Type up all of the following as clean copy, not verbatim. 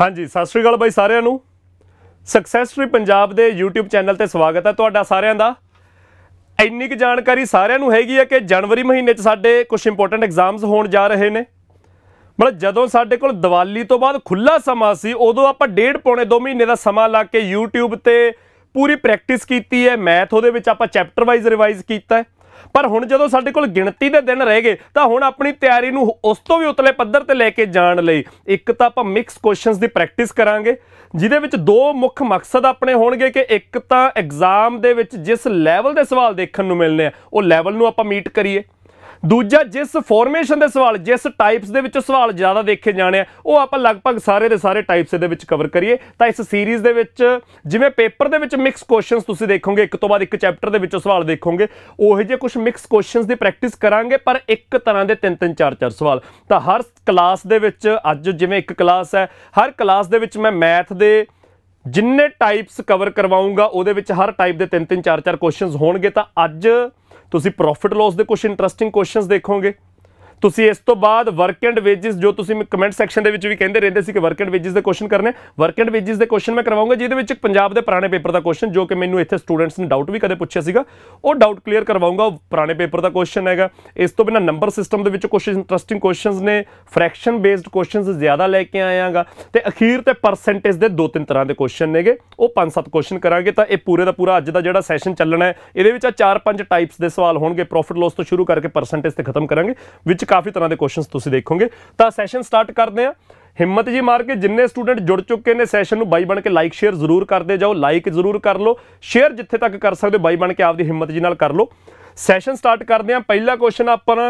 हाँ जी, सत श्री अकाल बाई सारिਆਂ ਨੂੰ। सक्सैस ट्री पंजाब के यूट्यूब चैनल पर स्वागत है तुहाडा सारिਆਂ ਦਾ। ਇੰਨੀ ਕੁ ਜਾਣਕਾਰੀ ਸਾਰਿਆਂ ਨੂੰ ਹੈਗੀ ਹੈ कि जनवरी महीने ਸਾਡੇ कुछ इंपोर्टेंट एग्जाम्स होण जा रहे ने। मतलब ਜਦੋਂ ਸਾਡੇ ਕੋਲ ਦੀਵਾਲੀ ਤੋਂ ਬਾਅਦ ਖੁੱਲਾ ਸਮਾਂ ਸੀ ਉਦੋਂ ਆਪਾਂ 1.5 ਪੌਣੇ 2 ਮਹੀਨੇ ਦਾ ਸਮਾਂ ਲਾ ਕੇ YouTube ਤੇ ਪੂਰੀ ਪ੍ਰੈਕਟਿਸ ਕੀਤੀ ਹੈ। ਮੈਥ ਉਹਦੇ ਵਿੱਚ ਆਪਾਂ ਚੈਪਟਰ ਵਾਈਜ਼ ਰਿਵਾਈਜ਼ ਕੀਤਾ ਹੈ। पर हुण जदों साडे कोल गिणती दे दिन रह गए तो हुण अपनी तैयारी नूं उस तो भी उतले पद्धर ते लैके जाण लई एक तां आपां मिक्स क्वेश्चनस दी प्रैक्टिस करांगे जिहदे विच दो मुख मकसद अपने होणगे कि एक तां एग्जाम दे विच जिस लैवल दे सवाल देखण नूं मिलने आ वो लैवल नूं आपां मीट करिए। दूजा जिस फॉर्मेशन के सवाल जिस टाइप्स के विच सवाल ज़्यादा देखे जाने वो आप लगभग सारे के सारे टाइप्स दे विच कवर करिए। तो इस सीरीज़ दे विच जिवें पेपर दे विच मिक्स क्वेश्चनस तुसीं देखोगे एक तो बाद एक चैप्टर दे विच सवाल देखोगे उहो जिहे कुछ मिक्स क्वेश्चनस की प्रैक्टिस करांगे पर एक तरह के 3-3 4-4 सवाल। तो हर क्लास दे विच अज जिवें एक क्लास है हर क्लास दे विच मैं मैथ दे जिन्ने टाइप्स कवर करवाऊँगा उहदे विच हर टाइप के 3-3 4-4 क्वेश्चनस होणगे। तो अज तुसी प्रॉफिट लॉस के कुछ इंटरस्टिंग क्वेश्चंस देखोगे। तुसी इस तो बाद वर्क एंड वेजिस जो तुसी कमेंट सैक्शन भी कहते रहते सी कि वर्क एंड वेजिस के क्वेश्चन करने वर्क एंड वेजिस के क्वेश्चन मैं करवाऊंगा जिहदे पंजाब के पुराने पेपर का क्वेश्चन जो कि मैंने इत्थे स्टूडेंट्स ने डाउट भी कदे पुछया सीगा वो डाउट क्लीयर करवाऊंगा। पुराने पेपर का क्वेश्चन है। इस तो बिना नंबर सिस्टम के कुछ इंटरस्टिंग क्वेश्चन ने फ्रैक्शन बेस्ड क्वेश्चन ज़्यादा लैके आयागा तो अखीर ते परसेंटेज के 2-3 तरह के क्वेश्चन ने वो 5-7 क्वेश्चन करांगे। तो यह पूरे का पूरा अज का जो सैशन चलना है ये 4-5 टाइप्स के सवाल होंगे प्रॉफिट लॉस तो शुरू करके परसेंटेज से खत्म करांगे विच काफ़ी तरह के क्वेश्चन तुसीं देखोगे। तो सैशन स्टार्ट करते हैं। हिम्मत जी मार के जिन्ने स्टूडेंट जुड़ चुके हैं सैशन में बाई बन के लाइक शेयर जरूर करते जाओ। लाइक जरूर कर लो शेयर जिथे तक कर सकते बाई बन के आपकी हिम्मत जी नाल कर लो। सैशन स्टार्ट करते हैं। पहला क्वेश्चन अपना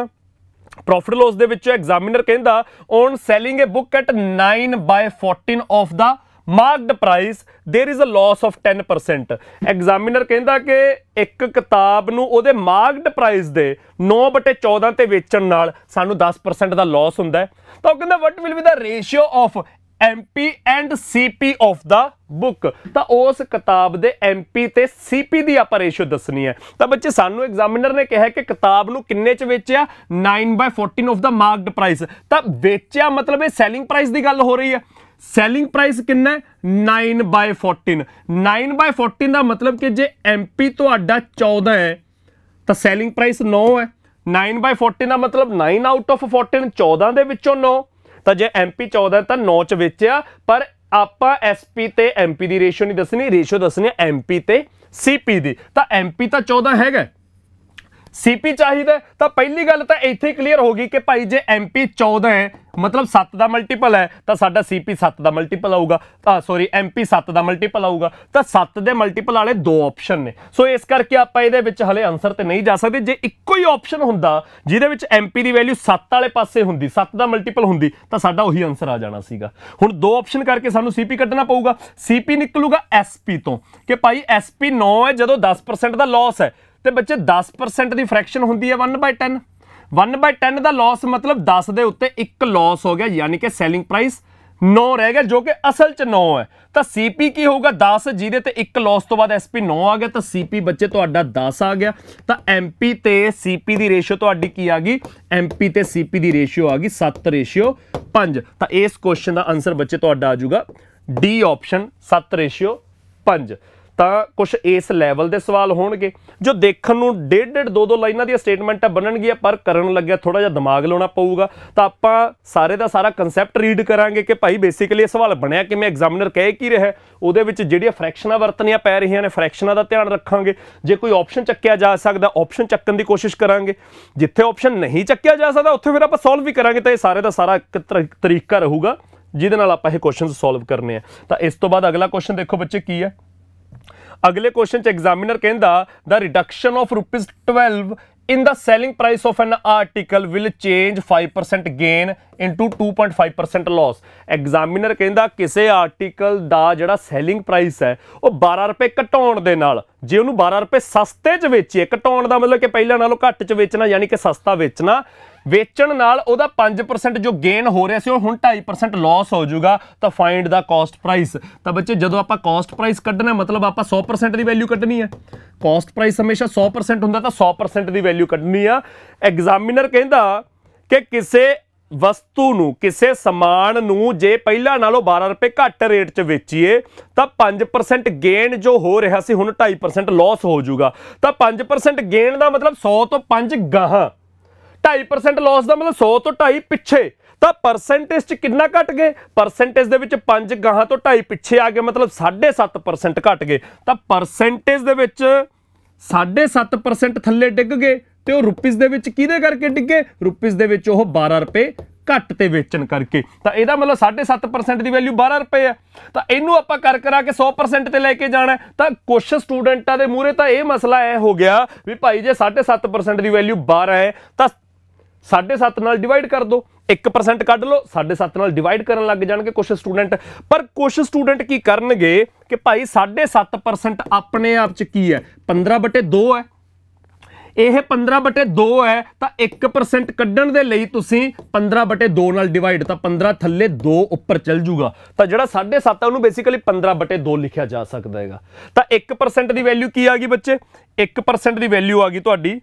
प्रॉफिट लॉस दे विच एग्जामिनर कहंदा on selling a book at 9/14 of the marked price there is a loss of 10%। Examiner कहंदा कि एक किताब नूं उहदे मार्क्ड प्राइस दे 9/14 ते वेचण नाल सानू 10% दा लॉस हुंदा है। तो कहंदा what will be the ratio of MP and CP of the book. तो उस किताब दे MP ते CP दी आपां रेशियो दसनी है। तो बच्चे सानू एग्जामिनर ने कहा कि किताब नूं किन्ने च वेचिया 9/14 ऑफ द मार्क्ड प्राइस। तो वेचिया मतलब सैलिंग प्राइस की गल हो रही है। सैलिंग प्राइस कितना है 9/14। 9/14 का मतलब कि जे MP तो 14 है तो सैलिंग प्राइस 9 है। 9/14 का मतलब 9 आउट ऑफ 14 14 दे विचों 9। तो जे MP 14 तो 9 च वेचिया पर आपां SP ते MP की रेशियो नहीं दसनी रेशियो दसनी है MP ते CP दी। तो MP तो 14 है CP चाहिए तो पहली गल तो इत्थे क्लीयर होगी कि भाई जे MP 14 है मतलब 7 का मल्टीपल है तो साडा CP 7 का मल्टीपल आऊगा। सॉरी MP 7 का मल्टीपल आऊगा। तो 7 के मल्टीपल वाले 2 ऑप्शन ने। सो इस करके आप हले आंसर तो नहीं जा सकते। जे इक्को ही ऑप्शन हुंदा जिहदे MP की वैल्यू 7 वाले पासे हुंदी 7 का मल्टीपल हुंदी तो साडा उही आंसर आ जाना सीगा। हुण 2 ऑप्शन करके सानू CP कड्ढना पऊगा। CP निकलूगा SP तो कि भाई SP 9 है जदों 10% का लॉस है तो बच्चे 10% की फ्रैक्शन होंदी है 1/10। 1/10 का लॉस मतलब 10 के उत्ते एक लॉस हो गया यानी कि सैलिंग प्राइस 9 रह गया जो कि असल च 9 है। तो CP की होगा 10 जिहदे ते एक लॉस तो बाद SP 9 आ गया तो CP बच्चे तुहाडा 10 आ गया। तो MP ते CP की रेशियो तुहाडी की आ गई MP ते CP की रेशियो आ गई 7/5। तो इस क्वेश्चन का आंसर बच्चे तुहाडा आ जाऊगा D ऑप्शन 7/5। तो कुछ इस लैवल के सवाल होणगे जो देखण नूं 1.5 2-2 लाइनां दी स्टेटमेंट बननगियां पर करन लग्या थोड़ा जिहा दिमाग लाउणा पऊगा। तो आपां सारे दा सारा कंसैप्ट रीड करांगे कि भाई बेसिकली सवाल बनिया किवें एग्जामिनर कह की रहा है उहदे विच जिहड़ियां फ्रैक्शनां वरतनियां पै रहीआं ने फ्रैक्शनां दा ध्यान रखांगे। जे कोई ऑप्शन चक्किया जा सकदा ऑप्शन चक्कण की कोशिश करांगे। जिथे ऑप्शन नहीं चक्किया जा सकदा उत्थे फिर आपां सॉल्व भी करांगे। तो ये सारे दा सारा एक तरीका रहूगा जिहदे नाल आपां ये क्वेश्चन सॉल्व करने हैं। तो इस तो बाद अगला क्वेश्चन देखो बच्चे की है। अगले क्वेश्चन च एग्जामिनर कहंदा the reduction of ₹12 in the selling price of an article will change 5% gain into 2.5% loss। Examiner कहंदा किसी आर्टिकल दा जिहड़ा सैलिंग प्राइस है वो 12 रुपए घटाउण दे नाल जे उहनूं 12 रुपए सस्ते च वेचीए घटाउण दा मतलब कि पहले नालों घट च वेचना यानी कि सस्ता वेचना वेचण नाल ओहदा 5% जो गेन हो रहा सी हुण 2.5% लॉस हो जाऊगा। तो फाइंड द कॉस्ट प्राइस। तो बच्चे जदों आपां कॉस्ट प्राइस कड्ढना मतलब आपां 100% की वैल्यू कड्ढनी है। कॉस्ट प्राइस हमेशा 100% हुंदा तो 100% की वैल्यू कड्ढनी आ। एग्जामिनर कहंदा कि किसी ਵਸਤੂ ਨੂੰ ਕਿਸੇ ਸਮਾਨ ਨੂੰ ਜੇ ਪਹਿਲਾਂ ਨਾਲੋਂ 12 ਰੁਪਏ ਘੱਟ ਰੇਟ 'ਚ ਵੇਚੀਏ ਤਾਂ 5% ਗੇਨ ਜੋ ਹੋ ਰਿਹਾ ਸੀ ਹੁਣ 2.5% ਲਾਸ ਹੋ ਜਾਊਗਾ। ਤਾਂ 5% ਗੇਨ ਦਾ ਮਤਲਬ 100 ਤੋਂ 5 ਗਾਹਾਂ, 2.5% ਲਾਸ ਦਾ ਮਤਲਬ 100 ਤੋਂ 2.5 ਪਿੱਛੇ। ਤਾਂ ਪਰਸੈਂਟੇਜ 'ਚ ਕਿੰਨਾ ਘਟ ਗਏ? ਪਰਸੈਂਟੇਜ ਦੇ ਵਿੱਚ 5 ਗਾਹਾਂ ਤੋਂ 2.5 ਪਿੱਛੇ ਆ ਗਏ, ਮਤਲਬ 7.5% ਘਟ ਗਏ। ਤਾਂ ਪਰਸੈਂਟੇਜ ਦੇ ਵਿੱਚ 7.5% ਥੱਲੇ ਡਿੱਗ ਗਏ ਤੇ ਉਹ ਰੁਪੀਸ ਦੇ ਵਿੱਚ ਕਿਹਦੇ ਕਰਕੇ ਡਿੱਗੇ? ਰੁਪੀਸ ਦੇ ਵਿੱਚ ਉਹ 12 ਰੁਪਏ ਘੱਟ ਤੇ ਵੇਚਣ ਕਰਕੇ। ਤਾਂ ਇਹਦਾ ਮਤਲਬ 7.5% ਦੀ ਵੈਲਿਊ 12 ਰੁਪਏ ਹੈ। ਤਾਂ ਇਹਨੂੰ ਆਪਾਂ ਕਰਾ ਕੇ 100% ਤੇ ਲੈ ਕੇ ਜਾਣਾ। ਤਾਂ ਕੁਝ ਸਟੂਡੈਂਟਾਂ ਦੇ ਮੂਹਰੇ ਤਾਂ ਇਹ ਮਸਲਾ ਇਹ ਹੋ ਗਿਆ ਵੀ ਭਾਈ ਜੇ 7.5% ਦੀ ਵੈਲਿਊ 12 ਹੈ ਤਾਂ 7.5 ਨਾਲ ਡਿਵਾਈਡ ਕਰ ਦਿਓ, 1% ਕੱਢ ਲਓ, 7.5 ਨਾਲ ਡਿਵਾਈਡ ਕਰਨ ਲੱਗ ਜਾਣਗੇ ਕੁਝ ਸਟੂਡੈਂਟ। ਪਰ ਕੁਝ ਸਟੂਡੈਂਟ ਕੀ ਕਰਨਗੇ ਕਿ ਭਾਈ 7.5% ਆਪਣੇ ਆਪ 'ਚ ਕੀ ਹੈ? 15/2 ਹੈ। ਇਹ 15/2 ਹੈ ਤਾਂ 1% ਕੱਢਣ ਦੇ ਲਈ ਤੁਸੀਂ 15/2 ਨਾਲ ਡਿਵਾਈਡ, ਤਾਂ 15 ਥੱਲੇ 2 ਉੱਪਰ ਚੱਲ ਜੂਗਾ। ਤਾਂ ਜਿਹੜਾ 7.5 ਉਹਨੂੰ ਬੇਸਿਕਲੀ 15/2 ਲਿਖਿਆ ਜਾ ਸਕਦਾ ਹੈਗਾ। ਤਾਂ 1% ਦੀ ਵੈਲਿਊ ਕੀ ਆ ਗਈ ਬੱਚੇ? 1% ਦੀ ਵੈਲਿਊ ਆ ਗਈ ਤੁਹਾਡੀ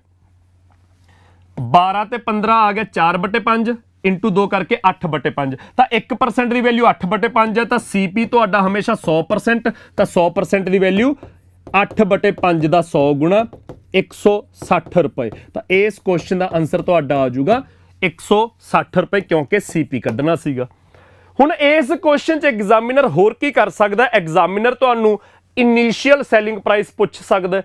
12 ਤੇ 15 ਆ ਗਿਆ 4/5 ਇੰਟੂ 2 ਕਰਕੇ 8/5। ਤਾਂ 1% ਦੀ ਵੈਲਿਊ 8/5 ਹੈ। ਤਾਂ CP ਤੁਹਾਡਾ ਹਮੇਸ਼ਾ 100%। ਤਾਂ 100% ਦੀ ਵੈਲਿਊ 8/5 ਦਾ 100 ਗੁਣਾ 160 ਰੁਪਏ। ਤਾਂ ਇਸ ਕੁਐਸਚਨ ਦਾ ਆਨਸਰ ਤੁਹਾਡਾ ਆ ਜਾਊਗਾ 160 ਰੁਪਏ, ਕਿਉਂਕਿ CP ਕੱਢਣਾ ਸੀਗਾ। ਹੁਣ ਇਸ ਕੁਐਸਚਨ 'ਚ ਐਗਜ਼ਾਮੀਨਰ ਹੋਰ ਕੀ ਕਰ ਸਕਦਾ? ਐਗਜ਼ਾਮੀਨਰ ਤੁਹਾਨੂੰ ਇਨੀਸ਼ੀਅਲ ਸੈਲਿੰਗ ਪ੍ਰਾਈਸ ਪੁੱਛ ਸਕਦਾ।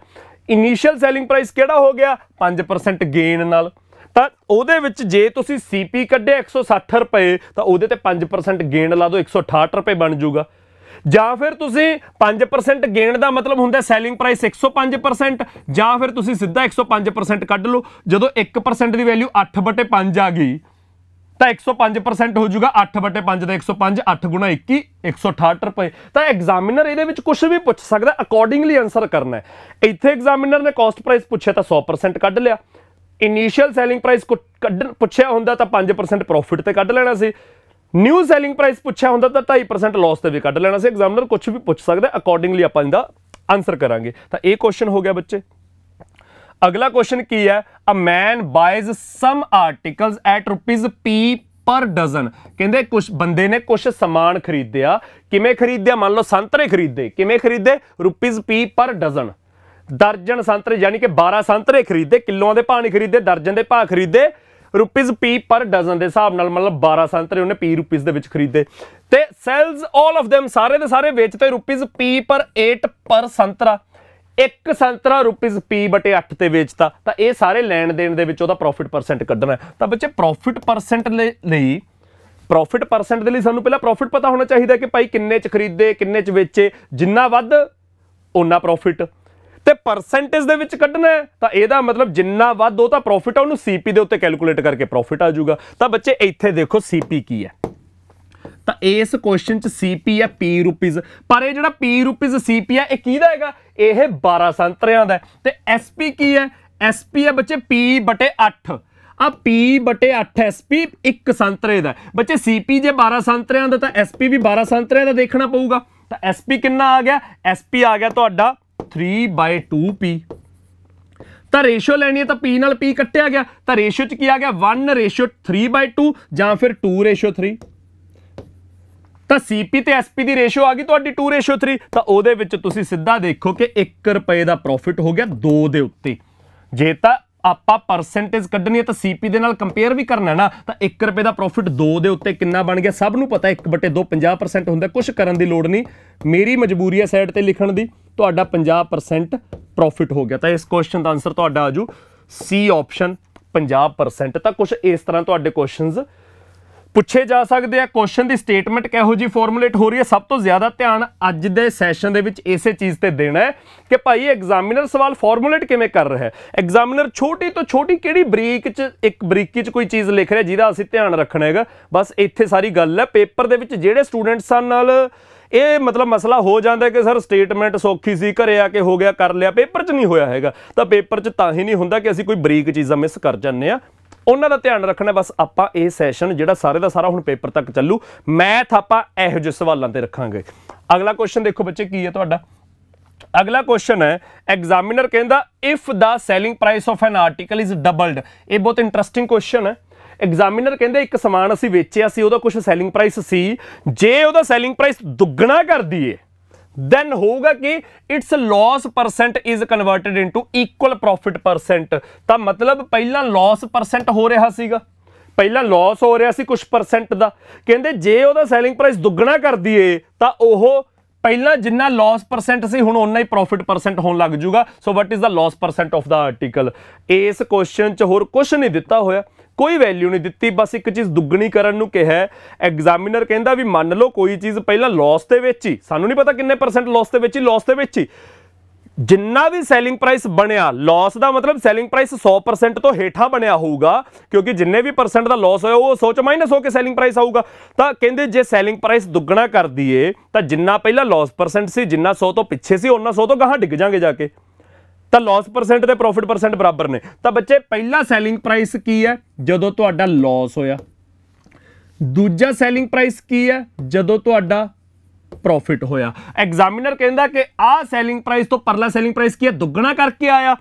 ਇਨੀਸ਼ੀਅਲ ਸੈਲਿੰਗ ਪ੍ਰਾਈਸ ਕਿਹੜਾ ਹੋ ਗਿਆ? 5% ਗੇਨ ਨਾਲ। ਤਾਂ ਉਹਦੇ ਵਿੱਚ ਜੇ ਤੁਸੀਂ CP ਕੱਢਿਆ 160 ਰੁਪਏ ਤਾਂ ਉਹਦੇ ਤੇ 5% ਗੇਨ ਲਾ ਦਿਓ, 168 ਰੁਪਏ ਬਣ ਜਾਊਗਾ। ਜਾਂ ਫਿਰ ਤੁਸੀਂ 5% ਗੇਨ ਦਾ ਮਤਲਬ ਹੁੰਦਾ ਸੈਲਿੰਗ ਪ੍ਰਾਈਸ 105%, ਜਾਂ ਫਿਰ ਤੁਸੀਂ ਸਿੱਧਾ 105% ਕੱਢ ਲਓ। ਜਦੋਂ 1% ਦੀ ਵੈਲਿਊ 8/5 ਆ ਗਈ ਤਾਂ 105% ਹੋ ਜਾਊਗਾ 8/5 ਦਾ 105, 8 ਗੁਣਾ 21, 168 ਰੁਪਏ। ਤਾਂ ਐਗਜ਼ਾਮੀਨਰ ਇਹਦੇ ਵਿੱਚ ਕੁਝ ਵੀ ਪੁੱਛ ਸਕਦਾ, ਅਕੋਰਡਿੰਗਲੀ ਆਨਸਰ ਕਰਨਾ ਹੈ। ਇੱਥੇ ਐਗਜ਼ਾਮੀਨਰ ਨੇ ਕਾਸਟ ਪ੍ਰਾਈਸ ਪੁੱਛਿਆ ਤਾਂ 100% ਕੱਢ ਲਿਆ। ਇਨੀਸ਼ੀਅਲ ਸੈਲਿੰਗ ਪ੍ਰਾਈਸ ਪੁੱਛਿਆ ਹੁੰਦਾ ਤਾਂ 5% ਪ੍ਰੋਫਿਟ ਤੇ ਕੱਢ ਲੈਣਾ ਸੀ। ਨਿਊ ਸੈਲਿੰਗ ਪ੍ਰਾਈਸ ਪੁੱਛਿਆ ਹੁੰਦਾ ਤਾਂ 2.5% ਲਾਸ ਤੇ ਵੀ ਕੱਢ ਲੈਣਾ ਸੀ। ਐਗਜ਼ਾਮੀਨਰ ਕੁਝ ਵੀ ਪੁੱਛ ਸਕਦਾ, ਅਕੋਰਡਿੰਗਲੀ ਆਪਾਂ ਇਹਦਾ ਆਨਸਰ ਕਰਾਂਗੇ। ਤਾਂ ਇਹ ਕੁਐਸਚਨ ਹੋ ਗਿਆ ਬੱਚੇ। ਅਗਲਾ ਕੁਐਸਚਨ ਕੀ ਹੈ? ਅ ਮੈਨ ਬਾਇਜ਼ ਸਮ ਆਰਟੀਕਲਸ ਐਟ ₹P ਪਰ ਡਜ਼ਨ। ਕਹਿੰਦੇ ਕੁਝ ਬੰਦੇ ਨੇ ਕੁਝ ਸਮਾਨ ਖਰੀਦਿਆ। ਕਿਵੇਂ ਖਰੀਦਿਆ? ਮੰਨ ਲਓ ਸੰਤਰੇ ਖਰੀਦੇ। ਕਿਵੇਂ ਖਰੀਦੇ? ₹P ਪਰ ਡਜ਼ਨ। ਦਰਜਨ ਸੰਤਰੇ, ਯਾਨੀ ਕਿ 12 ਸੰਤਰੇ ਖਰੀਦੇ। ਕਿਲੋਆਂ ਦੇ ਭਾਅ ਨਹੀਂ ਖਰੀਦੇ, ਦਰਜਨ ਦੇ ਭਾਅ ਖਰੀਦੇ। ₹P ਪਰ ਡਜ਼ਨ ਦੇ ਹਿਸਾਬ ਨਾਲ ਮਤਲਬ 12 ਸੰਤਰੇ ਉਹਨੇ P ਦੇ ਵਿੱਚ ਖਰੀਦੇ। ਤੇ ਸੈਲਸ ਆਲ ਆਫ them, ਸਾਰੇ ਦੇ ਸਾਰੇ ਵੇਚਤੇ ₹P ਪਰ 8 ਪਰ ਸੰਤਰਾ। ਇੱਕ ਸੰਤਰਾ ₹P/8 ਤੇ ਵੇਚਤਾ। ਤਾਂ ਇਹ ਸਾਰੇ ਲੈਣ ਦੇਣ ਦੇ ਵਿੱਚ ਉਹਦਾ ਪ੍ਰੋਫਿਟ ਪਰਸੈਂਟ ਕੱਢਣਾ। ਤਾਂ ਬੱਚੇ ਪ੍ਰੋਫਿਟ ਪਰਸੈਂਟ ਲਈ ਸਾਨੂੰ ਪਹਿਲਾਂ ਪ੍ਰੋਫਿਟ ਪਤਾ ਹੋਣਾ ਚਾਹੀਦਾ ਕਿ ਭਾਈ ਕਿੰਨੇ 'ਚ ਖਰੀਦੇ, ਕਿੰਨੇ 'ਚ ਵੇਚੇ। ਜਿੰਨਾ ਵੱਧ ਓਨਾ ਪ੍ਰੋਫਿਟ। ਤੇ ਪਰਸੈਂਟੇਜ ਦੇ ਵਿੱਚ ਕੱਢਣਾ ਹੈ ਤਾਂ ਇਹਦਾ ਮਤਲਬ ਜਿੰਨਾ ਵੱਧ ਉਹ ਤਾਂ ਪ੍ਰੋਫਿਟ ਆ, ਉਹਨੂੰ CP ਦੇ ਉੱਤੇ ਕੈਲਕੂਲੇਟ ਕਰਕੇ ਪ੍ਰੋਫਿਟ ਆ ਜਾਊਗਾ। ਤਾਂ ਬੱਚੇ ਇੱਥੇ ਦੇਖੋ CP ਕੀ ਹੈ। ਤਾਂ ਇਸ ਕੁਐਸਚਨ 'ਚ CP ਹੈ P ਪਰ ਇਹ ਜਿਹੜਾ P CP ਹੈ ਇਹ ਕਿਹਦਾ ਹੈਗਾ? ਇਹ 12 ਸੰਤਰਿਆਂ ਦਾ। ਤੇ SP ਕੀ ਹੈ? SP ਹੈ ਬੱਚੇ P/8। ਆ P/8 SP ਇੱਕ ਸੰਤਰੇ ਦਾ। ਬੱਚੇ CP ਜੇ 12 ਸੰਤਰਿਆਂ ਦਾ ਤਾਂ SP ਵੀ 12 ਸੰਤਰਿਆਂ ਦਾ ਦੇਖਣਾ ਪਊਗਾ। ਤਾਂ SP ਕਿੰਨਾ ਆ ਗਿਆ? SP ਆ ਗਿਆ ਤੁਹਾਡਾ 3/2P। ਤਾਂ ਰੇਸ਼ੋ ਲੈਣੀ ਹੈ ਤਾਂ P ਨਾਲ P ਕੱਟਿਆ ਗਿਆ। ਤਾਂ ਰੇਸ਼ੋ 'ਚ ਕੀ ਆ ਗਿਆ? 1:3/2 ਜਾਂ ਫਿਰ 2:3। ਤਾਂ CP ਤੇ SP ਦੀ ਰੇਸ਼ੋ ਆ ਗਈ ਤੁਹਾਡੀ 2:3। ਤਾਂ ਉਹਦੇ ਵਿੱਚ ਤੁਸੀਂ ਸਿੱਧਾ ਦੇਖੋ ਕਿ 1 ਰੁਪਏ ਦਾ ਪ੍ਰੋਫਿਟ ਹੋ ਗਿਆ 2 ਦੇ ਉੱਤੇ। ਜੇ ਤਾਂ ਆਪਾਂ ਪਰਸੈਂਟੇਜ ਕੱਢਣੀ ਹੈ ਤਾਂ CP ਦੇ ਨਾਲ ਕੰਪੇਅਰ ਵੀ ਕਰਨਾ ਨਾ। ਤਾਂ 1 ਰੁਪਏ ਦਾ ਪ੍ਰੋਫਿਟ 2 ਦੇ ਉੱਤੇ ਕਿੰਨਾ ਬਣ ਗਿਆ? ਸਭ ਨੂੰ ਪਤਾ 1/2 50% ਹੁੰਦਾ। ਕੁਝ ਕਰਨ ਦੀ ਲੋੜ ਨਹੀਂ, ਮੇਰੀ ਮਜਬੂਰੀ ਹੈ ਸਾਈਡ ਤੇ ਲਿਖਣ ਦੀ। ਤੁਹਾਡਾ 50% ਪ੍ਰੋਫਿਟ ਹੋ ਗਿਆ। ਤਾਂ ਇਸ ਕੁਐਸਚਨ ਦਾ ਆਨਸਰ ਤੁਹਾਡਾ ਆਜੂ C ਆਪਸ਼ਨ 50%। ਤਾਂ ਕੁਝ ਇਸ ਤਰ੍ਹਾਂ ਤੁਹਾਡੇ ਕੁਐਸਚਨਸ ਪੁੱਛੇ ਜਾ ਸਕਦੇ ਆ। ਕੁਐਸਚਨ ਦੀ ਸਟੇਟਮੈਂਟ ਕਿਹੋ ਜੀ ਫਾਰਮੂਲੇਟ ਹੋ ਰਹੀ ਹੈ, ਸਭ ਤੋਂ ਜ਼ਿਆਦਾ ਧਿਆਨ ਅੱਜ ਦੇ ਸੈਸ਼ਨ ਦੇ ਵਿੱਚ ਇਸੇ ਚੀਜ਼ ਤੇ ਦੇਣਾ ਹੈ ਕਿ ਭਾਈ ਐਗਜ਼ਾਮੀਨਰ ਸਵਾਲ ਫਾਰਮੂਲੇਟ ਕਿਵੇਂ ਕਰ ਰਿਹਾ ਹੈ। ਐਗਜ਼ਾਮੀਨਰ ਛੋਟੀ ਤੋਂ ਛੋਟੀ ਕਿਹੜੀ ਬਰੀਕ 'ਚ ਇੱਕ ਬਰੀਕੀ 'ਚ ਕੋਈ ਚੀਜ਼ ਲਿਖ ਰਿਹਾ ਜਿਹਦਾ ਅਸੀਂ ਧਿਆਨ ਰੱਖਣਾ ਹੈਗਾ। ਬਸ ਇੱਥੇ ਸਾਰੀ ਗੱਲ ਹੈ। ਪੇਪਰ ਦੇ ਵਿੱਚ ਜਿਹੜੇ ਸਟੂਡੈਂਟਸ ਨਾਲ ਇਹ ਮਤਲਬ ਮਸਲਾ ਹੋ ਜਾਂਦਾ ਕਿ ਸਰ ਸਟੇਟਮੈਂਟ ਸੌਖੀ ਸੀ, ਘਰੇ ਆ ਕੇ ਹੋ ਗਿਆ, ਕਰ ਲਿਆ, ਪੇਪਰ 'ਚ ਨਹੀਂ ਹੋਇਆ ਹੈਗਾ। ਤਾਂ ਪੇਪਰ 'ਚ ਤਾਂ ਹੀ ਨਹੀਂ ਹੁੰਦਾ ਕਿ ਅਸੀਂ ਕੋਈ ਬਰੀਕ ਚੀਜ਼ਾਂ ਮਿਸ ਕਰ ਜਾਂਦੇ ਆ। ਉਹਨਾਂ ਦਾ ਧਿਆਨ ਰੱਖਣਾ। ਬਸ ਆਪਾਂ ਇਹ ਸੈਸ਼ਨ ਜਿਹੜਾ ਸਾਰੇ ਦਾ ਸਾਰਾ ਹੁਣ ਪੇਪਰ ਤੱਕ ਚੱਲੂ। ਮੈਥ ਆਪਾਂ ਇਹੋ ਜਿਹੇ ਸਵਾਲਾਂ ਤੇ ਰੱਖਾਂਗੇ। ਅਗਲਾ ਕੁਐਸਚਨ ਦੇਖੋ ਬੱਚੇ ਕੀ ਹੈ ਤੁਹਾਡਾ। ਅਗਲਾ ਕੁਐਸਚਨ ਹੈ ਐਗਜ਼ਾਮੀਨਰ ਕਹਿੰਦਾ if the selling price of N article is doubled. ਇਹ ਬਹੁਤ ਇੰਟਰਸਟਿੰਗ ਕੁਐਸਚਨ ਹੈ। एग्जामिनर कहते एक समान असीं वेचिया सी, ਉਹਦਾ कुछ सैलिंग प्राइस सी, जे ਉਹਦਾ सैलिंग प्राइस दुगना कर दीए then होगा कि it's loss percent is converted into equal profit percent. तो मतलब पहला लॉस परसेंट हो रहा सीगा, पहला लॉस हो रहा सी कुछ परसेंट का, कहते जे ਉਹਦਾ सैलिंग प्राइस दुगना कर दीए तो ਉਹ पहला जिन्ना लॉस परसेंट सी हुण उन्ना ही प्रॉफिट परसेंट होने लग जूगा। So what is the loss percent of the article. इस क्वेश्चन च होर कुछ नहीं दिता होया, कोई वैल्यू नहीं दी, बस एक चीज़ दुगनी करन नूं कहा। एग्जामिनर कहता भी मान लो कोई चीज़ पहला लॉस दे विच ही, सानू नहीं पता किन्ने परसेंट लॉस दे विच ही, लॉस दे विच ही जिन्ना भी सैलिंग प्राइस बनया, लॉस का मतलब सैलिंग प्राइस 100% तो हेठा बनया होगा, क्योंकि जिन्ने भी परसेंट का लॉस होया वो 100 च माइनस होकर सैलिंग प्राइस आऊगा। तो कहते जे सैलिंग प्राइस दुगना कर दीए तो जिन्ना पहला लॉस परसेंट से जिन्ना 100 तो पिछे से उन्ना 100 तो गाहां डिग जाएंगे जाके, तो लॉस परसेंट ते प्रॉफिट परसेंट बराबर ने। तो बच्चे पहला सैलिंग प्राइस की है जदों तुहाडा लॉस होया, दूजा सैलिंग प्राइस की है जदों तुहाडा प्रॉफिट होया। एग्जामिनर कहता कि आ सैलिंग प्राइस तो परला सैलिंग प्राइस की है दुगना करके आया,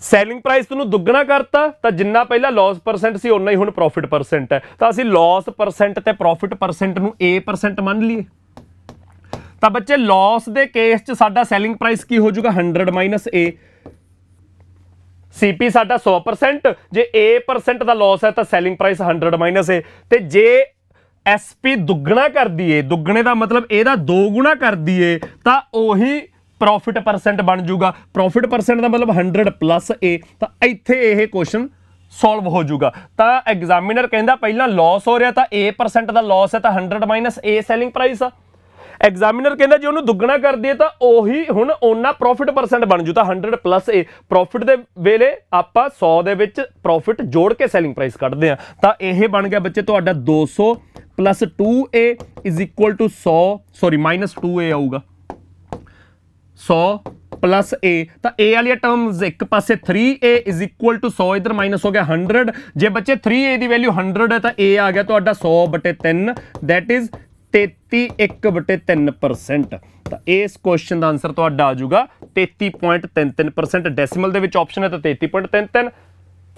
सैलिंग प्राइस तूं दुगना करता तो जिन्ना पहला लॉस परसेंट सी उन्ना ही हुण प्रॉफिट परसेंट है। तो असीं लॉस परसेंट ते प्रॉफिट परसेंट नूं ए परसेंट मान लीए। तो बच्चे लॉस दे केस च साडा सैलिंग प्राइस की हो जाऊगा 100 माइनस ए, सीपी साडा 100%, जे ए परसेंट का लॉस है तो सैलिंग प्राइस 100 माइनस ए, ते जे एसपी दुगना कर दिए, दुगने का मतलब एदा 2 गुना कर दिए तो उही प्रॉफिट परसेंट बन जूगा। प्रॉफिट परसेंट का मतलब 100 प्लस ए, तो इत्थे यह क्वेश्चन सॉल्व हो जूगा। तो एग्जामिनर कहता पहला लॉस हो रहा तो ए परसेंट का लॉस है तो 100 माइनस ए सैलिंग प्राइस आ। एग्जामिनर कहता जो उन्होंने दुगना कर दिए तो उही हुण ओना प्रॉफिट परसेंट बन जू, तो 100 प्लस ए प्रॉफिट के वेले आपां 100 दे विच प्रॉफिट जोड़ के सैलिंग प्राइस कढ़दे हैं। तो यह बन गया बच्चे तुहाडा 200 plus 2a is equal to 100, sorry minus 2a आऊगा, 100 प्लस a, तो a वाली टर्म्स एक पासे 3a इज इक्वल टू 100, इधर माइनस हो गया 100। जे बच्चे 3a की वैल्यू 100 है तो a आ गया तुहाडा 100/3, दैट इज 33/3%। तो इस क्वेश्चन का आंसर तुहाडा आ जाऊगा 33.33%। डेसिमल दे विच ऑप्शन है तो 33.33,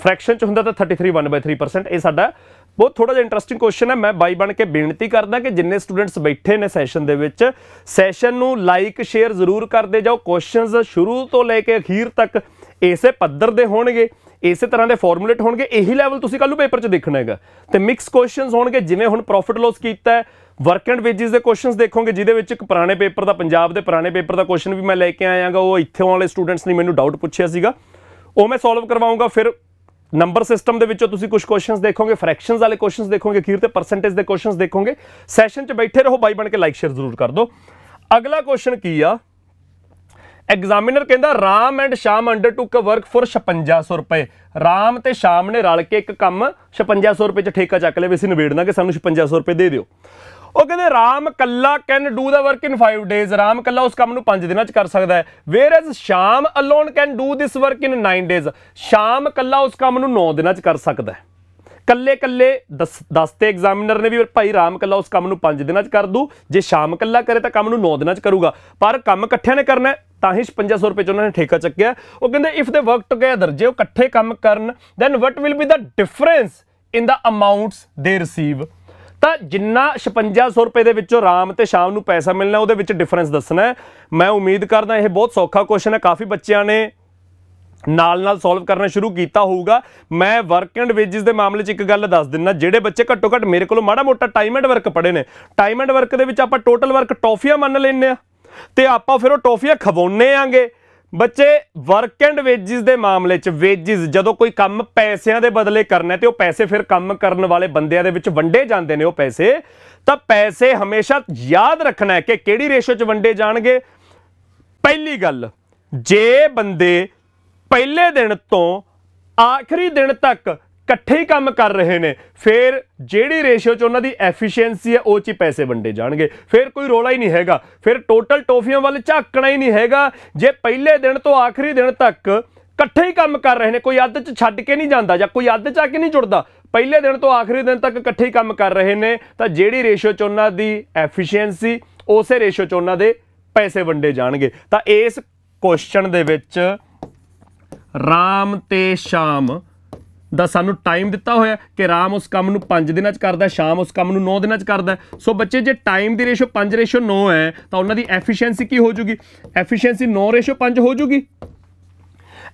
फ्रैक्शन च हुंदा तो 33 1/3%। ये साडा बहुत थोड़ा जिहा इंटरस्टिंग क्वेश्चन है। मैं बाई बन के बेनती करदा कि जिन्ने स्टूडेंट्स बैठे ने सैशन दे विच, सैशन नूं लाइक शेयर जरूर करते जाओ। क्वेश्चनस शुरू तो लेके अखीर तक इसे पद्धर दे होणगे, इस तरह के फॉर्मूलेट होणगे, यही लैवल तुसीं कल नूं पेपर च देखना हैगा। तो मिक्स क्वेश्चनस होणगे, जिवें हुण प्रॉफिट लॉस कीता है, वर्क एंड वेजिज के क्वेश्चंस देखोगे जिहदे विच एक पुराने पेपर का, पंजाब के पुराने पेपर का क्वेश्चन भी मैं लेके आयागा, वो इत्थों वाले स्टूडेंट्स ने मैनूं डाउट पुछिया सीगा, वो मैं सॉल्व करवाऊंगा। फिर नंबर सिस्टम के तुसीं कुछ क्वेश्चंस देखोगे, फ्रैक्शंस वाले क्वेश्चंस देखोगे, अखीर ते परसेंटेज के क्वेश्चंस देखोगे। सैशन च बैठे रहो, बाई बन के लाइक शेयर जरूर कर दो। अगला क्वेश्चन की आ, एग्जामिनर कहता Ram and Shyam undertook work for 5600 रुपए। राम ते श्याम ने रल के एक काम 5600 रुपए च ठेका चक लिया भी असीं निबेड़ना कि सानूं 5600 रुपए दे दिओ। ਉਹ ਕਹਿੰਦੇ ਰਾਮ ਕੱਲਾ can do the work in 5 days, Ram ਕੱਲਾ ਉਸ ਕੰਮ ਨੂੰ 5 ਦਿਨਾਂ ਚ ਕਰ ਸਕਦਾ ਹੈ। ਵੇਅਰ ਐਜ਼ ਸ਼ਾਮ alone can do this work in 9 days, ਸ਼ਾਮ ਕੱਲਾ ਉਸ ਕੰਮ ਨੂੰ 9 ਦਿਨਾਂ ਚ ਕਰ ਸਕਦਾ ਹੈ। ਕੱਲੇ ਕੱਲੇ ਦੱਸਤੇ ਐਗਜ਼ਾਮੀਨਰ ਨੇ ਵੀ ਭਾਈ ਰਾਮ ਕੱਲਾ ਉਸ ਕੰਮ ਨੂੰ 5 ਦਿਨਾਂ ਚ ਕਰ ਦੂ, ਜੇ ਸ਼ਾਮ ਕੱਲਾ ਕਰੇ ਤਾਂ ਕੰਮ ਨੂੰ 9 ਦਿਨਾਂ ਚ ਕਰੂਗਾ, ਪਰ ਕੰਮ ਇਕੱਠਿਆਂ ਨੇ ਕਰਨਾ ਤਾਂ ਹੀ 5600 ਰੁਪਏ ਚ ਉਹਨਾਂ ਨੇ ਠੇਕਾ ਚੱਕਿਆ। ਉਹ ਕਹਿੰਦੇ ਇਫ ਦੇ ਵਰਕ ਟੁਗੇਦਰ, ਜੇ ਉਹ ਇਕੱਠੇ ਕੰਮ ਕਰਨ, then what will be the difference in the amounts they receive. तो जिन्ना 5600 रुपए दे विचों राम ते शाम नूं पैसा मिलना उहदे विच डिफरेंस दसना है। मैं उम्मीद करदा यह बहुत सौखा क्वेश्चन है, काफ़ी बच्चों ने नाल सॉल्व करना शुरू किया होगा। मैं वर्क एंड वेजिज के मामले च एक गल दस दिना, जिहड़े बच्चे घट्टो घट्ट मेरे को माड़ा मोटा टाइम एंड वर्क पढ़े ने, टाइम एंड वर्क दे विच आपां टोटल वर्क टॉफियां मान लैंदे आ ते आपां फिर वो टॉफियां खवाउने आंगे। बच्चे वर्क एंड वेजिज के मामले च वेजिज जदों कोई काम पैसों के बदले करना है तो पैसे फिर काम करने वाले बंदियां दे विच वंडे जाते हैं वो पैसे, तो पैसे हमेशा याद रखना है कि किहड़ी रेशो च वंडे जाणगे। पहली गल, जे बंदे पहले दिन तो आखिरी दिन तक इकट्ठे ही काम कर रहे हैं, फिर जिहड़ी रेशियो च उन्हां दी एफिशिएंसी है वो च पैसे वंडे जाणगे, फिर कोई रौला ही नहीं हैगा, फिर टोटल टॉफियां वाल झाकना ही नहीं हैगा। जे पहले दिन तो आखिरी दिन तक इकट्ठे ही काम कर रहे हैं, कोई अद्ध च छड्ड के नहीं जाता जां कोई अद्ध च आके नहीं जुड़दा, पहले दिन तो आखिरी दिन तक इकट्ठे ही काम कर रहे हैं, तो जिहड़ी रेशियो च उन्हां दी एफिशिएंसी उस रेशियो च उन्हां दे पैसे वंडे जाणगे। तो इस क्वेश्चन दे विच राम ते श्याम ਦਾ ਸਾਨੂੰ ਟਾਈਮ ਦਿੱਤਾ ਹੋਇਆ ਕਿ ਰਾਮ ਉਸ ਕੰਮ ਨੂੰ 5 ਦਿਨਾਂ 'ਚ ਕਰਦਾ, ਸ਼ਾਮ ਉਸ ਕੰਮ ਨੂੰ 9 ਦਿਨਾਂ 'ਚ ਕਰਦਾ। ਸੋ ਬੱਚੇ ਜੇ ਟਾਈਮ ਦੀ ਰੇਸ਼ੋ 5:9 ਹੈ ਤਾਂ ਉਹਨਾਂ ਦੀ ਐਫੀਸ਼ੀਐਂਸੀ ਕੀ ਹੋ ਜੂਗੀ? ਐਫੀਸ਼ੀਐਂਸੀ 9:5 ਹੋ ਜੂਗੀ।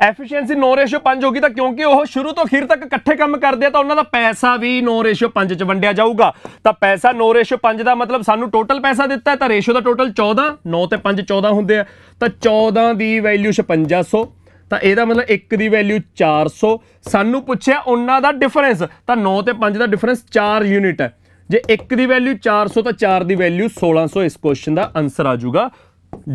ਐਫੀਸ਼ੀਐਂਸੀ 9:5 ਹੋਗੀ ਤਾਂ ਕਿਉਂਕਿ ਉਹ ਸ਼ੁਰੂ ਤੋਂ ਅਖੀਰ ਤੱਕ ਇਕੱਠੇ ਕੰਮ ਕਰਦੇ ਆ ਤਾਂ ਉਹਨਾਂ ਦਾ ਪੈਸਾ ਵੀ 9:5 'ਚ ਵੰਡਿਆ ਜਾਊਗਾ। ਤਾਂ ਪੈਸਾ 9:5 ਦਾ ਮਤਲਬ ਸਾਨੂੰ ਟੋਟਲ ਪੈਸਾ ਦਿੱਤਾ ਹੈ ਤਾਂ ਰੇਸ਼ੋ ਦਾ ਟੋਟਲ 14, 9 ਤੇ 5 14 ਹੁੰਦੇ ਆ ਤਾਂ 14 ਦੀ ਵੈਲਿਊ 5600 ਤਾਂ ਇਹਦਾ ਮਤਲਬ 1 ਦੀ ਵੈਲਿਊ 400। ਸਾਨੂੰ ਪੁੱਛਿਆ ਉਹਨਾਂ ਦਾ ਡਿਫਰੈਂਸ ਤਾਂ 9 ਤੇ 5 ਦਾ ਡਿਫਰੈਂਸ 4 ਯੂਨਿਟ ਹੈ। ਜੇ 1 ਦੀ ਵੈਲਿਊ 400 ਤਾਂ 4 ਦੀ ਵੈਲਿਊ 1600। ਇਸ ਕੁਐਸਚਨ ਦਾ ਆਨਸਰ ਆ ਜਾਊਗਾ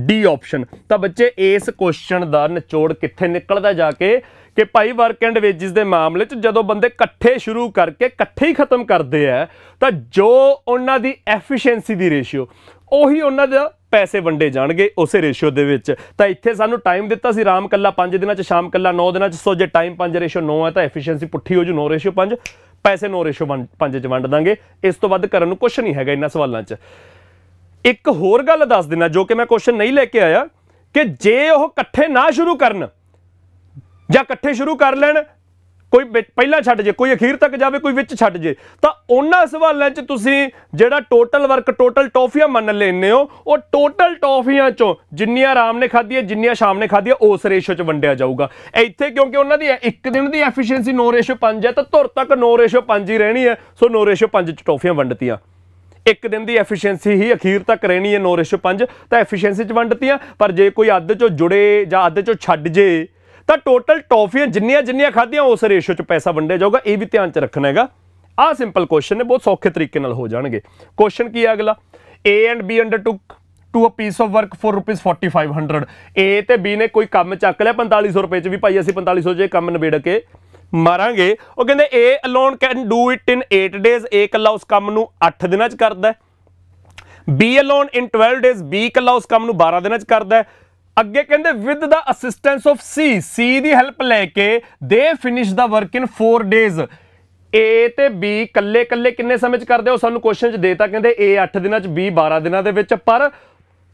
डी ऑप्शन। तो बच्चे इस क्वेश्चन का निचोड़ कित्थे निकलदा जाके कि भाई वर्क एंड वेजिस के मामले जदों बंदे कट्ठे शुरू करके कट्ठे ही खत्म करते हैं तो जो उन्हां दी एफिशिएंसी दी रेशियो ਉਹੀ ਉਹਨਾਂ ਦਾ पैसे वंडे जाणगे उस रेशियो दे विच। तां इत्थे सानू टाइम दिता सी राम कल्ला 5 दिनां च, शाम कल्ला 9 दिनां च। सो जे टाइम 5:9 है तो एफिशिएंसी पुट्ठी हो जू 9:5, पैसे 9:5 च वंड दांगे। इस तो वध करन नूं कुछ नहीं हैगा इन्हां सवालां च। एक होर गल दस देना जो कि मैं क्वेश्चन नहीं लेके आया कि जे वो कट्ठे ना शुरू करन जां कट्ठे शुरू कर लैण, कोई पहला छड्ड जे, कोई अखीर तक जावे, कोई विच छड्ड जे, तां उन्हां सवालां च तुसीं जिहड़ा टोटल वर्क टोटल टॉफियां मन लैंदे हो वो टोटल टॉफियां चों जिन्नियां राम ने खाधी जिन्नियां शाम ने खाधी उस रेशो च वंडिया जाऊगा। इत्थे क्योंकि उन्हां दी एक दिन दी एफिशिएंसी 9:5 है तो धुर तक 9:5 ही रहनी है। सो 9:5 च टॉफियां वंडतियां। एक दिन की एफिशिएंसी ही अखीर तक रहनी है 9:5 तो एफिशिएंसी च वंडतियां। पर जे कोई अद्ध चो जुड़े जां अद्ध चो छड्ड जे तो टोटल टॉफियां जिन्नियां जिन्नियां खाधियां उस रेशो च पैसा वंडिया जाऊगा। ये भी ध्यान च रखना हैगा। आ सिंपल क्वेश्चन ने बहुत सौखे तरीके नाल हो जाणगे। क्वेश्चन की है अगला, A and B undertook to a piece of work for ₹4500। A ते बी ने कोई काम चक लिया 4500 रुपए च भी भाई असीं 4500 च काम निबेड़ के मारांगे। वो कहते A alone can do it in 8 days. A कल्ला उस काम नूं 8 दिनां च करदा है। B alone in 12 days. B कल्ला उस काम नूं 12 दिनां च करदा है। अगे कहते with the assistance of C. C दी हेल्प लैके they finish the work in 4 days. A ते बी कल्ले कल्ले किन्ने समय च करदे हो सानूं क्वेश्चन च देता, कहते ए 8 दिनां च, बी 12 दिनां दे विच। पर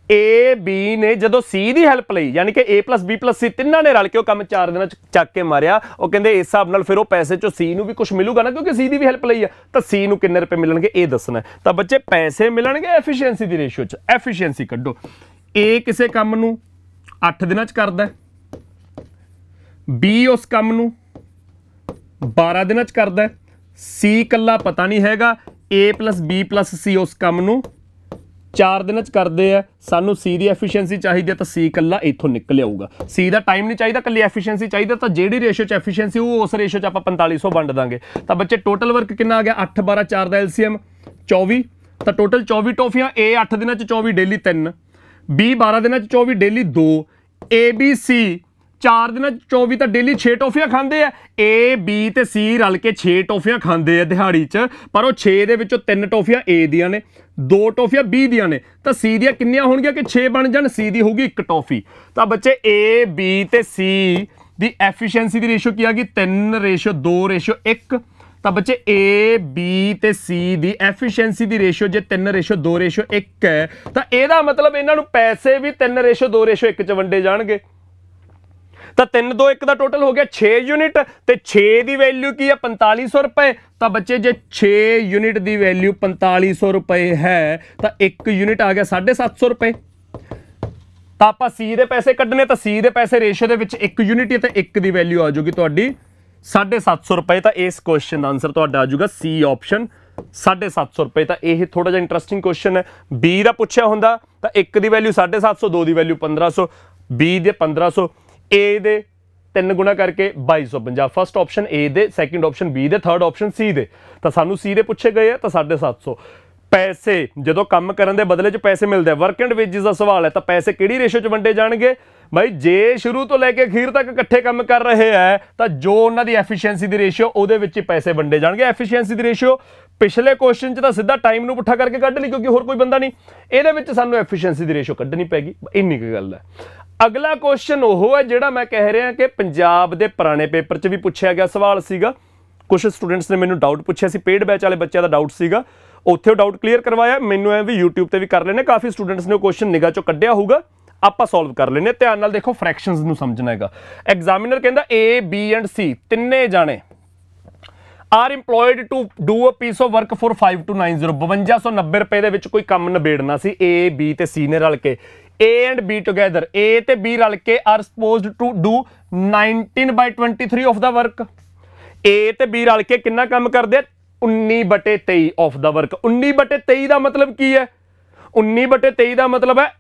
ए बी ने जदों सी दी हेल्प लई यानी कि ए प्लस बी प्लस सी तिन्हां ने रल के काम 4 दिनां च चक के मारिया। वो कहते इस हिसाब नाल फिर वो पैसे चो सी नूं भी कुछ मिलूगा ना, क्योंकि सी दी भी हेल्प लई है तो सी नूं किन्ने रुपए मिलणगे ये दसना है। तो बच्चे पैसे मिलणगे एफिशिएंसी दी रेशियो च। एफिशिएंसी कड्डो। ए किसे काम नूं 8 दिनां च करदा है, बी उस काम नूं 12 दिनां च करदा है, सी कल्ला पता नहीं हैगा, ए प्लस बी प्लस सी उस काम नूं 4 दिनां च करदे आ। सानू सी दी एफिशिएंसी चाहिए तो सी कल्ला इत्थों निकल आऊगा। सी दा टाइम नहीं चाहिए, कल्ली एफिशिएंसी चाहिए तो जेडी रेशो च एफिशिएंसी वो उस रेशो च आपां 4500 वंड दांगे। तो बच्चे टोटल वर्क कितना आ गया 8 12 4 दा एलसीएम 24। तो टोटल 24 टॉफियां। ए 8 दिनां च 24 डेली 3, बी 12 दिनां च 24 डेली 2, ए बी सी 4 दिनां 24 तो डेली 6 टॉफियां खांदे आ। ए बी ते सी रल के 6 टॉफियां खांदे आ दिहाड़ी च, पर वो 6 दे विचों 3 टॉफियां ए दियां ने, 2 टॉफियां बी दियां ने। तो सी दियां किन्नियां होणगियां कि 6 बन जाण, सी दी होगी 1 टॉफी। तो बच्चे ए बी ते सी दी एफिशिएंसी दी रेशो की आ गई 3:2:1। तो बच्चे ए बी ते सी दी एफिशिएंसी दी रेशो जे 3:2:1 है तो ਇਹਦਾ मतलब इन्हां नूं पैसे भी 3:2:1 च वंडे जाणगे। तो 321 का टोटल हो गया 6 यूनिट ते 6 की वैल्यू की है 4500 रुपए। तो बच्चे जे 6 यूनिट की वैल्यू 4500 रुपए है तो 1 यूनिट आ गया 750 रुपए। तो आप सी के पैसे कड्ढने तो सी के पैसे रेशो के 1 यूनिट है तो 1 की वैल्यू आ जाएगी तुहाडी 750 रुपए। तो इस क्वेश्चन का आंसर तुहाडा आ जाऊगा सी ऑप्शन 750 रुपए। तो यह थोड़ा जिहा इंटरस्टिंग क्वेश्चन है। बी का पूछा होंदा तो 1 की वैल्यू 750, 2 की वैल्यू 1500, बी दे 1500, ए दे 3 गुणा करके 2250। फर्स्ट ऑप्शन ए दे, सैकेंड ऑप्शन बी दे, थर्ड ऑप्शन सी दे। तो सानू सी दे पूछे गए हैं तो 750। पैसे जो काम करने के बदले च पैसे मिलते हैं, वर्क एंड वेजिस का सवाल है तो पैसे किहड़ी रेशो च वंडे जाणगे भाई? जे शुरू तो लैके अखीर तक इकट्ठे काम कर रहे हैं तो जो उन्होंने एफिशिएंसी की रेशियो उहदे विच पैसे वंडे जाणगे। एफिशिएंसी की रेशियो पिछले क्वेश्चन च तो सीधा टाइम नूं पुट्ठा करके कढ लई क्योंकि होर कोई बंदा नहीं, इहदे विच सानू एफिशिएंसी की रेशियो कढनी पैगी। इन्नी की गल है। अगला क्वेश्चन वो है जिहड़ा मैं कह रहा कि पंजाब के पुराने पेपर च भी पूछा गया सवाल सीगा। कुछ स्टूडेंट्स ने मैनू डाउट पूछा सी, पेड बैच वाले बच्चों का डाउट सीगा, उत्थे डाउट क्लीयर करवाया। मैनू है भी यूट्यूब पर भी कर लेने, काफ़ी स्टूडेंट्स ने क्वेश्चन निगाह चो कढ़िया होगा, आपां सॉल्व कर लेने। ध्यान नाल देखो, फ्रैक्शंस नूं समझना हैगा। एग्जामिनर कहंदा ए बी एंड सी तिन्ने जाने are employed to do a piece of work for 5290 5290 ਰੁਪਏ ਦੇ ਵਿੱਚ ਕੋਈ ਕੰਮ ਨਿਬੇੜਨਾ ਸੀ। A B ਤੇ C ਨੇ ਰਲ ਕੇ, A and B together, A ਤੇ B ਰਲ ਕੇ are supposed to do 19/23 of the work. A ਤੇ B ਰਲ ਕੇ ਕਿੰਨਾ ਕੰਮ ਕਰਦੇ ਆ? 19/23 ਆਫ ਦਾ ਵਰਕ। 19/23 ਦਾ ਮਤਲਬ ਕੀ ਹੈ? 19/23 ਦਾ ਮਤਲਬ ਹੈ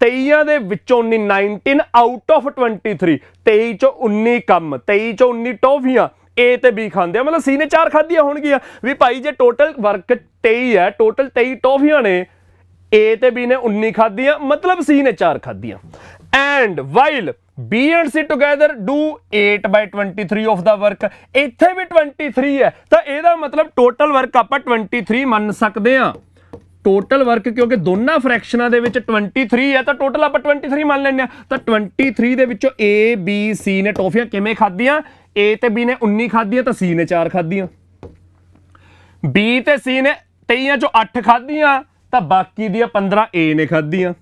23 ਦੇ ਵਿੱਚੋਂ 19 ਆਊਟ ਆਫ 23, 23 ਚੋਂ 19 ਕੰਮ, 23 ਚੋਂ 19 ਟੌਫੀਆਂ A ਤੇ B ਖਾਂਦੇ ਆ, ਮਤਲਬ C ਨੇ 4 ਖਾਧੀਆਂ ਹੋਣਗੀਆਂ। ਵੀ ਭਾਈ ਜੇ ਟੋਟਲ ਵਰਕ 23 ਹੈ, ਟੋਟਲ 23 ਟੌਫੀਆਂ ਨੇ, A ਤੇ B ਨੇ 19 ਖਾਧੀਆਂ, ਮਤਲਬ C ਨੇ 4 ਖਾਧੀਆਂ। And while B and C together do 8/23 of the work. ਇੱਥੇ ਵੀ 23 ਹੈ ਤਾਂ ਇਹਦਾ ਮਤਲਬ ਟੋਟਲ ਵਰਕ ਆਪਾਂ 23 ਮੰਨ ਸਕਦੇ ਹਾਂ। ਟੋਟਲ ਵਰਕ ਕਿਉਂਕਿ ਦੋਨਾਂ ਫ੍ਰੈਕਸ਼ਨਾਂ ਦੇ ਵਿੱਚ 23 ਹੈ ਤਾਂ ਟੋਟਲ ਆਪਾਂ 23 ਮੰਨ ਲੈਂਦੇ ਆ। ਤਾਂ 23 ਦੇ ਵਿੱਚੋਂ A B C ਨੇ ਟੌਫੀਆਂ ਕਿਵੇਂ ਖਾਧੀਆਂ? A ਤੇ B ਨੇ 19 ਖਾਧੀਆਂ ਤਾਂ C ਨੇ 4 ਖਾਧੀਆਂ। B ਤੇ C ਨੇ 23 ਚੋਂ 8 ਖਾਧੀਆਂ ਤਾਂ ਬਾਕੀ ਦੀਆਂ 15 A ਨੇ ਖਾਧੀਆਂ।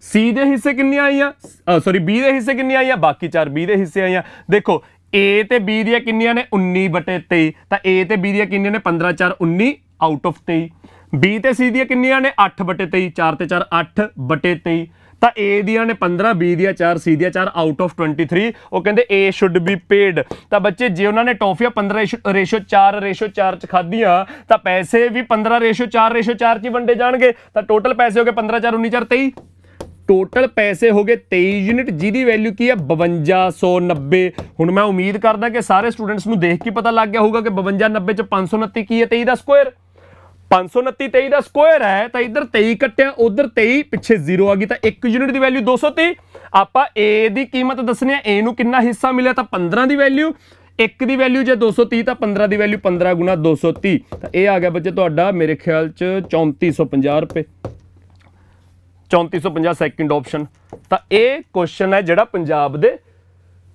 C ਦੇ ਹਿੱਸੇ ਕਿੰਨੀਆਂ ਆਈਆਂ? ਸੌਰੀ B ਦੇ ਹਿੱਸੇ ਕਿੰਨੀਆਂ ਆਈਆਂ? ਬਾਕੀ 4 B ਦੇ ਹਿੱਸੇ ਆਈਆਂ। ਦੇਖੋ A ਤੇ B ਦੀਆਂ ਕਿੰਨੀਆਂ ਨੇ? 19/23 ਤਾਂ A ਤੇ B ਦੀਆਂ ਕਿੰਨੀਆਂ ਨੇ? 15 4 19 ਆਊਟ ਆਫ 23। B ਤੇ C ਦੀਆਂ ਕਿੰਨੀਆਂ ਨੇ? 8/23, 4 ਤੇ 4 8/23 ਤਾਂ A ਦੀਆਂ ਨੇ 15, B ਦੀਆਂ 4, C ਦੀਆਂ 4 ਆਊਟ ਆਫ 23। ਉਹ ਕਹਿੰਦੇ A ਸ਼ੁੱਡ ਬੀ ਪੇਡ। ਤਾਂ ਬੱਚੇ ਜੇ ਉਹਨਾਂ ਨੇ ਟੌਫੀਆਂ 15:4 ਚ ਖਾਧੀਆਂ ਤਾਂ ਪੈਸੇ ਵੀ 15:4 ਚ ਹੀ ਵੰਡੇ ਜਾਣਗੇ। ਤਾਂ ਟੋਟਲ ਪੈਸੇ ਹੋ ਗਏ 15 4 19 4 23। ਟੋਟਲ ਪੈਸੇ ਹੋ ਗਏ 23 ਯੂਨਿਟ, ਜਿਹਦੀ ਵੈਲਿਊ ਕੀ ਹੈ? 5290। ਹੁਣ ਮੈਂ ਉਮੀਦ ਕਰਦਾ ਕਿ ਸਾਰੇ ਸਟੂਡੈਂਟਸ ਨੂੰ ਦੇਖ ਕੇ ਪਤਾ ਲੱਗ ਗਿਆ ਹੋਊਗਾ ਕਿ 5290 ਚ 529 ਕੀ ਹੈ? 23 ਦਾ ਸਕੁਆਇਰ। 529 23 ਦਾ ਸਕੁਆਇਰ ਹੈ ਤਾਂ ਇੱਧਰ 23 ਕੱਟਿਆ, ਉਧਰ 23, ਪਿੱਛੇ 0 ਆ ਗਈ ਤਾਂ 1 ਯੂਨਿਟ ਦੀ ਵੈਲਿਊ 230। ਆਪਾਂ A ਦੀ ਕੀਮਤ ਦੱਸਣੀ ਹੈ, A ਨੂੰ ਕਿੰਨਾ ਹਿੱਸਾ ਮਿਲਿਆ ਤਾਂ 15 ਦੀ ਵੈਲਿਊ, 1 ਦੀ ਵੈਲਿਊ ਜੇ 230 ਤਾਂ 15 ਦੀ ਵੈਲਿਊ 15 ਗੁਣਾ 230 ਤਾਂ ਇਹ ਆ ਗਿਆ ਬੱਚੇ ਤੁਹਾਡਾ ਮੇਰੇ ਖਿਆਲ ਚ 3450 ਰੁਪਏ। 3450 ਸੈਕਿੰਡ ਆਪਸ਼ਨ। ਤਾਂ ਇਹ ਕੁਐਸਚਨ ਹੈ ਜਿਹੜਾ ਪੰਜਾਬ ਦੇ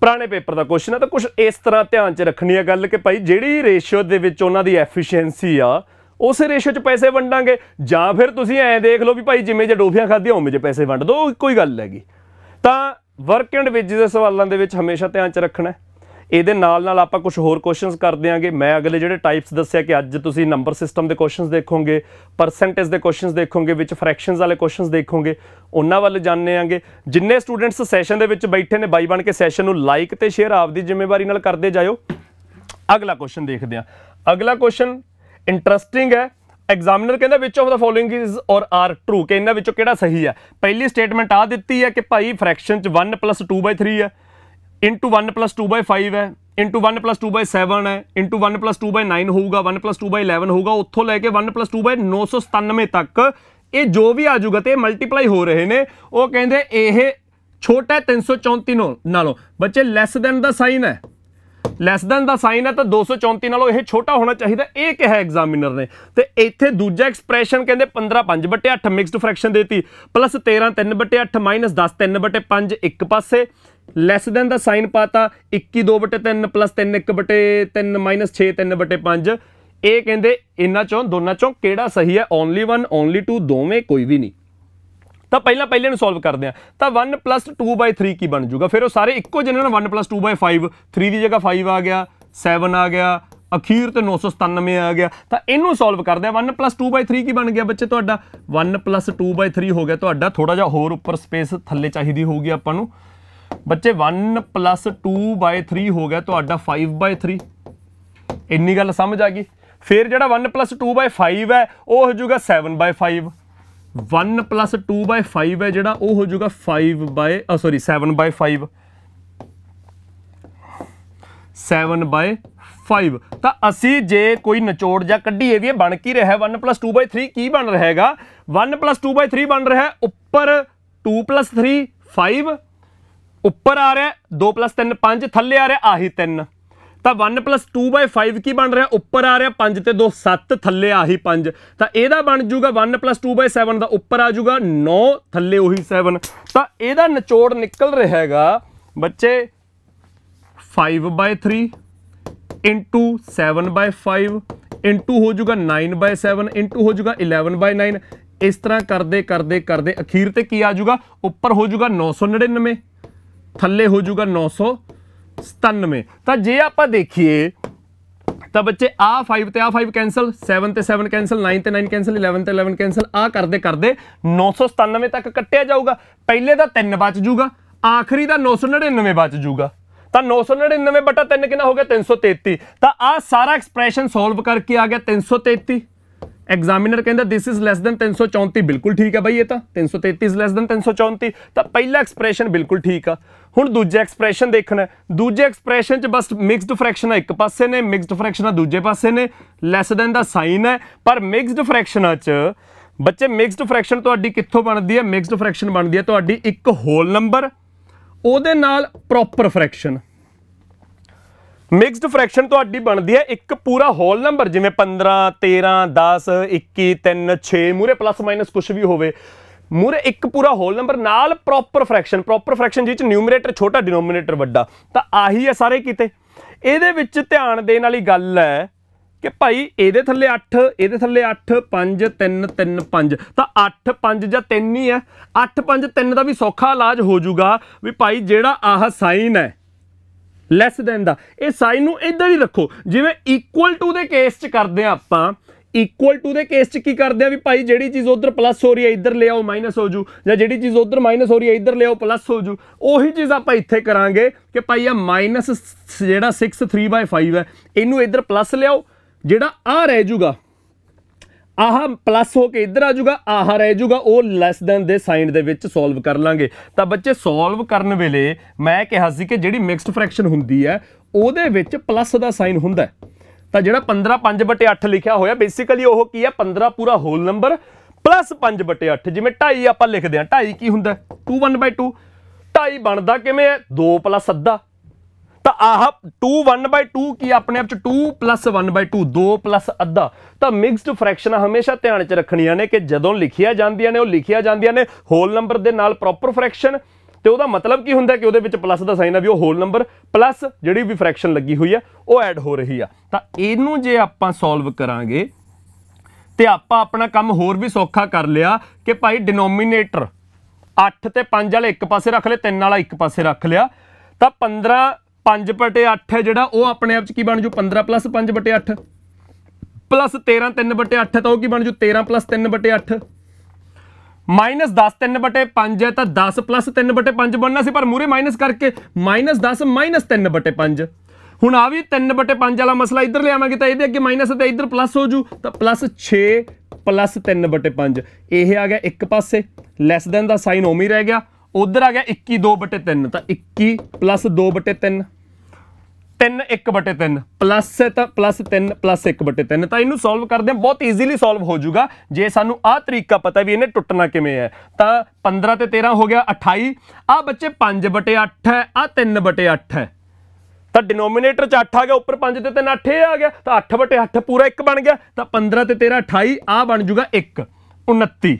ਪੁਰਾਣੇ ਪੇਪਰ ਦਾ ਕੁਐਸਚਨ ਹੈ। ਤਾਂ ਕੁਝ ਇਸ ਤਰ੍ਹਾਂ ਧਿਆਨ ਚ ਰੱਖਣੀ ਹੈ ਗੱਲ ਕਿ ਭਾਈ ਜਿਹੜੀ ਰੇਸ਼ੀਓ ਦੇ ਵਿੱਚ ਉਹਨਾਂ ਦੀ ਐਫੀਸ਼ੀਐਂਸੀ ਆ ਉਸੇ ਰੇਸ਼ੋ 'ਚ ਪੈਸੇ ਵੰਡਾਂਗੇ, ਜਾਂ ਫਿਰ ਤੁਸੀਂ ਐਂ ਦੇਖ ਲਓ ਵੀ ਭਾਈ ਜਿਵੇਂ ਜੇ ਟੌਫੀਆਂ ਖਾਧੀਆਂ ਉਵੇਂ ਜੇ ਪੈਸੇ ਵੰਡ ਦਿਓ, ਕੋਈ ਗੱਲ ਹੈਗੀ। ਤਾਂ ਵਰਕ ਐਂਡ ਵੇਜਿਸ ਦੇ ਸਵਾਲਾਂ ਦੇ ਵਿੱਚ ਹਮੇਸ਼ਾ ਧਿਆਨ 'ਚ ਰੱਖਣਾ। ਇਹਦੇ ਨਾਲ ਨਾਲ ਆਪਾਂ ਕੁਝ ਹੋਰ ਕੁਐਸਚਨਸ ਕਰ ਦਿਆਂਗੇ। ਮੈਂ ਅਗਲੇ ਜਿਹੜੇ ਟਾਈਪਸ ਦੱਸਿਆ ਕਿ ਅੱਜ ਤੁਸੀਂ ਨੰਬਰ ਸਿਸਟਮ ਦੇ ਕੁਐਸਚਨਸ ਦੇਖੋਗੇ, ਪਰਸੈਂਟੇਜ ਦੇ ਕੁਐਸਚਨਸ ਦੇਖੋਗੇ, ਵਿੱਚ ਫਰੈਕਸ਼ਨਸ ਵਾਲੇ ਕੁਐਸਚਨਸ ਦੇਖੋਗੇ, ਉਹਨਾਂ ਵੱਲ ਜਾਣਦੇ ਆਂਗੇ। ਜਿੰਨੇ ਸਟੂਡੈਂਟਸ ਸੈਸ਼ਨ ਦੇ ਵਿੱਚ ਬੈਠੇ ਨੇ ਬਾਈ ਬਣ ਕੇ ਸੈਸ਼ਨ ਨੂੰ ਲਾਈਕ ਤੇ ਸ਼ੇਅਰ ਆਪਦੀ ਜ਼ਿੰਮੇਵਾਰੀ ਨਾਲ ਕਰਦੇ ਜਾਇਓ। ਅਗਲਾ ਕੁਐਸਚਨ ਦੇਖਦੇ ਹਾਂ। ਅਗਲਾ ਕੁਐਸਚਨ ਇੰਟਰਸਟਿੰਗ ਹੈ। ਐਗਜ਼ਾਮੀਨਰ ਕਹਿੰਦਾ which of the following is ਔਰ ਆਰ ਟਰੂ, ਕਿ ਇਹਨਾਂ ਵਿੱਚੋਂ ਕਿਹੜਾ ਸਹੀ ਹੈ। ਪਹਿਲੀ ਸਟੇਟਮੈਂਟ ਆ ਦਿੱਤੀ ਹੈ ਕਿ ਭਾਈ ਫ੍ਰੈਕਸ਼ਨ 'ਚ 1 + 2/3 ਹੈ, ਇੰਟੂ 1 + 2/5 ਹੈ, ਇੰਟੂ 1 + 2/7 ਹੈ, ਇੰਟੂ 1 + 2/9 ਹੋਊਗਾ, 1 + 2/11 ਹੋਊਗਾ, ਉੱਥੋਂ ਲੈ ਕੇ 1 + 2/997 ਤੱਕ ਇਹ ਜੋ ਵੀ ਆ ਜਾਊਗਾ ਤੇ ਮਲਟੀਪਲਾਈ ਹੋ ਰਹੇ ਨੇ। ਉਹ ਕਹਿੰਦੇ ਇਹ ਛੋਟਾ 334 ਨਾਲੋਂ। ਬੱਚੇ ਲੈਸ ਦੈਨ ਦਾ ਸਾਈਨ ਹੈ, ਲੈਸ ਦੈਨ ਦਾ ਸਾਈਨ ਹੈ ਤਾਂ 234 ਨਾਲੋਂ ਇਹ ਛੋਟਾ ਹੋਣਾ ਚਾਹੀਦਾ, ਇਹ ਕਿਹਾ ਐਗਜ਼ਾਮੀਨਰ ਨੇ। ਤੇ ਇੱਥੇ ਦੂਜਾ ਐਕਸਪ੍ਰੈਸ਼ਨ ਕਹਿੰਦੇ 15 5/8 ਮਿਕਸਡ ਫ੍ਰੈਕਸ਼ਨ ਦੇਤੀ, ਪਲੱਸ 13 3/8 ਮਾਈਨਸ 10 3/5 ਇੱਕ ਪਾਸੇ, ਲੈਸ ਦੈਨ ਦਾ ਸਾਈਨ ਪਾਤਾ 21 2/3 ਪਲੱਸ 3 1/3 ਮਾਈਨਸ 6 3/5। ਇਹ ਕਹਿੰਦੇ ਇਹਨਾਂ ਚੋਂ ਦੋਨਾਂ ਚੋਂ ਕਿਹੜਾ ਸਹੀ ਹੈ? ਓਨਲੀ 1 ਓਨਲੀ 2 ਦੋਵੇਂ ਕੋਈ ਵੀ ਨਹੀਂ। ਤਾਂ ਪਹਿਲੇ ਨੂੰ ਸੋਲਵ ਕਰਦੇ ਆ। ਤਾਂ 1 + 2/3 ਕੀ ਬਣ ਜੂਗਾ? ਫਿਰ ਉਹ ਸਾਰੇ ਇੱਕੋ ਜਿਹੇ ਨੇ। 1 + 2/5, 3 ਦੀ ਜਗ੍ਹਾ 5 ਆ ਗਿਆ, 7 ਆ ਗਿਆ, ਅਖੀਰ ਤੇ 997 ਆ ਗਿਆ। ਤਾਂ ਇਹਨੂੰ ਸੋਲਵ ਕਰਦੇ ਆ। 1 + 2/3 ਕੀ ਬਣ ਗਿਆ ਬੱਚੇ ਤੁਹਾਡਾ? 1 + 2/3 ਹੋ ਗਿਆ ਤੁਹਾਡਾ। ਥੋੜਾ ਜਿਹਾ ਹੋਰ ਉੱਪਰ ਸਪੇਸ ਥੱਲੇ ਚਾਹੀਦੀ ਹੋਊਗੀ ਆਪਾਂ ਨੂੰ ਬੱਚੇ। 1 + 2/3 ਹੋ ਗਿਆ ਤੁਹਾਡਾ 5/3। ਇੰਨੀ ਗੱਲ ਸਮਝ ਆ ਗਈ। ਫਿਰ ਜਿਹੜਾ 1 + 2/5 ਹੈ ਉਹ ਹੋ ਜਾਊਗਾ 7/5। 1 + 2/5 ਹੈ ਜਿਹੜਾ ਉਹ ਹੋ ਜਾਊਗਾ 7/5। 7/5। ਤਾਂ ਅਸੀਂ ਜੇ ਕੋਈ ਨਿਚੋੜ ਜਾਂ ਕੱਢੀਏ ਵੀ ਇਹ ਬਣ ਕੀ ਰਿਹਾ? 1 + 2/3 ਕੀ ਬਣ ਰਿਹਾ ਹੈਗਾ? 1 + 2/3 ਬਣ ਰਿਹਾ ਉੱਪਰ 2 + 3 5, ਉੱਪਰ ਆ ਰਿਹਾ 2 + 3 5, ਥੱਲੇ ਆ ਰਿਹਾ ਆਹੀ 3। ਤਾਂ 1 + 2/5 ਕੀ ਬਣ ਰਿਹਾ? ਉੱਪਰ ਆ ਰਿਹਾ 5 ਤੇ 2 7, ਥੱਲੇ ਆਹੀ 5। ਤਾਂ ਇਹਦਾ ਬਣ ਜੂਗਾ 1 + 2/7 ਦਾ ਉੱਪਰ ਆ ਜੂਗਾ 9, ਥੱਲੇ ਉਹੀ 7। ਤਾਂ ਇਹਦਾ ਨਿਚੋੜ ਨਿਕਲ ਰਿਹਾ ਹੈਗਾ ਬੱਚੇ 5/3 ਇੰਟੂ 7/5 ਇੰਟੂ ਹੋ ਜੂਗਾ 9/7 ਇੰਟੂ ਹੋ ਜੂਗਾ 11/9। ਇਸ ਤਰ੍ਹਾਂ ਕਰਦੇ ਕਰਦੇ ਕਰਦੇ ਅਖੀਰ ਤੇ ਕੀ ਆ ਜੂਗਾ? ਉੱਪਰ ਹੋ ਜੂਗਾ 999, ਥੱਲੇ ਹੋ ਜੂਗਾ 997। ਤਾਂ ਜੇ ਆਪਾਂ ਦੇਖੀਏ ਤਾਂ ਬੱਚੇ ਆ 5 ਤੇ ਆ 5 ਕੈਂਸਲ, 7 ਤੇ 7 ਕੈਂਸਲ, 9 ਤੇ 9 ਕੈਂਸਲ, 11 ਤੇ 11 ਕੈਂਸਲ, ਆ ਕਰਦੇ ਕਰਦੇ 997 ਤੱਕ ਕੱਟਿਆ ਜਾਊਗਾ। ਪਹਿਲੇ ਦਾ 3 ਬਚ ਜੂਗਾ, ਆਖਰੀ ਦਾ 999 ਬਚ ਜੂਗਾ। ਤਾਂ 999 ਬਟਾ 3 ਕਿੰਨਾ ਹੋ ਗਿਆ 333। ਤਾਂ ਆ ਸਾਰਾ ਐਕਸਪ੍ਰੈਸ਼ਨ ਸੋਲਵ ਕਰਕੇ ਆ ਗਿਆ 333। ਐਗਜ਼ਾਮੀਨਰ ਕਹਿੰਦਾ ਦਿਸ ਇਜ਼ ਲੈਸ ਦੈਨ 334, ਬਿਲਕੁਲ ਠੀਕ ਹੈ ਬਾਈ, ਇਹ ਤਾਂ 333 ਇਜ਼ ਲੈਸ ਦੈਨ 334। ਤਾਂ ਪਹਿਲਾ ਐਕਸਪ੍ਰੈਸ਼ਨ ਬਿਲਕੁਲ ਠੀਕ ਆ। ਹੁਣ ਦੂਜਾ ਐਕਸਪ੍ਰੈਸ਼ਨ ਦੇਖਣਾ। ਦੂਜੇ ਐਕਸਪ੍ਰੈਸ਼ਨ 'ਚ ਬਸ ਮਿਕਸਡ ਫ੍ਰੈਕਸ਼ਨਾਂ ਇੱਕ ਪਾਸੇ ਨੇ, ਮਿਕਸਡ ਫ੍ਰੈਕਸ਼ਨਾਂ ਦੂਜੇ ਪਾਸੇ ਨੇ, ਲੈਸ ਦੈਨ ਦਾ ਸਾਈਨ ਹੈ। ਪਰ ਮਿਕਸਡ ਫ੍ਰੈਕਸ਼ਨਾਂ 'ਚ ਬੱਚੇ ਮਿਕਸਡ ਫ੍ਰੈਕਸ਼ਨ ਤੁਹਾਡੀ ਕਿੱਥੋਂ ਬਣਦੀ ਹੈ? ਮਿਕਸਡ ਫ੍ਰੈਕਸ਼ਨ ਬਣਦੀ ਹੈ ਤੁਹਾਡੀ ਇੱਕ ਹੋਲ ਨੰਬਰ ਉਹਦੇ ਨਾਲ ਪ੍ਰੋਪਰ ਫ੍ਰੈਕਸ਼ਨ। ਮਿਕਸਡ ਫ੍ਰੈਕਸ਼ਨ ਤੁਹਾਡੀ ਬਣਦੀ ਹੈ ਇੱਕ ਪੂਰਾ ਹੋਲ ਨੰਬਰ, ਜਿਵੇਂ 15 13 10 21 3 6 ਮੂਰੇ ਪਲੱਸ ਮਾਈਨਸ ਕੁਛ ਵੀ ਹੋਵੇ, ਮੂਰੇ ਇੱਕ ਪੂਰਾ ਹੋਲ ਨੰਬਰ ਨਾਲ ਪ੍ਰੋਪਰ ਫ੍ਰੈਕਸ਼ਨ। ਪ੍ਰੋਪਰ ਫ੍ਰੈਕਸ਼ਨ ਜਿਹ 'ਚ ਨਿਊਮਰੇਟਰ ਛੋਟਾ ਡਿਨੋਮੀਨੇਟਰ ਵੱਡਾ। ਤਾਂ ਆਹੀ ਹੈ ਸਾਰੇ ਕਿਤੇ। ਇਹਦੇ ਵਿੱਚ ਧਿਆਨ ਦੇਣ ਵਾਲੀ ਗੱਲ ਹੈ ਕਿ ਭਾਈ ਇਹਦੇ ਥੱਲੇ 8, ਇਹਦੇ ਥੱਲੇ 8 5 3 3 5, ਤਾਂ 8 5 ਜਾਂ 3 ਹੀ ਹੈ। 8 5 3 ਦਾ ਵੀ ਸੌਖਾ ਇਲਾਜ ਹੋ ਜਾਊਗਾ ਵੀ ਭਾਈ ਜਿਹੜਾ ਆਹ ਸਾਈਨ ਹੈ ਲੈਸ ਦੈਨ ਦਾ, ਇਹ ਸਾਈਨ ਨੂੰ ਇੱਧਰ ਹੀ ਰੱਖੋ। ਜਿਵੇਂ ਇਕੁਅਲ ਟੂ ਦੇ ਕੇਸ 'ਚ ਕਰਦੇ ਆ ਆਪਾਂ, ਇਕੁਅਲ ਟੂ ਦੇ ਕੇਸ 'ਚ ਕੀ ਕਰਦੇ ਆ ਵੀ ਭਾਈ ਜਿਹੜੀ ਚੀਜ਼ ਉਧਰ ਪਲੱਸ ਹੋ ਰਹੀ ਹੈ ਇੱਧਰ ਲਿਆਓ ਮਾਈਨਸ ਹੋ ਜੂ, ਜਾਂ ਜਿਹੜੀ ਚੀਜ਼ ਉਧਰ ਮਾਈਨਸ ਹੋ ਰਹੀ ਹੈ ਇੱਧਰ ਲਿਆਓ ਪਲੱਸ ਹੋ ਜੂ। ਉਹੀ ਚੀਜ਼ ਆਪਾਂ ਇੱਥੇ ਕਰਾਂਗੇ ਕਿ ਭਾਈ ਆ ਮਾਈਨਸ ਜਿਹੜਾ 6 3/5 ਹੈ ਇਹਨੂੰ ਇੱਧਰ ਪਲੱਸ ਲਿਆਓ, ਜਿਹੜਾ ਆ ਰਹਿ ਜੂਗਾ ਆਹ ਪਲੱਸ ਹੋ ਕੇ ਇੱਧਰ ਆ ਜੂਗਾ, ਆਹ ਰਹਿ ਜੂਗਾ, ਉਹ ਲੈਸ ਦੈਨ ਦੇ ਸਾਈਨ ਦੇ ਵਿੱਚ ਸੋਲਵ ਕਰ ਲਾਂਗੇ। ਤਾਂ ਬੱਚੇ ਸੋਲਵ ਕਰਨ ਵੇਲੇ ਮੈਂ ਕਿਹਾ ਸੀ ਕਿ ਜਿਹੜੀ ਮਿਕਸਡ ਫ੍ਰੈਕਸ਼ਨ ਹੁੰਦੀ ਹੈ ਉਹਦੇ ਵਿੱਚ ਪਲੱਸ ਦਾ ਸਾਈਨ ਹੁੰਦਾ। ਤਾਂ ਜਿਹੜਾ 15 5/8 ਲਿਖਿਆ ਹੋਇਆ ਬੇਸਿਕਲੀ ਉਹ ਕੀ ਹੈ? 15 ਪੂਰਾ ਹੋਲ ਨੰਬਰ ਪਲੱਸ 5/8। ਜਿਵੇਂ 2.5 ਆਪਾਂ ਲਿਖਦੇ ਹਾਂ, 2.5 ਕੀ ਹੁੰਦਾ? 2 1/2। 2.5 ਬਣਦਾ ਕਿਵੇਂ ਹੈ? 2 + ਅੱਧਾ। ਤਾਂ ਆਹ 2 1/2 ਕੀ ਆਪਣੇ ਆਪ 'ਚ 2 + 1/2, 2 + ਅੱਧਾ। ਤਾਂ ਮਿਕਸਡ ਫ੍ਰੈਕਸ਼ਨਾਂ ਹਮੇਸ਼ਾ ਧਿਆਨ 'ਚ ਰੱਖਣੀਆਂ ਨੇ ਕਿ ਜਦੋਂ ਲਿਖੀਆਂ ਜਾਂਦੀਆਂ ਨੇ ਉਹ ਲਿਖੀਆਂ ਜਾਂਦੀਆਂ ਨੇ ਹੋਲ ਨੰਬਰ ਦੇ ਨਾਲ ਪ੍ਰੋਪਰ ਫ੍ਰੈਕਸ਼ਨ। ਤੇ ਉਹਦਾ ਮਤਲਬ ਕੀ ਹੁੰਦਾ ਕਿ ਉਹਦੇ ਵਿੱਚ ਪਲੱਸ ਦਾ ਸਾਈਨ ਆ ਵੀ ਉਹ ਹੋਲ ਨੰਬਰ ਪਲੱਸ ਜਿਹੜੀ ਵੀ ਫ੍ਰੈਕਸ਼ਨ ਲੱਗੀ ਹੋਈ ਆ ਉਹ ਐਡ ਹੋ ਰਹੀ ਆ। ਤਾਂ ਇਹਨੂੰ ਜੇ ਆਪਾਂ ਸੋਲਵ ਕਰਾਂਗੇ ਤੇ ਆਪਾਂ ਆਪਣਾ ਕੰਮ ਹੋਰ ਵੀ ਸੌਖਾ ਕਰ ਲਿਆ ਕਿ ਭਾਈ ਡਿਨੋਮੀਨੇਟਰ 8 ਤੇ 5 ਵਾਲੇ ਇੱਕ ਪਾਸੇ ਰੱਖ ਲਏ, 3 ਵਾਲਾ ਇੱਕ ਪਾਸੇ ਰੱਖ ਲਿਆ। ਤਾਂ 15 5/8 ਹੈ ਜਿਹੜਾ ਉਹ ਆਪਣੇ ਆਪ 'ਚ ਕੀ ਬਣ ਜੂ? 15 + 5/8 ਪਲੱਸ 13 3/8 ਤਾਂ ਉਹ ਕੀ ਬਣ ਜੂ? 13 + 3/8 ਮਾਈਨਸ 10 3/5 ਹੈ ਤਾਂ 10 + 3/5 ਬਣਨਾ ਸੀ, ਪਰ ਮੂਰੇ ਮਾਈਨਸ ਕਰਕੇ -10 - 3/5। ਹੁਣ ਆ ਵੀ 3/5 ਵਾਲਾ ਮਸਲਾ ਇੱਧਰ ਲਿਆਵਾਂਗੇ ਤਾਂ ਇਹਦੇ ਅੱਗੇ ਮਾਈਨਸ ਤੇ ਇੱਧਰ ਪਲੱਸ ਹੋ ਜੂ, ਤਾਂ +6 + 3/5 ਇਹ ਆ ਗਿਆ ਇੱਕ ਪਾਸੇ, ਲੈਸ ਦੈਨ ਦਾ ਸਾਈਨ ਉਵੇਂ ਹੀ ਰਹਿ ਗਿਆ। ਉਧਰ ਆ ਗਿਆ 21 2/3, ਤਾਂ 21 + 2/3 3 1/3 ਪਲੱਸ ਹੈ ਤਾਂ +3 + 1/3। ਤਾਂ ਇਹਨੂੰ ਸੋਲਵ ਕਰਦੇ ਹਾਂ ਬਹੁਤ ਈਜ਼ੀਲੀ ਸੋਲਵ ਹੋ ਜਾਊਗਾ ਜੇ ਸਾਨੂੰ ਆਹ ਤਰੀਕਾ ਪਤਾ ਵੀ ਇਹਨੇ ਟੁੱਟਣਾ ਕਿਵੇਂ ਹੈ। ਤਾਂ 15 ਤੇ 13 ਹੋ ਗਿਆ 28। ਆਹ ਬੱਚੇ 5/8 ਹੈ, ਆਹ 3/8 ਹੈ। ਤਾਂ ਡਿਨੋਮੀਨੇਟਰ 'ਚ 8 ਆ ਗਿਆ, ਉੱਪਰ 5 ਤੇ 3 8 ਆ ਗਿਆ, ਤਾਂ 8/8 ਪੂਰਾ 1 ਬਣ ਗਿਆ। ਤਾਂ 15 ਤੇ 13 28, ਆਹ ਬਣ ਜੂਗਾ 1 29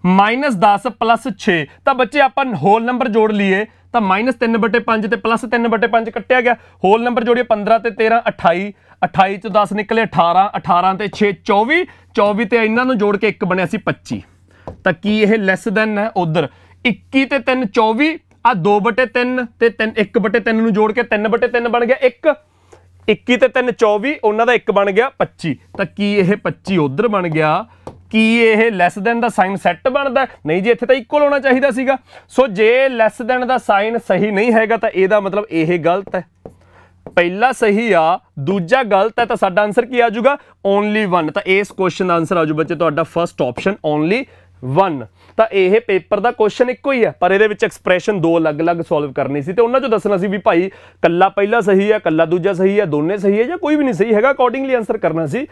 -10 + 6। ਤਾਂ ਬੱਚੇ ਆਪਾਂ ਹੋਲ ਨੰਬਰ ਜੋੜ ਲਈਏ ਤਾਂ -3/5 ਤੇ +3/5 ਕੱਟਿਆ ਗਿਆ। ਹੋਲ ਨੰਬਰ ਜੋੜੀਏ 15 ਤੇ 13 28, 28 ਚ 10 ਨਿਕਲੇ 18, 18 ਤੇ 6 24, 24 ਤੇ ਇਹਨਾਂ ਨੂੰ ਜੋੜ ਕੇ 1 ਬਣਿਆ ਸੀ 25। ਤਾਂ ਕੀ ਇਹ ਲੈਸ ਦੈਨ ਹੈ? ਉਧਰ 21 ਤੇ 3 24, ਆ 2/3 ਤੇ 1/3 ਨੂੰ ਜੋੜ ਕੇ 3/3 ਬਣ ਗਿਆ 1। 21 ਤੇ 3 24, ਉਹਨਾਂ ਦਾ 1 ਬਣ ਗਿਆ 25। ਤਾਂ ਕੀ ਇਹ 25 ਉਧਰ ਬਣ ਗਿਆ? ਕੀ ਇਹ ਲੈਸ ਦੈਨ ਦਾ ਸਾਈਨ ਸੈੱਟ ਬਣਦਾ? ਨਹੀਂ ਜੀ, ਇੱਥੇ ਤਾਂ ਇਕੁਅਲ ਹੋਣਾ ਚਾਹੀਦਾ ਸੀਗਾ। ਸੋ ਜੇ ਲੈਸ ਦੈਨ ਦਾ ਸਾਈਨ ਸਹੀ ਨਹੀਂ ਹੈਗਾ ਤਾਂ ਇਹਦਾ ਮਤਲਬ ਇਹ ਗਲਤ ਹੈ। ਪਹਿਲਾ ਸਹੀ ਆ, ਦੂਜਾ ਗਲਤ ਹੈ, ਤਾਂ ਸਾਡਾ ਆਨਸਰ ਕੀ ਆ ਜਾਊਗਾ? ਓਨਲੀ 1। ਤਾਂ ਇਸ ਕੁਐਸਚਨ ਦਾ ਆਨਸਰ ਆ ਜਾਊ ਬੱਚੇ ਤੁਹਾਡਾ ਫਸਟ ਆਪਸ਼ਨ ਓਨਲੀ 1। ਤਾਂ ਇਹ ਪੇਪਰ ਦਾ ਕੁਐਸਚਨ ਇੱਕੋ ਹੀ ਹੈ, ਪਰ ਇਹਦੇ ਵਿੱਚ ਐਕਸਪ੍ਰੈਸ਼ਨ 2 ਅਲੱਗ-ਅਲੱਗ ਸੋਲਵ ਕਰਨੀ ਸੀ ਤੇ ਉਹਨਾਂ 'ਚੋਂ ਦੱਸਣਾ ਸੀ ਵੀ ਭਾਈ ਕੱਲਾ ਪਹਿਲਾ ਸਹੀ ਹੈ, ਕੱਲਾ ਦੂਜਾ ਸਹੀ ਹੈ, ਦੋਨੇ ਸਹੀ ਹੈ ਜਾਂ ਕੋਈ ਵੀ ਨਹੀਂ ਸਹੀ ਹੈਗਾ, ਅਕੋਰਡਿੰਗਲੀ ਆਨਸਰ ਕਰਨਾ ਸੀ।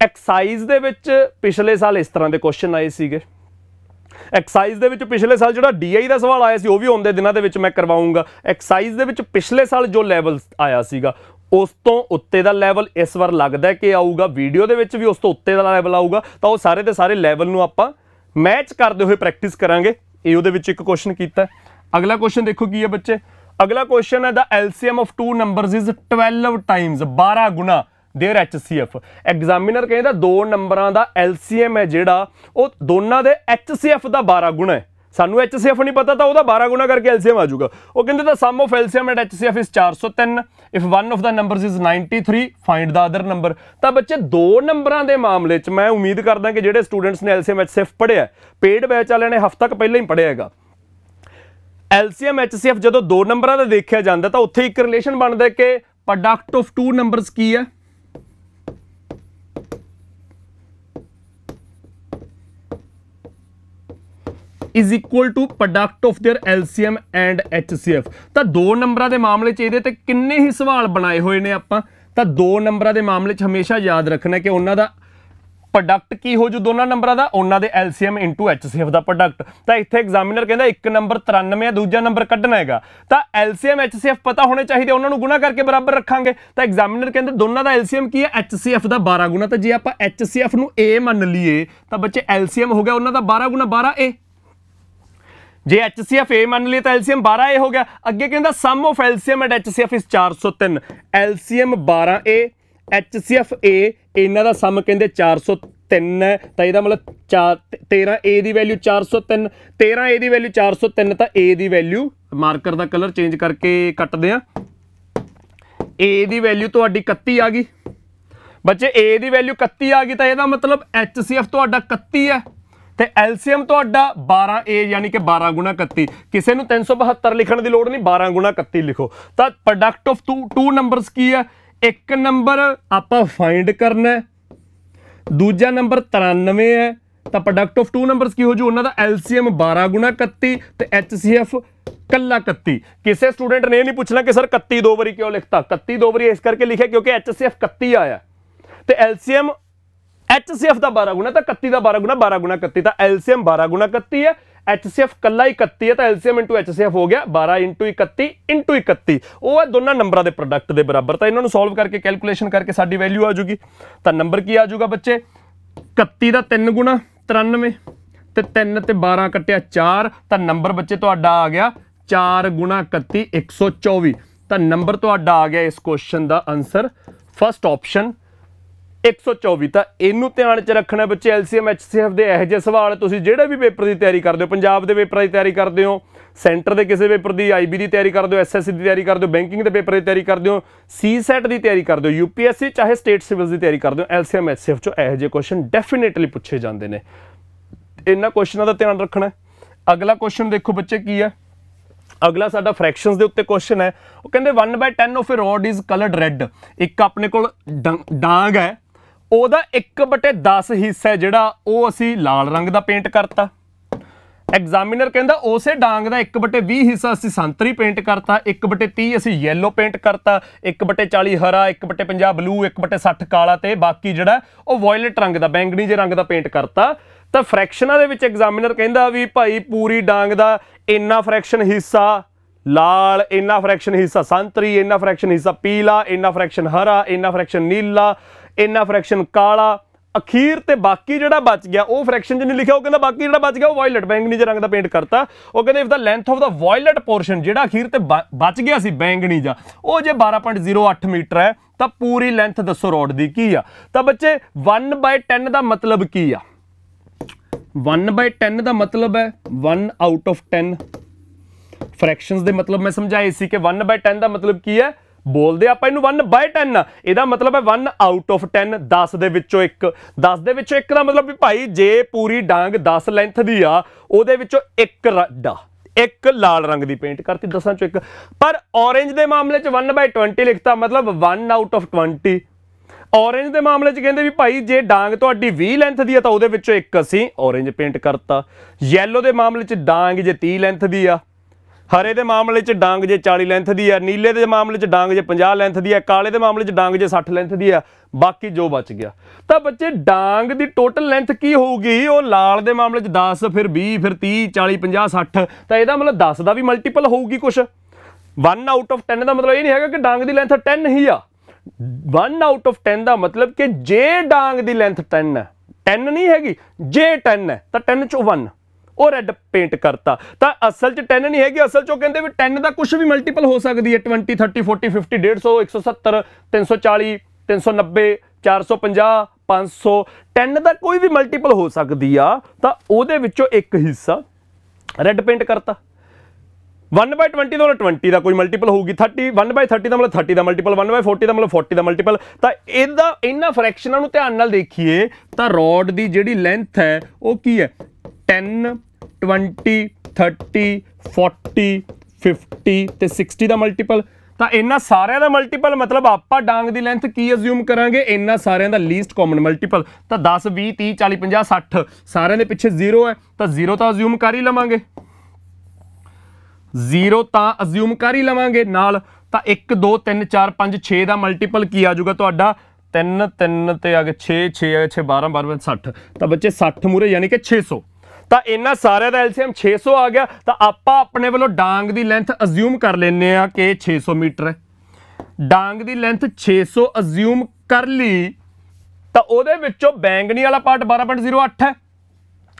ਐਕਸਾਈਜ਼ ਦੇ ਵਿੱਚ ਪਿਛਲੇ ਸਾਲ ਇਸ ਤਰ੍ਹਾਂ ਦੇ ਕੁਐਸਚਨ ਆਏ ਸੀਗੇ। ਐਕਸਾਈਜ਼ ਦੇ ਵਿੱਚ ਪਿਛਲੇ ਸਾਲ ਜਿਹੜਾ DI ਦਾ ਸਵਾਲ ਆਇਆ ਸੀ ਉਹ ਵੀ ਆਉਂਦੇ ਦਿਨਾਂ ਦੇ ਵਿੱਚ ਮੈਂ ਕਰਵਾਉਂਗਾ। ਐਕਸਾਈਜ਼ ਦੇ ਵਿੱਚ ਪਿਛਲੇ ਸਾਲ ਜੋ ਲੈਵਲ ਆਇਆ ਸੀਗਾ ਉਸ ਤੋਂ ਉੱਤੇ ਦਾ ਲੈਵਲ ਇਸ ਵਾਰ ਲੱਗਦਾ ਕਿ ਆਊਗਾ, ਵੀਡੀਓ ਦੇ ਵਿੱਚ ਵੀ ਉਸ ਤੋਂ ਉੱਤੇ ਦਾ ਲੈਵਲ ਆਊਗਾ। ਤਾਂ ਉਹ ਸਾਰੇ ਦੇ ਸਾਰੇ ਲੈਵਲ ਨੂੰ ਆਪਾਂ ਮੈਚ ਕਰਦੇ ਹੋਏ ਪ੍ਰੈਕਟਿਸ ਕਰਾਂਗੇ। ਇਹ ਉਹਦੇ ਵਿੱਚ ਇੱਕ ਕੁਐਸਚਨ ਕੀਤਾ। ਅਗਲਾ ਕੁਐਸਚਨ ਦੇਖੋ ਕੀ ਹੈ ਬੱਚੇ। ਅਗਲਾ ਕੁਐਸਚਨ ਹੈ ਦਾ LCM of two numbers is 12 times 12 ਗੁਣਾ देयर HCF। एग्जामिनर कहता दो नंबरां दा LCM है जिहड़ा वो दोनों दे HCF दा 12 गुणा है। ਸਾਨੂੰ HCF नहीं पता, तो ਉਹਦਾ 12 गुना करके LCM आ जाऊगा। वो कहते the sum of LCM and HCF is 403 if one of the numbers is 93 find the other number. तो बच्चे दो नंबरों के मामले च मैं उम्मीद करदा कि ਜਿਹੜੇ स्टूडेंट्स ने LCM HCF पढ़िया, पेड बैच वाले ने हफ्ता पहले ही पढ़िया हैगा। LCM HCF ਜਦੋਂ ਦੋ ਨੰਬਰਾਂ ਦਾ ਦੇਖਿਆ ਜਾਂਦਾ ਤਾਂ ਉੱਥੇ ਇੱਕ ਰਿਲੇਸ਼ਨ ਬਣਦਾ ਕਿ ਪ੍ਰੋਡਕਟ ਆਫ ਟੂ ਨੰਬਰਸ ਕੀ ਹੈ, is equal to product of their LCM and HCF। ਤਾਂ ਦੋ ਨੰਬਰਾਂ ਦੇ ਮਾਮਲੇ 'ਚ ਇਹਦੇ ਤੇ ਕਿੰਨੇ ਹੀ ਸਵਾਲ ਬਣਾਏ ਹੋਏ ਨੇ ਆਪਾਂ। ਤਾਂ ਦੋ ਨੰਬਰਾਂ ਦੇ ਮਾਮਲੇ 'ਚ ਹਮੇਸ਼ਾ ਯਾਦ ਰੱਖਣਾ ਕਿ ਉਹਨਾਂ ਦਾ प्रोडक्ट की हो जो दोनों नंबर का, उन्होंने LCM इंटू HCF का प्रोडक्ट। तो इतने एग्जामिनर कहता एक नंबर 93 है, दूजा नंबर कढ़ना है, तो LCM HCF पता होने चाहिए, उन्होंने गुना करके बराबर रखांगे। तो एग्जामिनर कहते दोनों का LCM की है, HCF का 12 गुना। तो जे आप HCF नूं A मान लीए तो बच्चे LCM हो गया उन्होंने 12 गुना 12A। जे HCF A मान लिए तो LCM 12A हो गया। अगे कहता sum of LCM and HCF is 403, LCM 12A HCF A इन्हां दा सम कहते 403 है। तो यह मतलब 13A की वैल्यू 403, 13A की वैल्यू 403, तो A की वैल्यू मार्कर का कलर चेंज करके कटते हैं। A की वैल्यू तो 31 आ गई बच्चे, A की वैल्यू 31 आ गई, तो यह मतलब HCF तो 31 है, तो LCM तो 12A यानी कि 12 गुना 31। किसी को 372 लिखने की लोड़ नहीं, 12 गुना 31 लिखो। तो प्रोडक्ट ऑफ टू नंबरस की है, एक नंबर आप फाइंड करना है, दूजा नंबर 93 है। तो प्रोडक्ट ऑफ टू नंबरस की हो जो उन्होंने LCM 12 गुना 31 तो HCF कला 31। किसी स्टूडेंट ने नहीं पूछना कि सर 31 दो बारी क्यों लिखता, 31 दो बारी इस करके लिखे क्योंकि HCF 31 आया, तो LCM HCF का 12 गुना, तो 31 का 12 गुना 12 गुना 31, तो LCM 12 गुना 31 है, HCF कला 31 है, तो LCM इंटू HCF हो गया 12 इंटू 31 इंटू 31, वो है दोनों नंबरों के प्रोडक्ट के बराबर। तो इन्होंने सॉल्व करके कैलकुलेशन करके साडी वैल्यू आ जाएगी। तो नंबर की आ जाऊगा बच्चे 31 का 3 गुना 93 तो 3 ते 12 कट्टिया 4, तो नंबर बच्चे तो आ गया 4 गुना 31 124। तो नंबर तो आ गया इस क्वेश्चन का आंसर फर्स्ट ऑप्शन 124। तो इनू ध्यान च रखना बच्चे, LCM HCF के यह जे सवाल तुसीं जिहड़े भी पेपर की तैयारी करते हो, पंजाब के पेपर की तैयारी करते हो, सेंटर के किसी पेपर की IB की तैयारी करते हो, SSC की तैयारी करते हो, बैंकिंग के पेपर की तैयारी करते हो, CSET की तैयारी करते हो, UPSC चाहे स्टेट सिविल्स की तैयारी करते हो, LCM HCF चो यह जे क्वेश्चन डेफिनेटली पूछे जाते हैं। इन्हां क्वेश्चनों का ध्यान रखना है। अगला क्वेश्चन देखो बच्चे की है, अगला साडा फ्रैक्शंस के उत्ते क्वेश्चन है। वो कहते 1/10 of A rod is coloured red. एक अपने को डांग है, ਉਹਦਾ 1/10 हिस्सा है ਜਿਹੜਾ ਉਹ ਅਸੀਂ ਲਾਲ रंग का पेंट करता। एग्जामिनर कहता उसे डांग का 1/20 हिस्सा ਅਸੀਂ संतरी पेंट करता, 1/30 ਅਸੀਂ येलो पेंट करता, 1/40 हरा, 1/50 ब्लू, 1/60 काला, ते बाकी ਜਿਹੜਾ ਉਹ वायलेट रंग का बैंगनी जे रंग का पेंट करता। तो फ्रैक्शनां दे विच एग्जामिनर कहता भी भाई पूरी डांग का इन्ना फ्रैक्शन हिस्सा लाल, इन्ना फ्रैक्शन हिस्सा संतरी, इन्ना फ्रैक्शन हिस्सा पीला, इन्ना फ्रैक्शन हरा, इन्ना फ्रैक्शन नीला, इन्ना फ्रैक्शन काला, अखीर ते बाकी जिहड़ा बच गया वो फ्रैक्शन च नहीं लिखा। वो कहता बाकी जिहड़ा बच गया वो वायलेट बैंगनी जे रंग का पेंट करता। वो कहते if the length of the violet portion जिहड़ा अखीर ते बच गया सी बैंगनी जा वो जे 12.08 मीटर है, तो पूरी लेंथ दसो रॉड दी की आ। तो बच्चे 1/10 का मतलब की आ, 1/10 का मतलब है 1 आउट ऑफ 10। फ्रैक्शंस दे मतलब मैं समझाए सी कि 1/10 का मतलब की है, बोलते आप 1/10, ਇਹਦਾ मतलब है 1 आउट ऑफ 10, 10 ਦੇ ਵਿੱਚੋਂ 1, 10 ਦੇ ਵਿੱਚੋਂ 1 ਦਾ मतलब भी भाई जे पूरी डांग 10 लेंथ ਦੀ ਆ ਉਹਦੇ ਵਿੱਚੋਂ 1 ਰੱਡਾ, 1 लाल रंग की पेंट करती 10 ਚੋਂ 1। पर ऑरेंज के मामले 1/20 लिखता, मतलब 1 आउट ऑफ 20। ऑरेंज के मामले कहते भी भाई जे डांग तुहाडी 20 लेंथ की है तो ਉਹਦੇ ਵਿੱਚੋਂ 1 ਅਸੀਂ ऑरेंज पेंट करता। येलो के मामले डांग जे 30 लेंथ की आ, हरे के मामले च डांग जे 40 लेंथ की है, नीले के मामले च डांग जे 50 लेंथ की है, काले के मामले च डांग जे 60 लेंथ की है, बाकी जो बच गया। तो बच्चे डांग की टोटल लेंथ की होगी, वो लाल के मामले च 10, फिर 20, फिर 30, 40, 50, 60, तो यह मतलब 10 का भी मल्टीपल होगी कुछ। 1 आउट ऑफ 10 का मतलब ये नहीं है कि डांग की लेंथ 10 ही आ। 1 आउट ऑफ 10 का मतलब कि जे डांग की लेंथ 10 है, 10 नहीं हैगी, जे 10 है तो 10 चो 1 ਉਹ ਰੈੱਡ पेंट करता। तो असल च 10 नहीं हैगी, असल चो कहते भी 10 का कुछ भी मल्टीपल हो सकती है, 20, 30, 40, 50, 150, 170, 340, 390, 450, 500, 10 का कोई भी मल्टीपल हो सकती आ। तो ਉਹਦੇ ਵਿੱਚੋਂ एक हिस्सा ਰੈੱਡ ਪੇਂਟ ਕਰਤਾ। 1/20 ਦਾ मतलब 20 ਦਾ ਕੋਈ ਮਲਟੀਪਲ ਹੋਊਗੀ, 1/30 ਦਾ मतलब 30 ਦਾ ਮਲਟੀਪਲ, 1/40 ਦਾ मतलब 40 ਦਾ ਮਲਟੀਪਲ। ਤਾਂ ਇਹਦਾ ਇਹਨਾਂ ਫਰੈਕਸ਼ਨਾਂ ਨੂੰ ਧਿਆਨ ਨਾਲ ਦੇਖੀਏ ਤਾਂ ਰੋਡ ਦੀ ਜਿਹੜੀ ਲੈਂਥ ਹੈ ਉਹ ਕੀ ਹੈ 10 20 30 40 50 ਤੇ 60 ਦਾ ਮਲਟੀਪਲ। ਤਾਂ ਇਹਨਾਂ ਸਾਰਿਆਂ ਦਾ ਮਲਟੀਪਲ ਮਤਲਬ ਆਪਾਂ ਡਾਂਗ ਦੀ ਲੈਂਥ ਕੀ ਅਸਿਊਮ ਕਰਾਂਗੇ, ਇਹਨਾਂ ਸਾਰਿਆਂ ਦਾ ਲੀਸਟ ਕਾਮਨ ਮਲਟੀਪਲ। ਤਾਂ 10 20 30 40 50 60 ਸਾਰਿਆਂ ਦੇ ਪਿੱਛੇ 0 ਹੈ ਤਾਂ 0 ਤਾਂ ਅਸਿਊਮ ਕਰ ਹੀ ਲਵਾਂਗੇ, 0 ਤਾਂ ਅਸਿਊਮ ਕਰ ਹੀ ਲਵਾਂਗੇ ਨਾਲ। ਤਾਂ 1 2 3 4 5 6 ਦਾ ਮਲਟੀਪਲ ਕੀ ਆ ਜਾਊਗਾ ਤੁਹਾਡਾ 3 3 ਤੇ ਆ ਗਏ 6 6 ਆ ਗਏ 6 12 12 60। ਤਾਂ ਬੱਚੇ 60 ਮੂਰੇ ਯਾਨੀ ਕਿ 600। ਤਾਂ ਇਹਨਾਂ ਸਾਰਿਆਂ ਦਾ ਐਲਸੀਐਮ 600 ਆ ਗਿਆ। ਤਾਂ ਆਪਾਂ ਆਪਣੇ ਵੱਲੋਂ ਡਾਂਗ ਦੀ ਲੈਂਥ ਅਸਿਊਮ ਕਰ ਲੈਂਦੇ ਆ ਕਿ 600 ਮੀਟਰ ਹੈ। ਡਾਂਗ ਦੀ ਲੈਂਥ 600 ਅਸਿਊਮ ਕਰ ਲਈ ਤਾਂ ਉਹਦੇ ਵਿੱਚੋਂ ਬੈਂਗਣੀ ਵਾਲਾ ਪਾਰਟ 12.08 ਹੈ,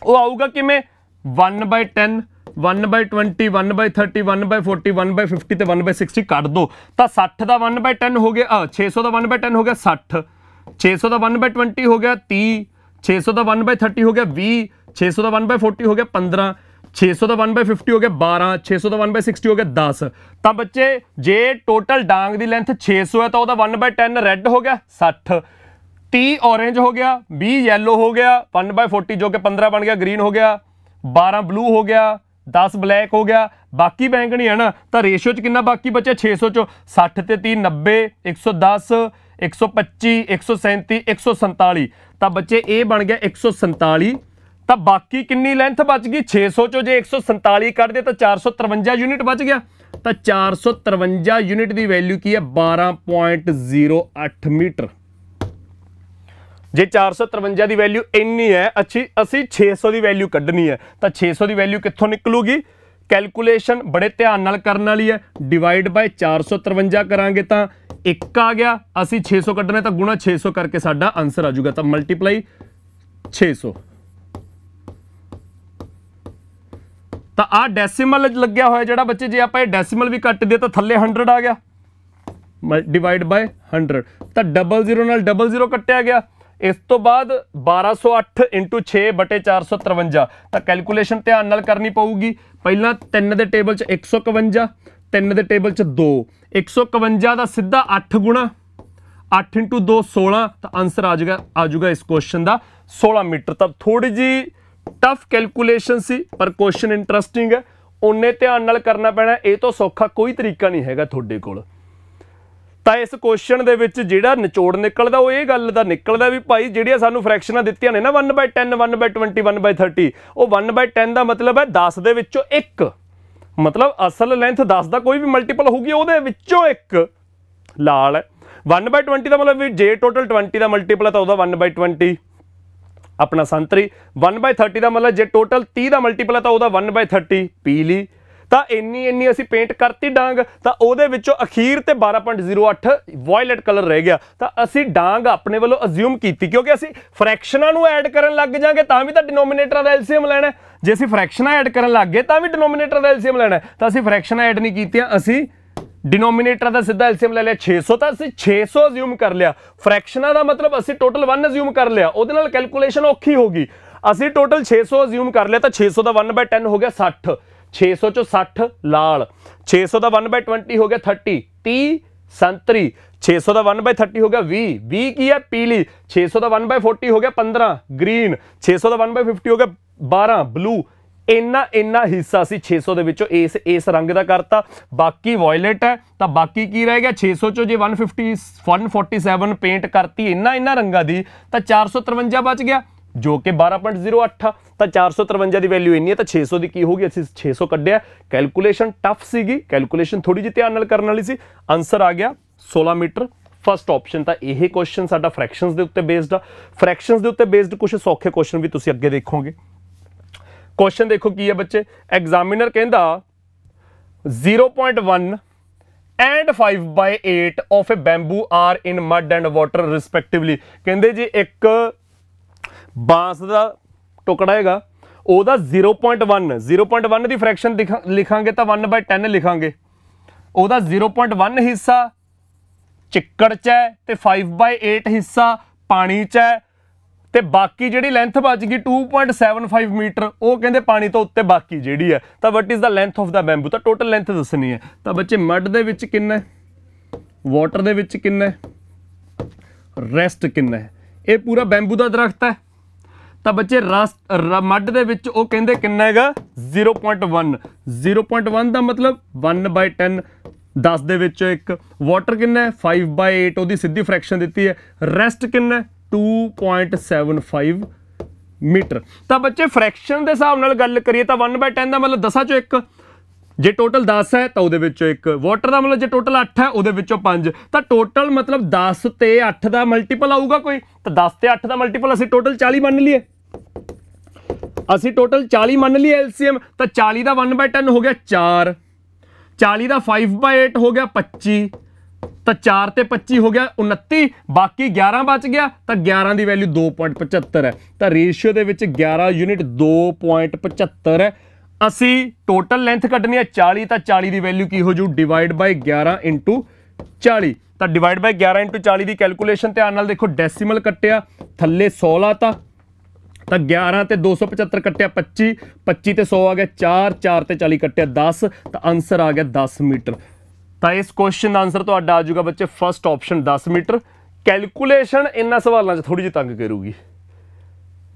ਉਹ ਆਊਗਾ ਕਿਵੇਂ 1/10 1/20 1/30 1/40 1/50 ਤੇ 1/60 ਕੱਢ ਦੋ। ਤਾਂ 60 ਦਾ 1/10 ਹੋ ਗਿਆ 600 ਦਾ 1/10 ਹੋ ਗਿਆ 60, 600 ਦਾ 1/20 ਹੋ ਗਿਆ 30, 600 ਦਾ 1/30 ਹੋ ਗਿਆ 20, 600 ਦਾ 1/40 ਹੋ ਗਿਆ 15, 600 ਦਾ 1/50 ਹੋ ਗਿਆ 12, 600 ਦਾ 1/60 ਹੋ ਗਿਆ 10। ਤਾਂ ਬੱਚੇ ਜੇ ਟੋਟਲ ਡਾਂਗ ਦੀ ਲੈਂਥ 600 ਹੈ ਤਾਂ ਉਹਦਾ 1/10 ਰੈੱਡ ਹੋ ਗਿਆ 60, 30 ਔਰੇਂਜ ਹੋ ਗਿਆ, 20 ਯੈਲੋ ਹੋ ਗਿਆ, 1/40 ਜੋ ਕਿ 15 ਬਣ ਗਿਆ ਗ੍ਰੀਨ ਹੋ ਗਿਆ, 12 ਬਲੂ ਹੋ ਗਿਆ, 10 ਬਲੈਕ ਹੋ ਗਿਆ, ਬਾਕੀ ਬੈਂਗਣੀ ਹੈ ਨਾ। ਤਾਂ ਰੇਸ਼ੋ 'ਚ ਕਿੰਨਾ ਬਾਕੀ ਬਚਿਆ 600 'ਚੋਂ 60 ਤੇ 30 90, 110 125 137 147। ਤਾਂ ਬੱਚੇ ਇਹ ਬਣ ਗਿਆ 147। ਤਾਂ ਬਾਕੀ ਕਿੰਨੀ ਲੈਂਥ ਬਚ ਗਈ 600 ਚੋਂ ਜੇ 147 ਕੱਢ ਦੇ ਤਾਂ 453 ਯੂਨਿਟ ਬਚ ਗਿਆ। ਤਾਂ 453 ਯੂਨਿਟ ਦੀ ਵੈਲਿਊ ਕੀ ਹੈ 12.08 ਮੀਟਰ। ਜੇ 453 ਦੀ ਵੈਲਿਊ ਇੰਨੀ ਹੈ ਅਸੀਂ 600 ਦੀ ਵੈਲਿਊ ਕੱਢਣੀ ਹੈ ਤਾਂ 600 ਦੀ ਵੈਲਿਊ ਕਿੱਥੋਂ ਨਿਕਲੂਗੀ। ਕੈਲਕੂਲੇਸ਼ਨ ਬੜੇ ਧਿਆਨ ਨਾਲ ਕਰਨ ਵਾਲੀ ਹੈ। ਡਿਵਾਈਡ ਬਾਈ 453 ਕਰਾਂਗੇ ਤਾਂ 1 ਆ ਗਿਆ, ਅਸੀਂ 600 ਕੱਢਣਾ ਤਾਂ ਗੁਣਾ 600 ਕਰਕੇ ਸਾਡਾ ਆਨਸਰ ਆ ਜਾਊਗਾ। ਤਾਂ ਮਲਟੀਪਲਾਈ 600। ਤਾਂ ਆ ਡੈਸੀਮਲ ਲੱਗਿਆ ਹੋਇਆ ਜਿਹੜਾ ਬੱਚੇ ਜੇ ਆਪਾਂ ਇਹ ਡੈਸੀਮਲ ਵੀ ਕੱਟ ਦੇ ਤਾਂ ਥੱਲੇ 100 ਆ ਗਿਆ ਡਿਵਾਈਡ ਬਾਈ 100। ਤਾਂ 00 ਨਾਲ 00 ਕੱਟਿਆ ਗਿਆ। ਇਸ ਤੋਂ ਬਾਅਦ 1208 × 6/453। ਤਾਂ ਕੈਲਕੂਲੇਸ਼ਨ ਧਿਆਨ ਨਾਲ ਕਰਨੀ ਪਊਗੀ। ਪਹਿਲਾਂ 3 ਦੇ ਟੇਬਲ 'ਚ 151, 3 ਦੇ ਟੇਬਲ 'ਚ 2, 151 ਦਾ ਸਿੱਧਾ 8 ਗੁਣਾ 8 × 2 16। ਤਾਂ ਆਨਸਰ ਆ ਜਾਊਗਾ ਇਸ ਕੁਐਸਚਨ ਦਾ 16 ਮੀਟਰ। ਤਾਂ ਥੋੜੀ ਜੀ ਟਫ ਕੈਲਕੂਲੇਸ਼ਨ ਸੀ ਪਰ ਕੁਐਸਚਨ ਇੰਟਰਸਟਿੰਗ ਹੈ। ਉਹਨੇ ਧਿਆਨ ਨਾਲ ਕਰਨਾ ਪੈਣਾ, ਇਹ ਤੋਂ ਸੌਖਾ ਕੋਈ ਤਰੀਕਾ ਨਹੀਂ ਹੈਗਾ ਤੁਹਾਡੇ ਕੋਲ। ਤਾਂ ਇਸ ਕੁਐਸਚਨ ਦੇ ਵਿੱਚ ਜਿਹੜਾ ਨਿਚੋੜ ਨਿਕਲਦਾ ਉਹ ਇਹ ਗੱਲ ਦਾ ਨਿਕਲਦਾ ਵੀ ਭਾਈ ਜਿਹੜੀਆਂ ਸਾਨੂੰ ਫਰੈਕਸ਼ਨਾਂ ਦਿੱਤੀਆਂ ਨੇ ਨਾ 1/10 1/20 1/30, ਉਹ 1/10 ਦਾ ਮਤਲਬ ਹੈ 10 ਦੇ ਵਿੱਚੋਂ 1, ਮਤਲਬ ਅਸਲ ਲੈਂਥ 10 ਦਾ ਕੋਈ ਵੀ ਮਲਟੀਪਲ ਹੋਊਗੀ ਉਹਦੇ ਵਿੱਚੋਂ 1 ਲਾਲ ਹੈ। 1/20 ਦਾ ਮਤਲਬ ਵੀ ਜੇ ਟੋਟਲ 20 ਦਾ ਮਲਟੀਪਲ ਹੈ ਤਾਂ ਉਹਦਾ 1/20 ਆਪਣਾ ਸੰਤਰੀ। 1/30 ਦਾ ਮਤਲਬ ਜੇ ਟੋਟਲ 30 ਦਾ ਮਲਟੀਪਲ ਹੈ ਤਾਂ ਉਹਦਾ 1/30 ਪੀਲੀ। ਤਾਂ ਇੰਨੀ ਅਸੀਂ ਪੇਂਟ ਕਰਤੀ ਡਾਂਗ। ਤਾਂ ਉਹਦੇ ਵਿੱਚੋਂ ਅਖੀਰ ਤੇ 12.08 ਵਾਇਲਟ ਕਲਰ ਰਹਿ ਗਿਆ। ਤਾਂ ਅਸੀਂ ਡਾਂਗ ਆਪਣੇ ਵੱਲੋਂ ਅਸਿਊਮ ਕੀਤੀ ਕਿਉਂਕਿ ਅਸੀਂ ਫਰੈਕਸ਼ਨਾਂ ਨੂੰ ਐਡ ਕਰਨ ਲੱਗ ਜਾਾਂਗੇ ਤਾਂ ਵੀ ਤਾਂ ਡਿਨੋਮੀਨੇਟਰ ਦਾ ਐਲਸੀਐਮ ਲੈਣਾ। ਜੇ ਅਸੀਂ ਫਰੈਕਸ਼ਨਾਂ ਐਡ ਕਰਨ ਲੱਗ ਗਏ ਤਾਂ ਵੀ ਡਿਨੋਮੀਨੇਟਰ ਦਾ ਐਲਸੀਐਮ ਲੈਣਾ। ਤਾਂ ਅਸੀਂ ਫਰੈਕਸ਼ਨਾਂ ਐਡ ਨਹੀਂ ਕੀਤੀਆਂ, ਅਸੀਂ ਡਿਨੋਮੀਨੇਟਰ ਦਾ ਸਿੱਧਾ ਐਲਸੀਐਮ ਲੈ ਲਿਆ 600। ਤਾਂ ਅਸੀਂ 600 ਅਸਿਊਮ ਕਰ ਲਿਆ। ਫਰੈਕਸ਼ਨਾਂ ਦਾ ਮਤਲਬ ਅਸੀਂ ਟੋਟਲ 1 ਅਸਿਊਮ ਕਰ ਲਿਆ, ਉਹਦੇ ਨਾਲ ਕੈਲਕੂਲੇਸ਼ਨ ਔਖੀ ਹੋ ਗਈ। ਅਸੀਂ ਟੋਟਲ 600 ਅਸਿਊਮ ਕਰ ਲਿਆ ਤਾਂ 600 ਦਾ 1/10 ਹੋ ਗਿਆ 60, 600 ਚੋਂ 60 ਲਾਲ, 600 ਦਾ 1/20 ਹੋ ਗਿਆ 30, 30 ਸੰਤਰੀ, 600 ਦਾ 1/30 ਹੋ ਗਿਆ 20, 20 ਕੀ ਹੈ ਪੀਲੀ, 600 ਦਾ 1/40 ਹੋ ਗਿਆ 15 ਗ੍ਰੀਨ, 600 ਦਾ 1/50 ਹੋ ਗਿਆ 12 ਬਲੂ। ਇੰਨਾ ਹਿੱਸਾ ਸੀ 600 ਦੇ ਵਿੱਚੋਂ ਇਸ ਰੰਗ ਦਾ ਕਰਤਾ, ਬਾਕੀ ਵਾਇਲਟ ਹੈ। ਤਾਂ ਬਾਕੀ ਕੀ ਰਹਿ ਗਿਆ 600 ਚੋਂ ਜੇ 147 ਪੇਂਟ ਕਰਤੀ ਇਹਨਾਂ ਰੰਗਾਂ ਦੀ ਤਾਂ 453 ਬਚ ਗਿਆ ਜੋ ਕਿ 12.08 ਆ। ਤਾਂ 453 ਦੀ ਵੈਲਿਊ ਇੰਨੀ ਹੈ ਤਾਂ 600 ਦੀ ਕੀ ਹੋਗੀ, ਅਸੀਂ 600 ਕੱਢਿਆ। ਕੈਲਕੂਲੇਸ਼ਨ ਟਫ ਸੀਗੀ, ਕੈਲਕੂਲੇਸ਼ਨ ਥੋੜੀ ਜਿਹੀ ਧਿਆਨ ਨਾਲ ਕਰਨ ਵਾਲੀ ਸੀ। ਆਨਸਰ ਆ ਗਿਆ 16 ਮੀਟਰ ਫਸਟ ਆਪਸ਼ਨ। ਤਾਂ ਇਹ ਕੁਐਸਚਨ ਸਾਡਾ ਫਰੈਕਸ਼ਨਸ ਦੇ ਉੱਤੇ ਬੇਸਡ ਆ। ਫਰੈਕਸ਼ਨਸ ਦੇ ਉੱਤੇ ਬੇਸਡ ਕੁਝ ਸੌਖੇ ਕੁਐਸਚਨ ਵੀ ਤੁਸੀਂ ਅੱਗੇ ਦੇਖੋਗੇ। ਕੁਐਸਚਨ ਦੇਖੋ ਕੀ ਹੈ ਬੱਚੇ, ਐਗਜ਼ਾਮੀਨਰ ਕਹਿੰਦਾ 0.1 and 5/8 of a bamboo are in mud and water respectively। ਕਹਿੰਦੇ ਜੀ ਇੱਕ ਬਾਂਸ ਦਾ ਟੁਕੜਾ ਹੈਗਾ, ਉਹਦਾ 0.1 ਦੀ ਫਰੈਕਸ਼ਨ ਲਿਖਾਂਗੇ ਤਾਂ 1/10 ਲਿਖਾਂਗੇ। ਉਹਦਾ 0.1 ਹਿੱਸਾ ਚਿੱਕੜ 'ਚ ਹੈ ਤੇ 5/8 ਹਿੱਸਾ ਪਾਣੀ 'ਚ ਹੈ ਤੇ ਬਾਕੀ ਜਿਹੜੀ ਲੈਂਥ ਬਚ ਗਈ 2.75 ਮੀਟਰ, ਉਹ ਕਹਿੰਦੇ ਪਾਣੀ ਤੋਂ ਉੱਤੇ ਬਾਕੀ ਜਿਹੜੀ ਹੈ। ਤਾਂ what is the length of the bamboo, ਤਾਂ ਟੋਟਲ ਲੈਂਥ ਦੱਸਣੀ ਹੈ। ਤਾਂ ਬੱਚੇ ਮੱਡ ਦੇ ਵਿੱਚ ਕਿੰਨਾ ਹੈ, ਵਾਟਰ ਦੇ ਵਿੱਚ ਕਿੰਨਾ ਹੈ, ਰੈਸਟ ਕਿੰਨਾ ਹੈ। ਇਹ ਪੂਰਾ ਬੈਂਬੂ ਦਾ ਦਰਖਤ ਹੈ। ਤਾਂ ਬੱਚੇ ਮੱਡ ਦੇ ਵਿੱਚ ਉਹ ਕਹਿੰਦੇ ਕਿੰਨਾ ਹੈਗਾ 0.1, 0.1 ਦਾ ਮਤਲਬ 1/10, 10 ਦੇ ਵਿੱਚੋਂ 1। ਵਾਟਰ ਕਿੰਨਾ ਹੈ 5/8, ਉਹਦੀ ਸਿੱਧੀ ਫ੍ਰੈਕਸ਼ਨ ਦਿੱਤੀ ਹੈ। ਰੈਸਟ ਕਿੰਨਾ 2.75 ਮੀਟਰ। ਤਾਂ ਬੱਚੇ ਫ੍ਰੈਕਸ਼ਨ ਦੇ ਹਿਸਾਬ ਨਾਲ ਗੱਲ ਕਰੀਏ ਤਾਂ 1/10 ਦਾ ਮਤਲਬ 10 ਚੋਂ 1, ਜੇ ਟੋਟਲ 10 ਹੈ ਤਾਂ ਉਹਦੇ ਵਿੱਚੋਂ 1। ਵਾਟਰ ਦਾ ਮਤਲਬ ਜੇ ਟੋਟਲ 8 ਹੈ ਉਹਦੇ ਵਿੱਚੋਂ 5। ਤਾਂ ਟੋਟਲ ਮਤਲਬ 10 ਤੇ 8 ਦਾ ਮਲਟੀਪਲ ਆਊਗਾ ਕੋਈ, ਤਾਂ 10 ਤੇ 8 ਦਾ ਮਲਟੀਪਲ ਅਸੀਂ ਟੋਟਲ 40 ਮੰਨ ਲਈਏ, ਅਸੀਂ ਟੋਟਲ 40 ਮੰਨ ਲਈਏ LCM। ਤਾਂ 40 ਦਾ 1/10 ਹੋ ਗਿਆ 4, 40 ਦਾ 5/8 ਹੋ ਗਿਆ 25, ਤਾਂ 4 ਤੇ 25 ਹੋ ਗਿਆ 29, ਬਾਕੀ 11 ਬਚ ਗਿਆ। ਤਾਂ 11 ਦੀ ਵੈਲਿਊ 2.75 ਹੈ। ਤਾਂ ਰੇਸ਼ੀਓ ਦੇ ਵਿੱਚ 11 ਯੂਨਿਟ 2.75 ਹੈ। ਅਸੀਂ ਟੋਟਲ ਲੈਂਥ ਕੱਢਣੀ ਹੈ 40, ਤਾਂ 40 ਦੀ ਵੈਲਿਊ ਕੀ ਹੋ ਜੂ, ਡਿਵਾਈਡ ਬਾਈ 11 × 40। ਤਾਂ ਡਿਵਾਈਡ ਬਾਈ 11 × 40 ਦੀ ਕੈਲਕੂਲੇਸ਼ਨ ਧਿਆਨ ਨਾਲ ਦੇਖੋ, ਡੈਸੀਮਲ ਕੱਟਿਆ ਥੱਲੇ 100 ਲਾਤਾ, ਤਾਂ 11 ਤੇ 275 ਕੱਟਿਆ 25, 25 ਤੇ 100 ਆ ਗਿਆ 4, 4 ਤੇ 40 ਕੱਟਿਆ 10, ਤਾਂ ਆਨਸਰ ਆ ਗਿਆ 10 ਮੀਟਰ। ਤਾਂ ਇਸ ਕੁਐਸਚਨ ਦਾ ਆਨਸਰ ਤੁਹਾਡਾ ਆ ਜਾਊਗਾ ਬੱਚੇ ਫਸਟ ਆਪਸ਼ਨ 10 ਮੀਟਰ। ਕੈਲਕੂਲੇਸ਼ਨ ਇਹਨਾਂ ਸਵਾਲਾਂ 'ਚ ਥੋੜੀ ਜਿਹੀ ਤੰਗ ਕਰੂਗੀ,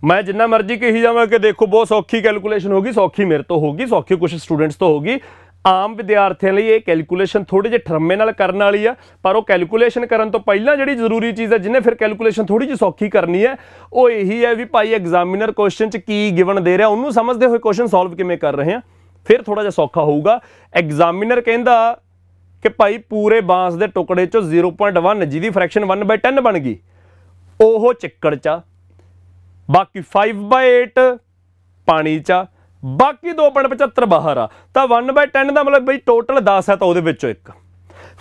ਮੈਂ ਜਿੰਨਾ ਮਰਜ਼ੀ ਕਹੀ ਜਾਵਾਂ ਕਿ ਦੇਖੋ ਬਹੁਤ ਸੌਖੀ ਕੈਲਕੂਲੇਸ਼ਨ ਹੋਗੀ, ਸੌਖੀ ਮੇਰੇ ਤੋਂ ਹੋਗੀ, ਸੌਖੀ ਕੁਝ ਸਟੂਡੈਂਟਸ ਤੋਂ ਹੋਗੀ। ਆਮ ਵਿਦਿਆਰਥੀਆਂ ਲਈ ਇਹ ਕੈਲਕੂਲੇਸ਼ਨ ਥੋੜੇ ਜਿਹੇ ਠਰਮੇ ਨਾਲ ਕਰਨ ਵਾਲੀ ਆ, ਪਰ ਉਹ ਕੈਲਕੂਲੇਸ਼ਨ ਕਰਨ ਤੋਂ ਪਹਿਲਾਂ ਜਿਹੜੀ ਜ਼ਰੂਰੀ ਚੀਜ਼ ਹੈ ਜਿਹਨੇ ਫਿਰ ਕੈਲਕੂਲੇਸ਼ਨ ਥੋੜੀ ਜਿਹੀ ਸੌਖੀ ਕਰਨੀ ਹੈ, ਉਹ ਇਹੀ ਹੈ ਵੀ ਭਾਈ ਐਗਜ਼ਾਮੀਨਰ ਕੁਐਸਚਨ 'ਚ ਕੀ ਗਿਵਨ ਦੇ ਰਿਹਾ, ਉਹਨੂੰ ਸਮਝਦੇ ਹੋਏ ਕੁਐਸਚਨ ਸੋਲਵ ਕਿਵੇਂ ਕਰ ਰਹੇ ਆ, ਫਿਰ ਥੋੜਾ ਜਿਹਾ ਸੌਖਾ ਹੋਊਗਾ। ਐਗਜ਼ਾਮੀਨਰ ਕਹਿੰਦਾ ਕਿ ਭਾਈ ਪੂਰੇ ਬਾਂਸ ਦੇ ਟੁਕੜੇ 'ਚੋਂ 0.1 ਜਿਹਦੀ ਫ੍ਰੈਕਸ਼ਨ 1/10 ਬਣ ਗਈ, ਉਹ ਚਿੱਕੜ 'ਚ, ਬਾਕੀ 5/8 ਪਾਣੀ 'ਚ, ਬਾਕੀ 2.75 ਬਾਹਰ ਆ। ਤਾਂ 1/10 ਦਾ ਮਤਲਬ ਬਈ ਟੋਟਲ 10 ਹੈ ਤਾਂ ਉਹਦੇ ਵਿੱਚੋਂ 1,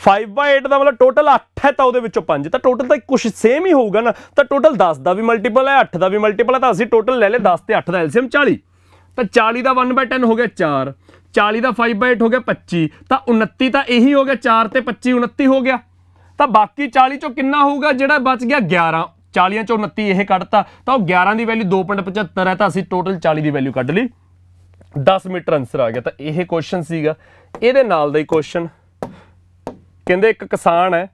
5/8 ਦਾ ਮਤਲਬ ਟੋਟਲ 8 ਹੈ ਤਾਂ ਉਹਦੇ ਵਿੱਚੋਂ 5, ਤਾਂ ਟੋਟਲ ਤਾਂ ਕੁਛ ਸੇਮ ਹੀ ਹੋਊਗਾ ਨਾ। ਤਾਂ ਟੋਟਲ 10 ਦਾ ਵੀ ਮਲਟੀਪਲ ਹੈ, 8 ਦਾ ਵੀ ਮਲਟੀਪਲ ਹੈ, ਤਾਂ ਅਸੀਂ ਟੋਟਲ ਲੈ ਲਏ 10 ਤੇ 8 ਦਾ LCM 40। ਤਾਂ 40 ਦਾ 1/10 ਹੋ ਗਿਆ 4, 40 ਦਾ 5/8 ਹੋ ਗਿਆ 25, ਤਾਂ 29 ਤਾਂ ਇਹੀ ਹੋ ਗਿਆ 4 ਤੇ 25 29 ਹੋ ਗਿਆ। ਤਾਂ ਬਾਕੀ 40 ਚੋਂ ਕਿੰਨਾ ਹੋਊਗਾ, ਜਿਹੜਾ ਬਚ ਗਿਆ 11, 40 ਚੋਂ 29 ਇਹ ਕੱਢਤਾ, ਤਾਂ ਉਹ 11 ਦੀ ਵੈਲਿਊ 2.75 ਹੈ, ਤਾਂ ਅਸੀਂ ਟੋਟਲ 40 ਦੀ ਵੈਲਿਊ ਕੱਢ ਲਈ, 10 ਮੀਟਰ ਆਨਸਰ ਆ ਗਿਆ। ਤਾਂ ਇਹ ਕੁਐਸਚਨ ਸੀਗਾ। ਇਹਦੇ ਨਾਲ ਦਾ ਹੀ ਕੁਐਸਚਨ ਕਹਿੰਦੇ ਇੱਕ ਕਿਸਾਨ ਹੈ,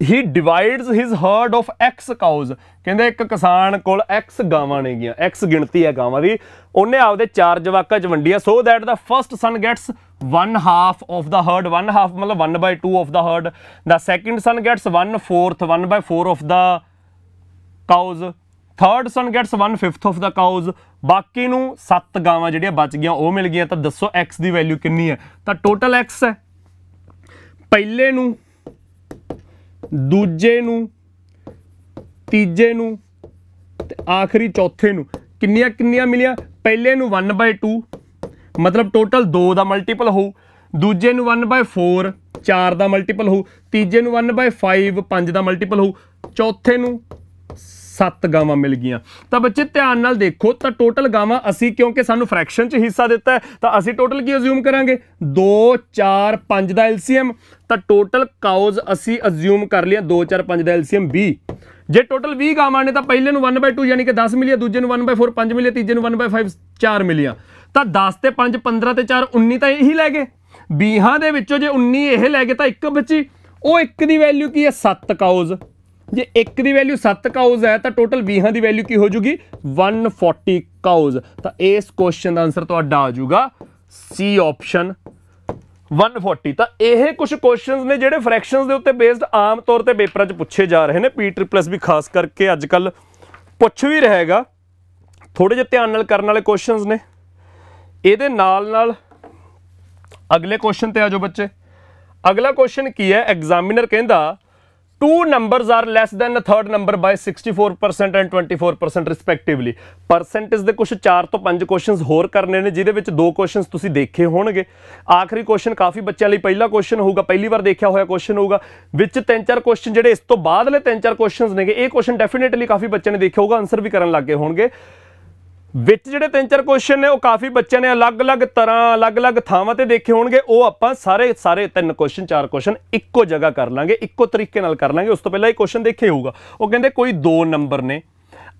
ਹੀ ਡਿਵਾਈਡਸ ਹਿਜ਼ ਹਰਡ ਆਫ X ਕਾਊਜ਼। ਕਹਿੰਦੇ ਇੱਕ ਕਿਸਾਨ ਕੋਲ X ਗਾਵਾਂ ਨੇਗੀਆਂ, X ਗਿਣਤੀ ਹੈ ਗਾਵਾਂ ਦੀ, ਉਹਨੇ ਆਪਦੇ 4 ਜਵਾਕਾਂ 'ਚ ਵੰਡੀਆਂ, so that the first son gets 1/2 of the herd, 1/2 ਮਤਲਬ 1/2 of the herd, the second son gets 1/4, 1/4 of the cows, third son gets 1/5 of the cows. ਬਾਕੀ ਨੂੰ 7 ਗਾਵਾਂ ਜਿਹੜੀਆਂ ਬਚ ਗਈਆਂ ਉਹ ਮਿਲ ਗਈਆਂ। ਤਾਂ ਦੱਸੋ X ਦੀ ਵੈਲਿਊ ਕਿੰਨੀ ਹੈ। ਤਾਂ ਟੋਟਲ X ਹੈ, ਪਹਿਲੇ ਨੂੰ, ਦੂਜੇ ਨੂੰ, ਤੀਜੇ ਨੂੰ ਤੇ ਆਖਰੀ ਚੌਥੇ ਨੂੰ ਕਿੰਨੀਆਂ ਕਿੰਨੀਆਂ ਮਿਲੀਆਂ। ਪਹਿਲੇ ਨੂੰ 1/2 ਮਤਲਬ ਟੋਟਲ 2 ਦਾ ਮਲਟੀਪਲ ਹੋਊ, ਦੂਜੇ ਨੂੰ 1/4 4 ਦਾ ਮਲਟੀਪਲ ਹੋਊ, ਤੀਜੇ ਨੂੰ 1/5 5 ਦਾ ਮਲਟੀਪਲ ਹੋਊ, ਚੌਥੇ ਨੂੰ 7 ਗਾਵਾਂ ਮਿਲ ਗਈਆਂ। ਤਾਂ ਬੱਚੇ ਧਿਆਨ ਨਾਲ ਦੇਖੋ, ਤਾਂ ਟੋਟਲ ਗਾਵਾਂ ਅਸੀਂ ਕਿਉਂਕਿ ਸਾਨੂੰ ਫ੍ਰੈਕਸ਼ਨ 'ਚ ਹਿੱਸਾ ਦਿੱਤਾ ਹੈ, ਤਾਂ ਅਸੀਂ ਟੋਟਲ ਕੀ ਅਜ਼ਿਊਮ ਕਰਾਂਗੇ 2 4 5 ਦਾ LCM। ਤਾਂ ਟੋਟਲ ਕਾਊਜ਼ ਅਸੀਂ ਅਜ਼ਿਊਮ ਕਰ ਲਿਆ 2 4 5 ਦਾ LCM 20। ਜੇ ਟੋਟਲ 20 ਗਾਵਾਂ ਨੇ ਤਾਂ ਪਹਿਲੇ ਨੂੰ 1/2 ਯਾਨੀ ਕਿ 10 ਮਿਲੀਆਂ, ਦੂਜੇ ਨੂੰ 1/4 5 ਮਿਲੀਆਂ, ਤੀਜੇ ਨੂੰ 1/5 4 ਮਿਲੀਆਂ। ਤਾਂ 10 ਤੇ 5 15 ਤੇ 4 19 ਤਾਂ ਇਹੀ ਲੈ ਗਏ। 20 ਦੇ ਵਿੱਚੋਂ ਜੇ 19 ਇਹ ਲੈ ਗਏ ਤਾਂ 1 ਬਚੀ, ਉਹ 1 ਦੀ ਵੈਲਿਊ ਕੀ ਹੈ 7 ਕਾਊਜ਼। ਜੇ 1 ਦੀ ਵੈਲਿਊ 7 ਕਾਊਜ਼ ਹੈ ਤਾਂ ਟੋਟਲ 20 ਦੀ ਵੈਲਿਊ ਕੀ ਹੋ ਜੂਗੀ 140 ਕਾਊਜ਼। ਤਾਂ ਇਸ ਕੁਐਸਚਨ ਦਾ ਆਨਸਰ ਤੁਹਾਡਾ ਆ ਜਾਊਗਾ C ਆਪਸ਼ਨ 140। ਤਾਂ ਇਹ ਕੁਝ ਕੁਐਸਚਨਸ ਨੇ ਜਿਹੜੇ ਫ੍ਰੈਕਸ਼ਨਸ ਦੇ ਉੱਤੇ ਬੇਸਡ ਆਮ ਤੌਰ ਤੇ ਪੇਪਰਾਂ 'ਚ ਪੁੱਛੇ ਜਾ ਰਹੇ ਨੇ। PEET+ ਵੀ ਖਾਸ ਕਰਕੇ ਅੱਜ ਕੱਲ ਪੁੱਛ ਵੀ ਰਹੇਗਾ, ਥੋੜੇ ਜਿਹੇ ਧਿਆਨ ਨਾਲ ਕਰਨ ਵਾਲੇ ਕੁਐਸਚਨਸ ਨੇ। ਇਹਦੇ ਨਾਲ ਅਗਲੇ ਕੁਐਸਚਨ ਤੇ ਆ ਜਾਓ ਬੱਚੇ। ਅਗਲਾ ਕੁਐਸਚਨ ਕੀ ਹੈ, ਐਗਜ਼ਾਮੀਨਰ ਕਹਿੰਦਾ 2 numbers are less than a third number by 64% and 24% ਰਿਸਪੈਕਟਿਵਲੀ। Percentage ਦੇ ਕੁਝ 4 ਤੋਂ 5 ਕੁਐਸਚਨਸ ਹੋਰ ਕਰਨੇ ਨੇ, ਜਿਹਦੇ ਵਿੱਚ 2 ਕੁਐਸਚਨਸ ਤੁਸੀਂ ਦੇਖੇ ਹੋਣਗੇ। ਆਖਰੀ ਕੁਐਸਚਨ ਕਾਫੀ ਬੱਚਿਆਂ ਲਈ ਪਹਿਲਾ ਕੁਐਸਚਨ ਹੋਊਗਾ, ਪਹਿਲੀ ਵਾਰ ਦੇਖਿਆ ਹੋਇਆ ਕੁਐਸਚਨ ਹੋਊਗਾ। ਵਿੱਚ 3-4 ਕੁਐਸਚਨ ਜਿਹੜੇ ਇਸ ਤੋਂ ਬਾਅਦਲੇ 3-4 ਕੁਐਸਚਨਸ ਨੇਗੇ, ਇਹ ਕੁਐਸਚਨ ਡੈਫੀਨੇਟਲੀ ਕਾਫੀ ਬੱਚਿਆਂ ਨੇ ਦੇਖਿਆ ਹੋਊਗਾ, ਆਨਸਰ ਵੀ ਕਰਨ ਲੱਗੇ ਹੋਣਗੇ। ਵਿੱਚ ਜਿਹੜੇ 3-4 ਕੁਐਸਚਨ ਨੇ ਉਹ ਕਾਫੀ ਬੱਚਿਆਂ ਨੇ ਅਲੱਗ-ਅਲੱਗ ਤਰ੍ਹਾਂ ਅਲੱਗ-ਅਲੱਗ ਥਾਵਾਂ ਤੇ ਦੇਖੇ ਹੋਣਗੇ। ਉਹ ਆਪਾਂ ਸਾਰੇ 3 ਕੁਐਸਚਨ 4 ਕੁਐਸਚਨ ਇੱਕੋ ਜਗ੍ਹਾ ਕਰ ਲਾਂਗੇ, ਇੱਕੋ ਤਰੀਕੇ ਨਾਲ ਕਰ ਲਾਂਗੇ। ਉਸ ਤੋਂ ਪਹਿਲਾਂ ਇਹ ਕੁਐਸਚਨ ਦੇਖੇ ਹੋਊਗਾ। ਉਹ ਕਹਿੰਦੇ ਕੋਈ 2 ਨੰਬਰ ਨੇ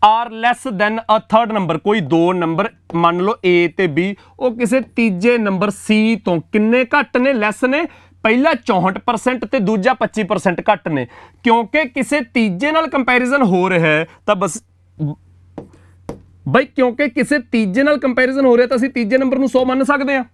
are less than a third number, कोई दो नंबर मान लो ए ते बी, वो किसी तीजे नंबर सी तो किन्ने घट ने, लैस ने, पहला 64% ते दूजा 25% घट ने, क्योंकि किसी तीजे नाल कंपैरिजन हो रहा है तो बस बई क्योंकि किसी तीजे नाल कंपैरिजन हो रहा तो असीं तीजे नंबर नूं 100 मन सकते हैं।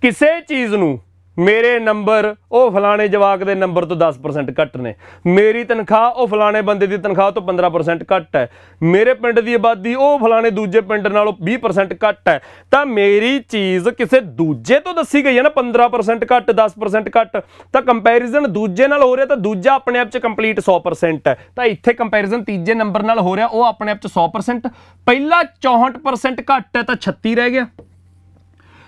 किसी चीज़ नूं मेरे नंबर वो फलाने जवाक दे नंबर तो 10% घट ने, मेरी तनख्वाह वो फलाने बंदे की तनख्वाह तो 15% घट है, मेरे पिंड की आबादी वो फलाने दूजे पिंड नालों 20% घट है, तो मेरी चीज़ किसी दूजे तो दसी गई है ना 15% घट 10% घट, तो कंपैरिजन दूजे नाल हो रहा तो दूजा अपने आप च कंप्लीट 100% है, तो इत्थे कंपैरिजन तीजे नंबर नाल हो रहा वो अपने आप च 100%, पहला 64% घट है तो 36 रह गया,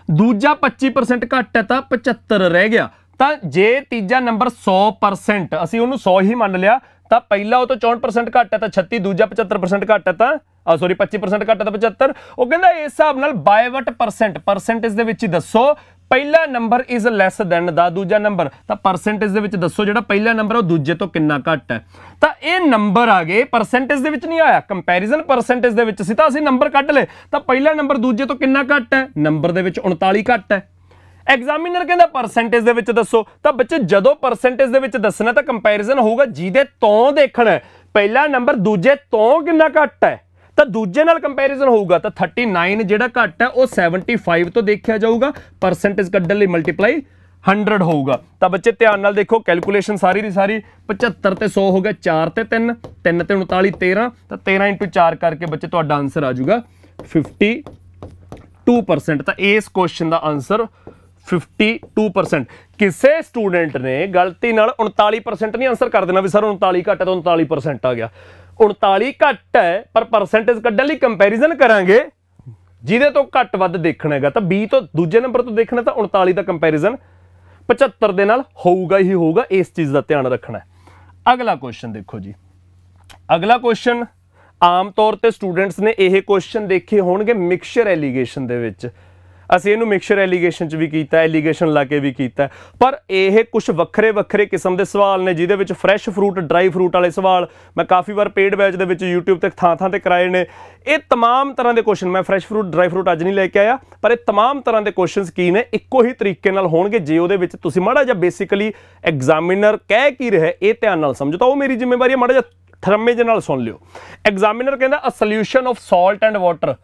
दूजा 25% घट है तो 75 रह गया, तो जे तीजा नंबर 100% असीं उहनूं 100 ही मान लिया, तो पहला वो तो 64% घट है तो 36, दूजा 75% घट है तो सॉरी 25% घट है तो 75, वो कहंदा इस हिसाब नाल बाय वट परसेंटेज दे विच दसो पहला नंबर इज लैस दैन दा दूजा नंबर, तो परसेंटेज दे विच दसो जिहड़ा पहला नंबर है वो दूजे तो कितना घट है, तो ये नंबर आ गए परसेंटेज दे विच नहीं आया, कंपैरिजन परसेंटेज दे विच सी, तो असीं नंबर कढ ले, तो पहला नंबर दूजे तो कितना घट है, नंबर दे विच 39 घट है। एग्जामिनर कहता परसेंटेज दे विच दसो, तो बच्चे जदों परसेंटेज दे विच दसना तो कंपैरिजन होगा जिहदे तो देखना है, पहला नंबर दूजे तो कितना घट है, तो दूजे नाल कंपैरिजन होगा, तो 39 जिहड़ा घट है वो 75 तो देखा जाऊगा, परसेंटेज कड्ढण लई मल्टीप्लाई 100 होगा। तो बच्चे ध्यान नाल देखो, कैलकुलेशन सारी दी सारी 75 ते 100 हो गया, 4 ते 3 3 ते 39 13, तो 13 × 4 करके बच्चे तुहाडा आंसर आ जाऊगा 52%। तो इस क्वेश्चन का आंसर 52%। किसी स्टूडेंट ने गलती नाल 39% नहीं आंसर कर देना भी सर 39 घट है तो 39% आ गया, 39 घट है पर परसेंटेज कड्ढण लई कंपैरिजन करांगे जिहदे तो घट वध देखना है, तो 20 तो दूजे नंबर तो देखना, तो 39 का कंपैरिजन 75 दे नाल होऊगा ही होऊगा, इस चीज़ का ध्यान रखना है। अगला क्वेश्चन देखो जी, अगला क्वेश्चन आम तौर पर स्टूडेंट्स ने यह क्वेश्चन देखे होणगे मिक्सचर एलीगेशन दे विच, ਅਸੀਂ ਇਹਨੂੰ ਮਿਕਸਚਰ ਐਲੀਗੇਸ਼ਨ ਚ ਵੀ ਕੀਤਾ, ਐਲੀਗੇਸ਼ਨ ਲਾ ਕੇ ਵੀ ਕੀਤਾ, पर ਇਹ ਕੁਝ ਵੱਖਰੇ ਵੱਖਰੇ ਕਿਸਮ ਦੇ ਸਵਾਲ ਨੇ ਜਿਹਦੇ ਵਿੱਚ ਫਰੈਸ਼ ਫਰੂਟ ਡਰਾਈ ਫਰੂਟ ਵਾਲੇ ਸਵਾਲ ਮੈਂ ਕਾਫੀ ਵਾਰ ਪੇਡ ਬੈਚ ਦੇ ਵਿੱਚ YouTube ਤੇ ਥਾਂ ਤੇ ਕਰਾਏ ਨੇ। ਇਹ तमाम ਤਰ੍ਹਾਂ ਦੇ ਕੁਐਸਚਨ ਮੈਂ ਫਰੈਸ਼ ਫਰੂਟ ਡਰਾਈ ਫਰੂਟ ਅੱਜ ਨਹੀਂ ਲੈ ਕੇ ਆਇਆ, ਪਰ ਇਹ तमाम ਤਰ੍ਹਾਂ ਦੇ ਕੁਐਸਚਨਸ ਕੀ ਨੇ ਇੱਕੋ ਹੀ ਤਰੀਕੇ ਨਾਲ ਹੋਣਗੇ ਜੇ ਉਹਦੇ ਵਿੱਚ ਤੁਸੀਂ ਮਾੜਾ ਜਿਹਾ ਬੇਸਿਕਲੀ ਐਗਜ਼ਾਮੀਨਰ ਕਹਿ ਕੀ ਰਿਹਾ ਇਹ ਧਿਆਨ ਨਾਲ ਸਮਝੋ, ਤਾਂ ਉਹ ਮੇਰੀ ਜ਼ਿੰਮੇਵਾਰੀ ਹੈ ਮਾੜਾ ਜਿਹਾ ਥਰਮੇ ਜਿਹੇ ਨਾਲ ਸੁਣ ਲਿਓ। ਐਗਜ਼ਾਮੀਨਰ ਕਹਿੰਦਾ a solution of salt and water,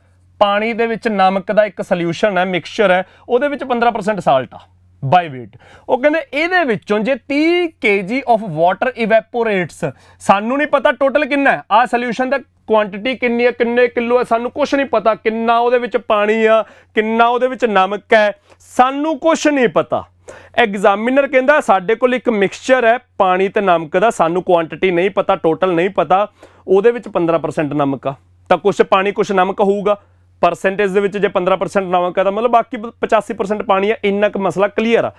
पानी दे विच नमक का एक सल्यूशन है मिक्सचर है, वो 15% साल्ट आ बाय वेट, वो कहते ये विचों जे 30 kg ऑफ वाटर इवैपोरेट्स, सानू नहीं पता टोटल कितना है, आ सल्यूशन दा क्वांटिटी किन्नी है, किन्ने किलो है, सानू कुछ नहीं पता, किन्ना उहदे विच पानी आ, किन्ना उहदे विच नमक है, सानू कुछ नहीं पता। एग्जामिनर कहता साडे कोल एक मिक्सचर है पानी ते नमक दा, सानू क्वांटिटी नहीं पता, टोटल नहीं पता, उहदे विच 15% नमक आ, तो कुछ पानी कुछ नमक होऊगा, परसेंटेज दे विच जे 15% नमक है तो मतलब बाकी 85% पानी है, इन्ना क मसला क्लीयर आ।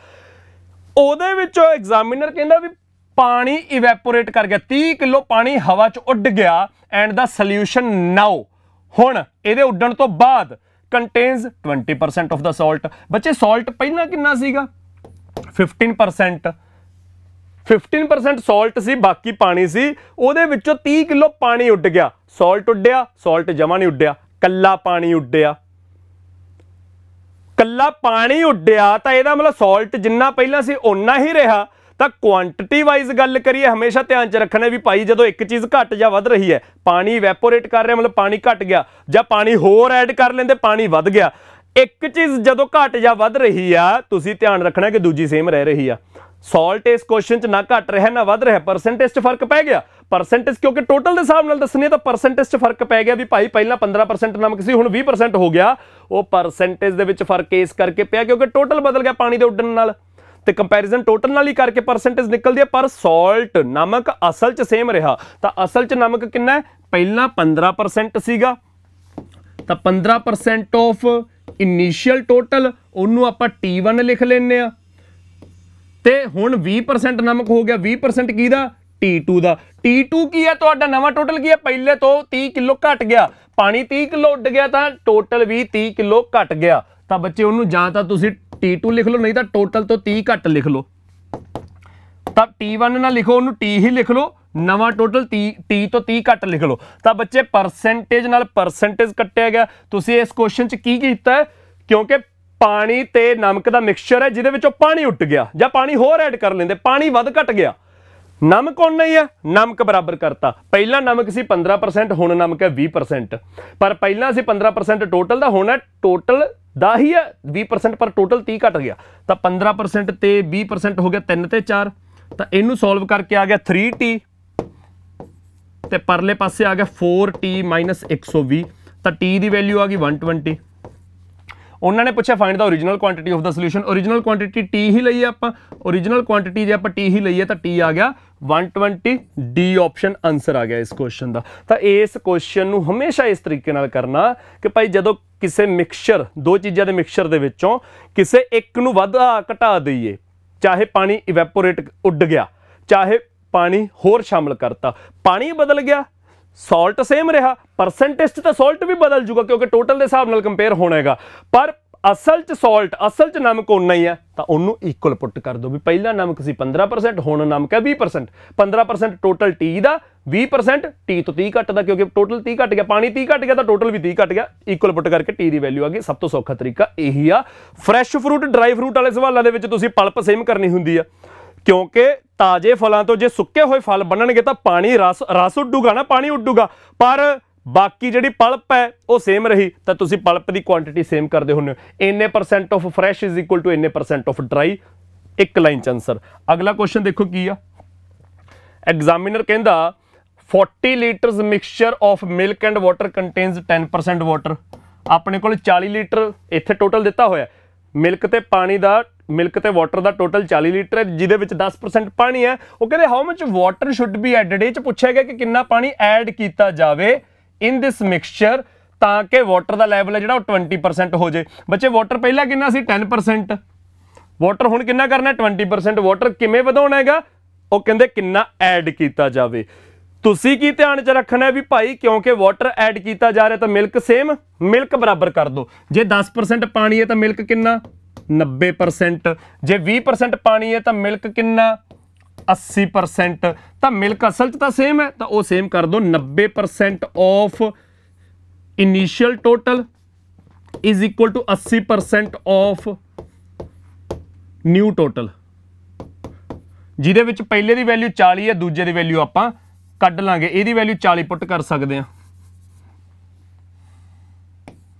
उहदे विचों एग्जामिनर कहंदा भी पानी इवैपोरेट कर गया, 30 किलो पानी हवा च उड़ गया एंड द सल्यूशन नाउ हुण इहदे उड्डण तो बाद कंटेन्स 20% ऑफ द सॉल्ट। बच्चे सॉल्ट पहला कितना सीगा 15%, 15% सॉल्ट सी, बाकी पानी सी, उहदे विचों 30 किलो पानी उड़ गया, सॉल्ट उड्डिया, सॉल्ट जमा नहीं उड्डिया, कल्ला पानी उड्डिया, कल्ला पानी उड्डिया, तो यह मतलब सॉल्ट जिन्ना पहला सी उन्ना ही रहा। तो क्वांटिटी वाइज गल करिए हमेशा ध्यान च रखना भी भाई जो एक चीज़ घट जा वध रही है, पानी इवैपोरेट कर रहा मतलब पानी घट गया, या पानी होर ऐड कर लेंदे पानी वध गया, एक चीज़ जो घट जा वध रही है तुसीं ध्यान रखना कि दूजी सेम रह रही है। सॉल्ट इस क्वेश्चन च ना घट रहा ना वध रहा, परसेंटेज च फर्क पै गया, परसेंटेज क्योंकि टोटल के हिसाब नाल दसनी है तो परसेंटेज च फर्क पै गया भी भाई पहला 15% नमक सी हुण 20% हो गया, वो परसेंटेज दे विच फर्क इस करके पिया क्योंकि टोटल बदल गया पानी दे उड्डण नाल, ते कंपैरिजन टोटल नाल ही करके परसेंटेज निकलदी है, पर सॉल्ट नमक असल च सेम रहा। तो असल च नमक कितना है, पहला 15% सीगा, तो 15% ऑफ इनिशियल टोटल उन्नू आपां T1 लिख लैंदे आ, ते हुण 20% नमक हो गया, 20% किहदा T2 दा, T2 की है तो नवा टोटल की है, पहले तो 30 किलो घट गया, पानी 30 किलो उड गया तो टोटल भी 30 किलो घट गया, तो बच्चे उन्होंने जां तां तुसीं T2 लिख लो नहीं तो टोटल तो 30 घट लिख लो। तो ਤਾਂ T1 ਨਾ ਲਿਖੋ, ਉਹਨੂੰ T ਹੀ ਲਿਖ ਲਓ, ਨਵਾਂ ਟੋਟਲ T ਤੋਂ 30 ਘੱਟ ਲਿਖ ਲਓ। ਤਾਂ ਬੱਚੇ ਪਰਸੈਂਟੇਜ ਨਾਲ ਪਰਸੈਂਟੇਜ ਕੱਟਿਆ ਗਿਆ। ਤੁਸੀਂ ਇਸ ਕੁਐਸਚਨ 'ਚ ਕੀ ਕੀਤਾ ਹੈ, ਕਿਉਂਕਿ ਪਾਣੀ ਤੇ ਨਮਕ ਦਾ ਮਿਕਸਚਰ ਹੈ ਜਿਹਦੇ ਵਿੱਚੋਂ ਪਾਣੀ ਉੱਟ ਗਿਆ, ਜਾਂ ਪਾਣੀ ਹੋਰ ਐਡ ਕਰ ਲੈਂਦੇ, ਪਾਣੀ ਵੱਧ ਘਟ ਗਿਆ, ਨਮਕ ਉਨਾ ਹੀ ਹੈ, ਨਮਕ ਬਰਾਬਰ ਕਰਤਾ। ਪਹਿਲਾਂ ਨਮਕ ਸੀ 15%, ਹੁਣ ਨਮਕ ਹੈ 20%, ਪਰ ਪਹਿਲਾਂ ਸੀ 15% ਟੋਟਲ ਦਾ, ਹੁਣ ਹੈ ਟੋਟਲ ਦਾ ਹੀ ਹੈ 20%, ਪਰ ਟੋਟਲ 30 ਘਟ ਗਿਆ। ਤਾਂ 15% ਤੇ 20% ਹੋ ਗਿਆ 3 ਤੇ 4। ਤਾਂ ਇਹਨੂੰ ਸੋਲਵ ਕਰਕੇ ਆ ਗਿਆ 3T, ਤੇ ਪਰਲੇ ਪਾਸੇ ਆ ਗਿਆ 4T ਮਾਈਨਸ 120। ਤਾਂ T ਦੀ ਵੈਲਿਊ ਆ ਗਈ 120। ਉਹਨਾਂ ਨੇ ਪੁੱਛਿਆ find the original quantity of the solution. Original quantity T ਹੀ ਲਈਏ ਆਪਾਂ, ਓਰੀਜਨਲ ਕੁਆਂਟੀਟੀ ਜੇ ਆਪਾਂ T ਹੀ ਲਈਏ ਤਾਂ T ਆ ਗਿਆ 120। D ਆਪਸ਼ਨ ਆਨਸਰ ਆ ਗਿਆ ਇਸ ਕੁਐਸਚਨ ਦਾ। ਤਾਂ ਇਸ ਕੁਐਸਚਨ ਨੂੰ ਹਮੇਸ਼ਾ ਇਸ ਤਰੀਕੇ ਨਾਲ ਕਰਨਾ ਕਿ ਭਾਈ ਜਦੋਂ ਕਿਸੇ ਮਿਕਸਚਰ, ਦੋ ਚੀਜ਼ਾਂ ਦੇ ਮਿਕਸਚਰ ਦੇ ਵਿੱਚੋਂ ਕਿਸੇ ਇੱਕ ਨੂੰ ਵਧਾ ਘਟਾ ਦਈਏ, ਚਾਹੇ ਪਾਣੀ ਇਵੈਪੋਰੇਟ ਉੱਡ ਗਿਆ, ਚਾਹੇ ਪਾਣੀ ਹੋਰ ਸ਼ਾਮਲ ਕਰਤਾ, ਪਾਣੀ ਬਦਲ ਗਿਆ, ਸੌਲਟ ਸੇਮ ਰਿਹਾ, ਪਰਸੈਂਟੇਜ 'ਚ ਤਾਂ ਸੌਲਟ ਵੀ ਬਦਲ ਜੂਗਾ ਕਿਉਂਕਿ ਟੋਟਲ ਦੇ ਹਿਸਾਬ ਨਾਲ ਕੰਪੇਅਰ ਹੋਣਾ ਹੈਗਾ, ਪਰ ਅਸਲ 'ਚ ਸੌਲਟ, ਅਸਲ 'ਚ ਨਮਕ ਉਨਾ ਹੀ ਹੈ। ਤਾਂ ਉਹਨੂੰ ਇਕੁਅਲ ਪੁੱਟ ਕਰ ਦਿਓ ਵੀ ਪਹਿਲਾਂ ਨਮਕ ਸੀ 15%, ਹੁਣ ਨਮਕ ਹੈ 20%। 15% ਟੋਟਲ T ਦਾ, 20% T ਤੋਂ 30 ਘੱਟ ਦਾ, ਕਿਉਂਕਿ ਟੋਟਲ 30 ਘੱਟ ਗਿਆ, ਪਾਣੀ 30 ਘੱਟ ਗਿਆ ਤਾਂ ਟੋਟਲ ਵੀ 30 ਘੱਟ ਗਿਆ। ਇਕੁਅਲ ਪੁੱਟ ਕਰਕੇ T ਦੀ ਵੈਲਿਊ ਆ ਗਈ। ਸਭ ਤੋਂ ਸੌਖਾ ਤਰੀਕਾ ਇਹੀ ਆ। ਫਰੈਸ਼ ਫਰੂਟ, ਡਰਾਈ ਫਰੂਟ ਵਾਲੇ ਸਵਾਲਾਂ ਦੇ ਵਿੱਚ ਤੁਸੀਂ ਪਲਪ ਸੇਮ ਕਰਨੀ ਹੁੰਦੀ ਆ, ਕਿਉਂਕਿ ਤਾਜ਼ੇ ਫਲਾਂ ਤੋਂ ਜੇ ਸੁੱਕੇ ਹੋਏ ਫਲ ਬਣਨਗੇ ਤਾਂ ਪਾਣੀ ਰਸ ਉੱਡੂਗਾ ਨਾ, ਪਾਣੀ ਉੱਡੂਗਾ, ਪਰ ਬਾਕੀ ਜਿਹੜੀ ਪਲਪ ਹੈ ਉਹ ਸੇਮ ਰਹੀ। ਤਾਂ ਤੁਸੀਂ ਪਲਪ ਦੀ ਕੁਆਂਟੀਟੀ ਸੇਮ ਕਰਦੇ ਹੁੰਦੇ ਹੋ। ਇੰਨੇ % of fresh is equal to ਇੰਨੇ % ਆਫ ਡਰਾਈ। ਇੱਕ ਲਾਈਨ 'ਚ ਆਨਸਰ। ਅਗਲਾ ਕੁਐਸਚਨ ਦੇਖੋ ਕੀ ਆ। ਐਗਜ਼ਾਮੀਨਰ ਕਹਿੰਦਾ 40 litres mixture of milk and water contains 10% water. ਆਪਣੇ ਕੋਲ 40 ਲੀਟਰ ਇੱਥੇ ਟੋਟਲ ਦਿੱਤਾ ਹੋਇਆ, ਮਿਲਕ ਤੇ ਪਾਣੀ ਦਾ, ਮਿਲਕ ਤੇ ਵਾਟਰ ਦਾ ਟੋਟਲ 40 ਲੀਟਰ ਹੈ, ਜਿਹਦੇ ਵਿੱਚ 10% ਪਾਣੀ ਹੈ। ਉਹ ਕਹਿੰਦੇ how much water should be added. ਇਹ 'ਚ ਪੁੱਛਿਆ ਗਿਆ ਕਿ ਕਿੰਨਾ ਪਾਣੀ ਐਡ ਕੀਤਾ ਜਾਵੇ ਇਨ ਦਿਸ ਮਿਕਸਚਰ ਤਾਂ ਕਿ ਵਾਟਰ ਦਾ ਲੈਵਲ ਹੈ ਜਿਹੜਾ ਉਹ 20% ਹੋ ਜਾਏ। ਬੱਚੇ ਵਾਟਰ ਪਹਿਲਾਂ ਕਿੰਨਾ ਸੀ 10%, ਵਾਟਰ ਹੁਣ ਕਿੰਨਾ ਕਰਨਾ 20%। ਵਾਟਰ ਕਿਵੇਂ ਵਧਾਉਣਾ ਹੈਗਾ, ਉਹ ਕਹਿੰਦੇ ਕਿੰਨਾ ਐਡ ਕੀਤਾ ਜਾਵੇ। ਤੁਸੀਂ ਕੀ ਧਿਆਨ 'ਚ ਰੱਖਣਾ ਹੈ ਵੀ ਭਾਈ ਕਿਉਂਕਿ ਵਾਟਰ ਐਡ ਕੀਤਾ ਜਾ ਰਿਹਾ ਤਾਂ ਮਿਲਕ ਸੇਮ, ਮਿਲਕ ਬਰਾਬਰ ਕਰ ਦਿਓ। ਜੇ 10% ਪਾਣੀ ਹੈ ਤਾਂ ਮਿਲਕ ਕਿੰਨਾ 90%, ਜੇ 20% ਪਾਣੀ ਹੈ ਤਾਂ ਮਿਲਕ ਕਿੰਨਾ 80%। ਤਾਂ ਮਿਲਕ ਅਸਲ 'ਚ ਤਾਂ ਸੇਮ ਹੈ ਤਾਂ ਉਹ ਸੇਮ ਕਰ ਦਿਓ। 90% of initial total is equal to 80% of new total, ਜਿਹਦੇ ਵਿੱਚ ਪਹਿਲੇ ਦੀ ਵੈਲਿਊ 40 ਹੈ, ਦੂਜੇ ਦੀ ਵੈਲਿਊ ਆਪਾਂ ਕੱਢ ਲਾਂਗੇ, ਇਹਦੀ ਵੈਲਿਊ 40 ਪੁੱਟ ਕਰ ਸਕਦੇ ਹਾਂ।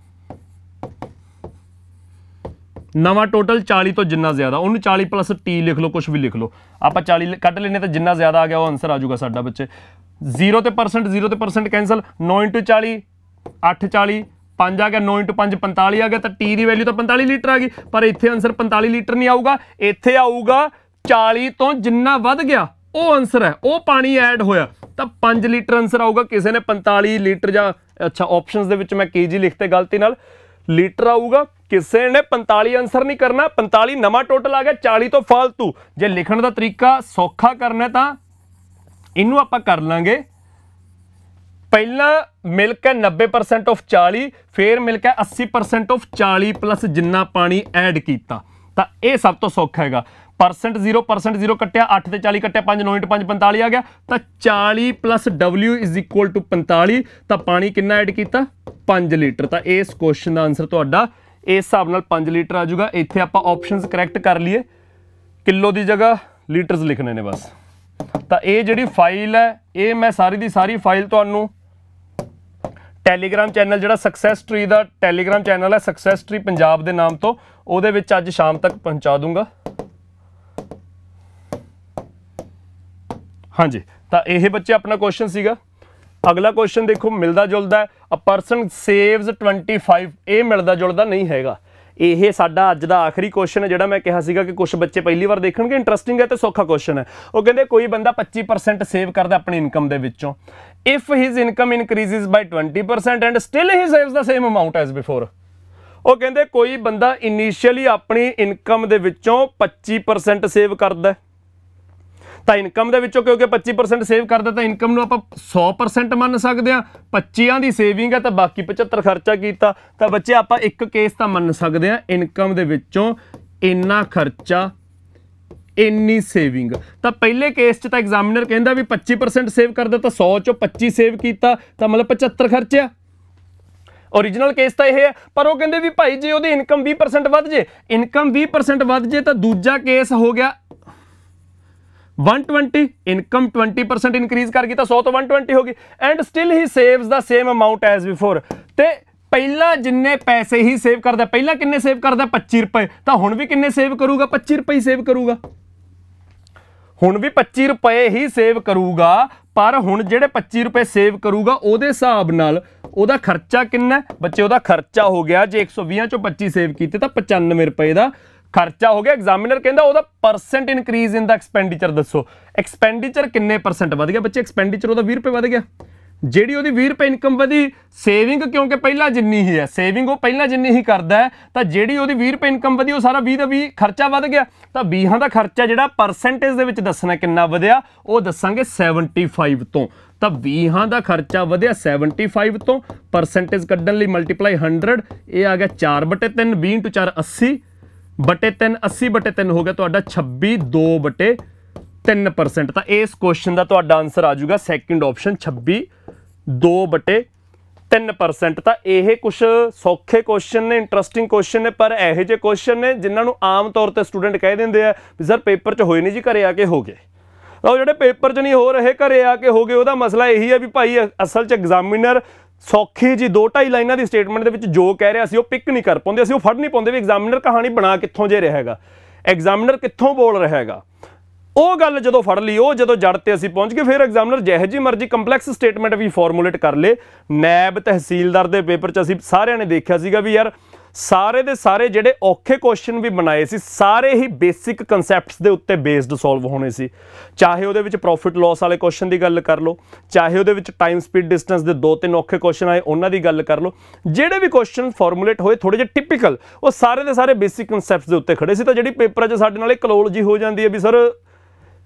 ਨਵਾਂ ਟੋਟਲ 40 ਤੋਂ ਜਿੰਨਾ ਜ਼ਿਆਦਾ, ਉਹਨੂੰ 40 ਪਲੱਸ T ਲਿਖ ਲਓ, ਕੁਝ ਵੀ ਲਿਖ ਲਓ। ਆਪਾਂ 40 ਕੱਢ ਲੈਨੇ ਤਾਂ ਜਿੰਨਾ ਜ਼ਿਆਦਾ ਆ ਗਿਆ ਉਹ ਆਨਸਰ ਆ ਜਾਊਗਾ ਸਾਡਾ। ਬੱਚੇ 0 ਤੇ % ਕੈਂਸਲ, 9 × 40 8 40, 5 ਆ ਗਿਆ, 9 × 5 45 ਆ ਗਿਆ। ਤਾਂ T ਦੀ ਵੈਲਿਊ ਤਾਂ 45 ਲੀਟਰ ਆ ਗਈ, ਪਰ ਇੱਥੇ ਆਨਸਰ 45 ਲੀਟਰ ਨਹੀਂ ਆਊਗਾ, ਇੱਥੇ ਆਊਗਾ 40 ਤੋਂ ਜਿੰਨਾ ਵੱਧ ਗਿਆ ਉਹ ਆਨਸਰ ਹੈ, ਉਹ ਪਾਣੀ ਐਡ ਹੋਇਆ ਤਾਂ 5 ਲੀਟਰ ਆਨਸਰ ਆਊਗਾ। ਕਿਸੇ ਨੇ 45 ਲੀਟਰ ਜਾਂ ਅੱਛਾ ਆਪਸ਼ਨਸ ਦੇ ਵਿੱਚ ਮੈਂ kg ਲਿਖਤੇ ਗਲਤੀ ਨਾਲ, ਲੀਟਰ ਆਊਗਾ। ਕਿਸੇ ਨੇ 45 ਆਨਸਰ ਨਹੀਂ ਕਰਨਾ, 45 ਨਵਾਂ ਟੋਟਲ ਆ ਗਿਆ, 40 ਤੋਂ ਫਾਲਤੂ। ਜੇ ਲਿਖਣ ਦਾ ਤਰੀਕਾ ਸੌਖਾ ਕਰਨਾ ਤਾਂ ਇਹਨੂੰ ਆਪਾਂ ਕਰ ਲਾਂਗੇ। ਪਹਿਲਾਂ ਮਿਲਕ ਹੈ 90% ਆਫ 40, ਫਿਰ ਮਿਲਕ ਹੈ 80% ਆਫ 40 ਪਲੱਸ ਜਿੰਨਾ ਪਾਣੀ ਐਡ ਕੀਤਾ। ਤਾਂ ਇਹ ਸਭ ਤੋਂ ਸੌਖਾ ਹੈਗਾ। % 0 ਕੱਟਿਆ, 8 ਤੇ 40 ਕੱਟਿਆ, 5 9 × 5 45 ਆ ਗਿਆ। ਤਾਂ 40 plus W is equal to 45। ਤਾਂ ਪਾਣੀ ਕਿੰਨਾ ਐਡ ਕੀਤਾ 5 ਲੀਟਰ। ਤਾਂ ਇਸ ਕੁਐਸਚਨ ਦਾ ਆਨਸਰ ਤੁਹਾਡਾ ਇਸ ਹਿਸਾਬ ਨਾਲ 5 ਲੀਟਰ ਆ ਜਾਊਗਾ। ਇੱਥੇ ਆਪਾਂ ਆਪਸ਼ਨਸ ਕਰੈਕਟ ਕਰ ਲਈਏ, ਕਿਲੋ ਦੀ ਜਗ੍ਹਾ ਲੀਟਰਸ ਲਿਖਣੇ ਨੇ ਬਸ। ਤਾਂ ਇਹ ਜਿਹੜੀ ਫਾਈਲ ਹੈ ਇਹ ਮੈਂ ਸਾਰੀ ਦੀ ਸਾਰੀ ਫਾਈਲ ਤੁਹਾਨੂੰ ਟੈਲੀਗ੍ਰਾਮ ਚੈਨਲ, ਜਿਹੜਾ ਸਕਸੈਸ ਟਰੀ ਦਾ ਟੈਲੀਗ੍ਰਾਮ ਚੈਨਲ ਹੈ ਸਕਸੈਸ ਟਰੀ ਪੰਜਾਬ ਦੇ ਨਾਮ ਤੋਂ, ਉਹਦੇ ਵਿੱਚ ਅੱਜ ਸ਼ਾਮ ਤੱਕ ਪਹੁੰਚਾ ਦੂੰਗਾ। ਹਾਂਜੀ, ਤਾਂ ਇਹ ਬੱਚੇ ਆਪਣਾ ਕੁਐਸਚਨ ਸੀਗਾ। ਅਗਲਾ ਕੁਐਸਚਨ ਦੇਖੋ, ਮਿਲਦਾ ਜੁਲਦਾ, ਅ ਪਰਸਨ ਸੇਵਸ 25। ਇਹ ਮਿਲਦਾ ਜੁਲਦਾ ਨਹੀਂ ਹੈਗਾ। ਇਹ ਸਾਡਾ ਅੱਜ ਦਾ ਆਖਰੀ ਕੁਐਸਚਨ ਹੈ, ਜਿਹੜਾ ਮੈਂ ਕਿਹਾ ਸੀਗਾ ਕਿ ਕੁਝ ਬੱਚੇ ਪਹਿਲੀ ਵਾਰ ਦੇਖਣਗੇ, ਇੰਟਰਸਟਿੰਗ ਹੈ ਤੇ ਸੌਖਾ ਕੁਐਸਚਨ ਹੈ। ਉਹ ਕਹਿੰਦੇ ਕੋਈ ਬੰਦਾ 25% ਸੇਵ ਕਰਦਾ ਆਪਣੀ ਇਨਕਮ ਦੇ ਵਿੱਚੋਂ, if his income increases by 20% and still he saves the same amount as before. ਉਹ ਕਹਿੰਦੇ ਕੋਈ ਬੰਦਾ ਇਨੀਸ਼ੀਅਲੀ ਆਪਣੀ ਇਨਕਮ ਦੇ ਵਿੱਚੋਂ 25% ਸੇਵ ਕਰਦਾ, ਤਾਂ ਇਨਕਮ ਦੇ ਵਿੱਚੋਂ ਕਿਉਂਕਿ 25% ਸੇਵ ਕਰਦਾ ਤਾਂ ਇਨਕਮ ਨੂੰ ਆਪਾਂ 100% ਮੰਨ ਸਕਦੇ ਹਾਂ। 25 ਦੀ ਸੇਵਿੰਗ ਹੈ ਤਾਂ ਬਾਕੀ 75 ਖਰਚਾ ਕੀਤਾ। ਤਾਂ ਬੱਚੇ ਆਪਾਂ ਇੱਕ ਕੇਸ ਤਾਂ ਮੰਨ ਸਕਦੇ ਹਾਂ, ਇਨਕਮ ਦੇ ਵਿੱਚੋਂ ਇੰਨਾ ਖਰਚਾ ਇੰਨੀ ਸੇਵਿੰਗ। ਤਾਂ ਪਹਿਲੇ ਕੇਸ 'ਚ ਤਾਂ ਐਗਜ਼ਾਮੀਨਰ ਕਹਿੰਦਾ ਵੀ 25% ਸੇਵ ਕਰਦਾ, ਤਾਂ 100 ਚੋਂ 25 ਸੇਵ ਕੀਤਾ ਤਾਂ ਮਤਲਬ 75 ਖਰਚਿਆ। ओरिजिनल केस तो यह है, पर वो कहते भी भाई जे ਉਹਦੀ इनकम 20% ਵੱਧ ਜੇ, इनकम 20% ਵੱਧ ਜੇ ਤਾਂ ਦੂਜਾ केस हो गया 120, इनकम 20% इंक्रीज कर गई तो 100 तो 120 होगी, and still he saves the same amount as before. ते पहला जिन्ने पैसे ही सेव करता, पहला किन्ने सेव करता 25 रुपए, तो हुण भी किन्ने सेव करूगा 25 रुपए ही सेव करूगा, हुण भी 25 रुपए ही सेव करूगा, पर हुण जेड़े 25 रुपए सेव करूगा ਉਹਦੇ ਹਿਸਾਬ ਨਾਲ ਉਹਦਾ ਖਰਚਾ ਕਿੰਨਾ ਬੱਚੇ, ਉਹਦਾ ਖਰਚਾ ਹੋ ਗਿਆ ਜੇ 120 ਚੋਂ 25 ਸੇਵ ਕੀਤੇ ਤਾਂ 95 ਰੁਪਏ ਦਾ ਖਰਚਾ ਹੋ ਗਿਆ। ਐਗਜ਼ਾਮੀਨਰ ਕਹਿੰਦਾ ਉਹਦਾ ਪਰਸੈਂਟ ਇਨਕਰੀਜ਼ ਇਨ ਦਾ ਐਕਸਪੈਂਡੀਚਰ ਦੱਸੋ, ਐਕਸਪੈਂਡੀਚਰ ਕਿੰਨੇ ਪਰਸੈਂਟ ਵਧ ਗਿਆ ਬੱਚੇ, ਐਕਸਪੈਂਡੀਚਰ ਉਹਦਾ 20 ਰੁਪਏ ਵਧ ਗਿਆ। ਜਿਹੜੀ ਉਹਦੀ 20 ਰੁਪਏ ਇਨਕਮ ਵਧੀ, ਸੇਵਿੰਗ ਕਿਉਂਕਿ ਪਹਿਲਾਂ ਜਿੰਨੀ ਹੀ ਹੈ, ਸੇਵਿੰਗ ਉਹ ਪਹਿਲਾਂ ਜਿੰਨੀ ਹੀ ਕਰਦਾ ਹੈ, ਤਾਂ ਜਿਹੜੀ ਉਹਦੀ 20 ਰੁਪਏ ਇਨਕਮ ਵਧੀ ਉਹ ਸਾਰਾ 20 ਦਾ 20 ਖਰਚਾ ਵਧ ਗਿਆ। ਤਾਂ 20 ਦਾ ਖਰਚਾ ਜਿਹੜਾ ਪਰਸੈਂਟੇਜ ਦੇ ਵਿੱਚ ਦੱਸਣਾ ਕਿੰਨਾ ਵਧਿਆ, ਉਹ ਦੱਸਾਂਗੇ 75 ਤੋਂ। ਤਾਂ 20 ਦਾ ਖਰਚਾ ਵਧਿਆ 75 ਤੋਂ, ਪਰਸੈਂਟੇਜ ਕੱਢਣ ਲਈ ਮਲਟੀਪਲਾਈ 100, ਇਹ ਆ ਗਿਆ 4/3, 20 × 4 80/3, 80/3 ਹੋ ਗਿਆ ਤੁਹਾਡਾ 26, 2/3%। ਤਾਂ ਇਸ ਕੁਐਸਚਨ ਦਾ ਤੁਹਾਡਾ ਆਨਸਰ ਆ ਜਾਊਗਾ ਸੈਕਿੰਡ ਆਪਸ਼ਨ 26, 2/3%। ਤਾਂ ਇਹ ਕੁਝ ਸੌਖੇ ਕੁਐਸਚਨ ਨੇ, ਇੰਟਰਸਟਿੰਗ ਕੁਐਸਚਨ ਨੇ, ਪਰ ਇਹੋ ਜਿਹੇ ਕੁਐਸਚਨ ਨੇ ਜਿਨ੍ਹਾਂ ਨੂੰ ਆਮ ਤੌਰ ਤੇ ਸਟੂਡੈਂਟ ਕਹਿ ਦਿੰਦੇ ਆ ਵੀ ਸਰ ਪੇਪਰ 'ਚ ਹੋਏ ਨਹੀਂ ਜੀ, ਘਰੇ ਆ ਕੇ ਹੋ ਗਏ। ਉਹ ਜਿਹੜੇ ਪੇਪਰ 'ਚ ਨਹੀਂ ਹੋ ਰਹੇ ਘਰੇ ਆ ਕੇ ਹੋ ਗਏ, ਉਹਦਾ ਮਸਲਾ ਇਹੀ ਹੈ ਵੀ ਭਾਈ ਅਸਲ 'ਚ ਐਗਜ਼ਾਮੀਨਰ ਸੌਖੀ ਜੀ 2-2.5 ਲਾਈਨਾਂ ਦੀ ਸਟੇਟਮੈਂਟ ਦੇ ਵਿੱਚ ਜੋ ਕਹਿ ਰਿਹਾ ਸੀ ਉਹ ਪਿਕ ਨਹੀਂ ਕਰ ਪਾਉਂਦੇ, ਅਸੀਂ ਉਹ ਫੜ ਨਹੀਂ ਪਾਉਂਦੇ ਵੀ ਐਗਜ਼ਾਮੀਨਰ ਕਹਾਣੀ ਬਣਾ ਕਿੱਥੋਂ ਜੇ ਰਿਹਾ ਹੈਗਾ, ਐਗਜ਼ਾਮੀਨਰ ਕਿੱਥੋਂ ਬੋਲ ਰਿਹਾ ਹੈਗਾ। ਉਹ ਗੱਲ ਜਦੋਂ ਫੜ ਲਈ, ਉਹ ਜਦੋਂ ਜੜ ਤੇ ਅਸੀਂ ਪਹੁੰਚ ਗਏ, ਫਿਰ ਐਗਜ਼ਾਮੀਨਰ ਜਿਹੋ ਜਿਹੀ ਮਰਜ਼ੀ ਕੰਪਲੈਕਸ ਸਟੇਟਮੈਂਟ ਵੀ ਫਾਰਮੂਲੇਟ ਕਰ ਲੇ। ਨੈਬ ਤਹਿਸੀਲਦਾਰ ਦੇ ਪੇਪਰ 'ਚ ਅਸੀਂ ਸਾਰਿਆਂ ਨੇ ਦੇਖਿਆ ਸੀਗਾ ਵੀ ਯਾਰ ਸਾਰੇ ਦੇ ਸਾਰੇ ਜਿਹੜੇ ਔਖੇ ਕੁਐਸਚਨ ਵੀ ਬਣਾਏ ਸੀ, ਸਾਰੇ ਹੀ ਬੇਸਿਕ ਕਨਸੈਪਟਸ ਦੇ ਉੱਤੇ ਬੇਸਡ ਸੋਲਵ ਹੋਣੇ ਸੀ। ਚਾਹੇ ਉਹਦੇ ਵਿੱਚ ਪ੍ਰੋਫਿਟ ਲਾਸ ਵਾਲੇ ਕੁਐਸਚਨ ਦੀ ਗੱਲ ਕਰ ਲਓ, ਚਾਹੇ ਉਹਦੇ ਵਿੱਚ ਟਾਈਮ ਸਪੀਡ ਡਿਸਟੈਂਸ ਦੇ 2-3 ਔਖੇ ਕੁਐਸਚਨ ਆਏ ਉਹਨਾਂ ਦੀ ਗੱਲ ਕਰ ਲਓ, ਜਿਹੜੇ ਵੀ ਕੁਐਸਚਨ ਫਾਰਮੂਲੇਟ ਹੋਏ ਥੋੜੇ ਜਿਹੇ ਟਿਪੀਕਲ, ਉਹ ਸਾਰੇ ਦੇ ਸਾਰੇ ਬੇਸਿਕ ਕਨਸੈਪਟਸ ਦੇ ਉੱਤੇ ਖੜੇ ਸੀ। ਤਾਂ ਜਿਹੜੀ ਪੇਪਰਾਂ 'ਚ ਸਾਡੇ ਨਾਲ ਇਹ ਕਲੋਲਜੀ ਹੋ ਜਾਂਦੀ ਹੈ ਵੀ ਸਰ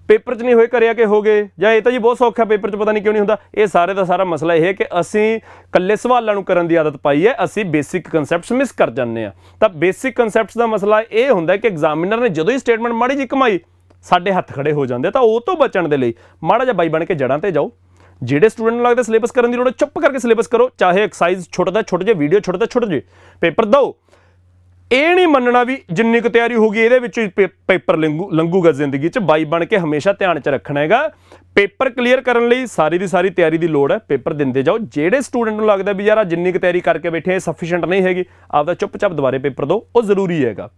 ਪੇਪਰ 'ਚ ਨਹੀਂ ਹੋਏ ਘਰੇ ਆ ਕੇ ਹੋ ਗਏ, ਜਾਂ ਇਹ ਤਾਂ ਜੀ ਬਹੁਤ ਸੌਖਾ ਪੇਪਰ 'ਚ ਪਤਾ ਨਹੀਂ ਕਿਉਂ ਨਹੀਂ ਹੁੰਦਾ, ਇਹ ਸਾਰੇ ਦਾ ਸਾਰਾ ਮਸਲਾ ਇਹ ਹੈ ਕਿ ਅਸੀਂ ਇਕੱਲੇ ਸਵਾਲਾਂ ਨੂੰ ਕਰਨ ਦੀ ਆਦਤ ਪਾਈ ਹੈ, ਅਸੀਂ ਬੇਸਿਕ ਕਨਸੈਪਟਸ ਮਿਸ ਕਰ ਜਾਂਦੇ ਹਾਂ। ਤਾਂ ਬੇਸਿਕ ਕਨਸੈਪਟਸ ਦਾ ਮਸਲਾ ਇਹ ਹੁੰਦਾ ਕਿ ਐਗਜ਼ਾਮੀਨਰ ਨੇ ਜਦੋਂ ਹੀ ਸਟੇਟਮੈਂਟ ਮਾੜੀ ਜਿਹੀ ਕਮਾਈ ਸਾਡੇ ਹੱਥ ਖੜੇ ਹੋ ਜਾਂਦੇ। ਤਾਂ ਉਹ ਤੋਂ ਬਚਣ ਦੇ ਲਈ ਮਾੜਾ ਜਿਹਾ ਬਾਈ ਬਣ ਕੇ ਜੜ੍ਹਾਂ ਤੇ ਜਾਓ। ਜਿਹੜੇ ਸਟੂਡੈਂਟ ਨੂੰ ਲੱਗਦਾ ਸਿਲੇਬਸ ਕਰਨ ਦੀ ਲੋੜ ਹੈ, ਚੁੱਪ ਕਰਕੇ ਸਿਲੇਬਸ ਕਰੋ, ਚਾਹੇ ਐਕਸਾਈਜ਼ ਛੋਟਾ ਜਿਹੇ, ਵੀਡੀਓ ਛੋਟਾ ਜਿਹੇ ਪੇਪਰ ਦਿਓ। ਇਹ ਨਹੀਂ ਮੰਨਣਾ ਵੀ ਜਿੰਨੀ ਕੁ ਤਿਆਰੀ ਹੋਊਗੀ ਇਹਦੇ ਵਿੱਚ ਪੇਪਰ ਲੰਘੂਗਾ ਜ਼ਿੰਦਗੀ 'ਚ। ਬਾਈ ਬਣ ਕੇ ਹਮੇਸ਼ਾ ਧਿਆਨ 'ਚ ਰੱਖਣਾ ਹੈਗਾ, ਪੇਪਰ ਕਲੀਅਰ ਕਰਨ ਲਈ ਸਾਰੀ ਦੀ ਸਾਰੀ ਤਿਆਰੀ ਦੀ ਲੋੜ ਹੈ, ਪੇਪਰ ਦਿੰਦੇ ਜਾਓ। ਜਿਹੜੇ ਸਟੂਡੈਂਟ ਨੂੰ ਲੱਗਦਾ ਵੀ ਯਾਰ ਜਿੰਨੀ ਕੁ ਤਿਆਰੀ ਕਰਕੇ ਬੈਠੇ ਇਹ ਸਫੀਸ਼ੀਐਂਟ ਨਹੀਂ ਹੈਗੀ, ਆਪਦਾ ਚੁੱਪ-ਚਾਪ ਦੁਬਾਰੇ ਪੇਪਰ ਦਿਓ, ਉਹ ਜ਼ਰੂਰੀ ਹੈਗਾ।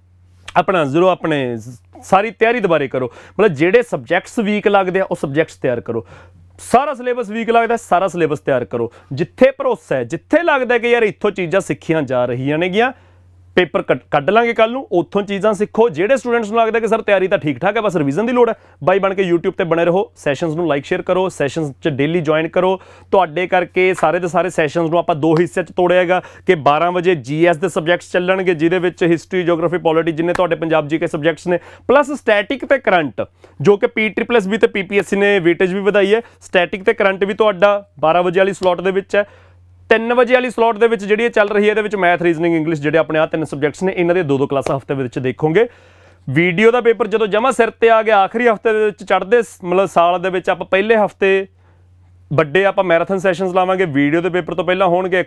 ਆਪਣਾ ਜ਼ਰੂਰ ਆਪਣੇ ਸਾਰੀ ਤਿਆਰੀ ਦੁਬਾਰੇ ਕਰੋ, ਮਤਲਬ ਜਿਹੜੇ ਸਬਜੈਕਟਸ ਵੀਕ ਲੱਗਦੇ ਆ ਉਹ ਸਬਜੈਕਟਸ ਤਿਆਰ ਕਰੋ। ਸਾਰਾ ਸਿਲੇਬਸ ਵੀਕ ਲੱਗਦਾ, ਸਾਰਾ ਸਿਲੇਬਸ ਤਿਆਰ ਕਰੋ। ਜਿੱਥੇ ਭਰੋਸਾ ਹੈ, ਜਿੱਥੇ ਲੱਗਦਾ ਕਿ ਯਾਰ ਇੱਥੋਂ ਚੀਜ਼ਾਂ ਸਿੱਖੀਆਂ ਜਾ ਰਹੀਆਂ ਨੇਗੀਆਂ, ਪੇਪਰ ਕੱਢ ਲਾਂਗੇ ਕੱਲ ਨੂੰ, ਉੱਥੋਂ ਚੀਜ਼ਾਂ ਸਿੱਖੋ। ਜਿਹੜੇ ਸਟੂਡੈਂਟਸ ਨੂੰ ਲੱਗਦਾ ਕਿ ਸਰ ਤਿਆਰੀ ਤਾਂ ਠੀਕ ਠਾਕ ਹੈ, ਬਸ ਰਿਵੀਜ਼ਨ ਦੀ ਲੋੜ ਹੈ, ਬਾਈ ਬਣ ਕੇ YouTube ਤੇ ਬਣੇ ਰਹੋ, ਸੈਸ਼ਨਸ ਨੂੰ ਲਾਈਕ ਸ਼ੇਅਰ ਕਰੋ, ਸੈਸ਼ਨਸ 'ਚ ਡੇਲੀ ਜੁਆਇਨ ਕਰੋ। ਤੁਹਾਡੇ ਕਰਕੇ ਸਾਰੇ ਦੇ ਸਾਰੇ ਸੈਸ਼ਨਸ ਨੂੰ ਆਪਾਂ 2 ਹਿੱਸਿਆਂ 'ਚ ਤੋੜਿਆ ਹੈਗਾ ਕਿ 12 ਵਜੇ GS ਦੇ ਸਬਜੈਕਟਸ ਚੱਲਣਗੇ, ਜਿਹਦੇ ਵਿੱਚ ਹਿਸਟਰੀ, ਜੀਓਗ੍ਰਾਫੀ, ਪੋਲਿਟੀ ਜਿੰਨੇ ਤੁਹਾਡੇ ਪੰਜਾਬ GK ਸਬਜੈਕਟਸ ਨੇ, ਪਲੱਸ ਸਟੈਟਿਕ ਤੇ ਕਰੰਟ, ਜੋ ਕਿ PSSB ਤੇ PPSC ਨੇ ਵੇਟੇਜ ਵੀ ਵਧਾਈ ਹੈ। ਸਟੈਟਿਕ ਤੇ ਕਰੰਟ ਵੀ ਤੁਹਾਡਾ 12 ਵਜੇ ਵਾਲੀ ਸਲੋਟ ਦੇ ਵਿੱਚ ਹੈ। 3 ਵਜੇ ਵਾਲੀ ਸਲੋਟ ਦੇ ਵਿੱਚ ਜਿਹੜੀ ਚੱਲ ਰਹੀ ਹੈ, ਇਹਦੇ ਵਿੱਚ ਮੈਥ, ਰੀਜ਼ਨਿੰਗ, ਇੰਗਲਿਸ਼, ਜਿਹੜੇ ਆਪਣੇ 3 ਸਬਜੈਕਟਸ ਨੇ, ਇਹਨਾਂ ਦੀਆਂ 2-2 ਕਲਾਸਾਂ ਹਫ਼ਤੇ ਵਿੱਚ ਦੇਖੋਗੇ। ਵੀਡੀਓ ਦਾ ਪੇਪਰ ਜਦੋਂ ਜਮਾ ਸਿਰ ਤੇ ਆ ਗਿਆ, ਆਖਰੀ ਹਫ਼ਤੇ ਦੇ ਵਿੱਚ ਚੜ੍ਹਦੇ ਮਤਲਬ ਸਾਲ ਦੇ ਵਿੱਚ ਆਪਾਂ ਪਹਿਲੇ ਹਫ਼ਤੇ ਵੱਡੇ ਆਪਾਂ ਮੈਰਾਥਨ ਸੈਸ਼ਨਸ ਲਾਵਾਂਗੇ। ਵੀਡੀਓ ਦੇ ਪੇਪਰ ਤੋਂ ਪਹਿਲਾਂ ਹੋਣਗੇ,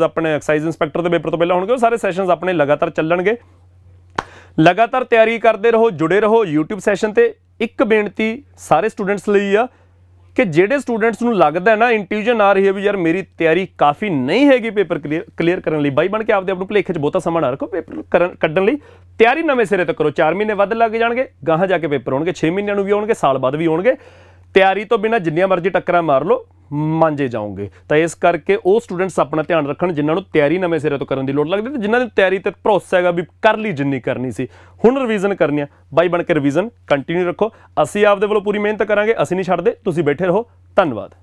ਆਪਣੇ ਐਕਸਾਈਜ਼ ਇੰਸਪੈਕਟਰ ਦੇ ਪੇਪਰ ਤੋਂ ਪਹਿਲਾਂ ਹੋਣਗੇ, ਉਹ ਸਾਰੇ ਸੈਸ਼ਨਸ ਆਪਣੇ ਲਗਾਤਾਰ ਚੱਲਣਗੇ। ਲਗਾਤਾਰ ਤਿਆਰੀ ਕਰਦੇ ਰਹੋ, ਜੁੜੇ ਰਹੋ YouTube ਸੈਸ਼ਨ ਤੇ। ਇੱਕ ਬੇਨਤੀ ਸਾਰੇ ਸਟੂਡੈਂਟਸ ਲਈ ਆ ਕਿ ਜਿਹੜੇ ਸਟੂਡੈਂਟਸ ਨੂੰ ਲੱਗਦਾ ਹੈ ਨਾ ਇੰਟਿਊਜਨ ਆ ਰਹੀ ਹੈ ਵੀ ਯਾਰ ਮੇਰੀ ਤਿਆਰੀ ਕਾਫੀ ਨਹੀਂ ਹੈਗੀ ਪੇਪਰ ਕਲੀਅਰ ਕਰਨ ਲਈ, ਬਾਈ ਬਣ ਕੇ ਆਪਦੇ ਆਪ ਨੂੰ ਭੁਲੇਖੇ 'ਚ ਬਹੁਤਾ ਸਮਾਂ ਨਾ ਰੱਖੋ। ਪੇਪਰ ਕੱਢਣ ਲਈ ਤਿਆਰੀ ਨਵੇਂ ਸਿਰੇ ਤੋਂ ਕਰੋ। 4 ਮਹੀਨੇ ਵੱਧ ਲੱਗ ਜਾਣਗੇ, ਗਾਹਾਂ ਜਾ ਕੇ ਪੇਪਰ ਆਉਣਗੇ, 6 ਮਹੀਨਿਆਂ ਨੂੰ ਵੀ ਆਉਣਗੇ, ਸਾਲ ਬਾਅਦ ਵੀ ਆਉਣਗੇ। ਤਿਆਰੀ ਤੋਂ ਬਿਨਾਂ ਜਿੰਨੀਆਂ ਮਰਜ਼ੀ ਟੱਕਰਾਂ ਮਾਰ ਲਓ, ਮਾਂਜੇ ਜਾਓਗੇ। ਤਾਂ ਇਸ ਕਰਕੇ ਉਹ ਸਟੂਡੈਂਟਸ ਆਪਣਾ ਧਿਆਨ ਰੱਖਣ ਜਿਨ੍ਹਾਂ ਨੂੰ ਤਿਆਰੀ ਨਵੇਂ ਸਿਰੇ ਤੋਂ ਕਰਨ ਦੀ ਲੋੜ ਲੱਗਦੀ, ਤੇ ਜਿਨ੍ਹਾਂ ਦੀ ਤਿਆਰੀ ਤੇ ਭਰੋਸਾ ਹੈਗਾ ਵੀ ਕਰ ਲਈ ਜਿੰਨੀ ਕਰਨੀ ਸੀ, ਹੁਣ ਰਿਵੀਜ਼ਨ ਕਰਨੀ ਆ, ਬਾਈ ਬਣ ਕੇ ਰਿਵੀਜ਼ਨ ਕੰਟੀਨਿਊ ਰੱਖੋ। ਅਸੀਂ ਆਪਦੇ ਵੱਲੋਂ ਪੂਰੀ ਮਿਹਨਤ ਕਰਾਂਗੇ, ਅਸੀਂ ਨਹੀਂ ਛੱਡਦੇ। ਤੁਸੀਂ ਬੈਠੇ ਰਹੋ। ਧੰਨਵਾਦ।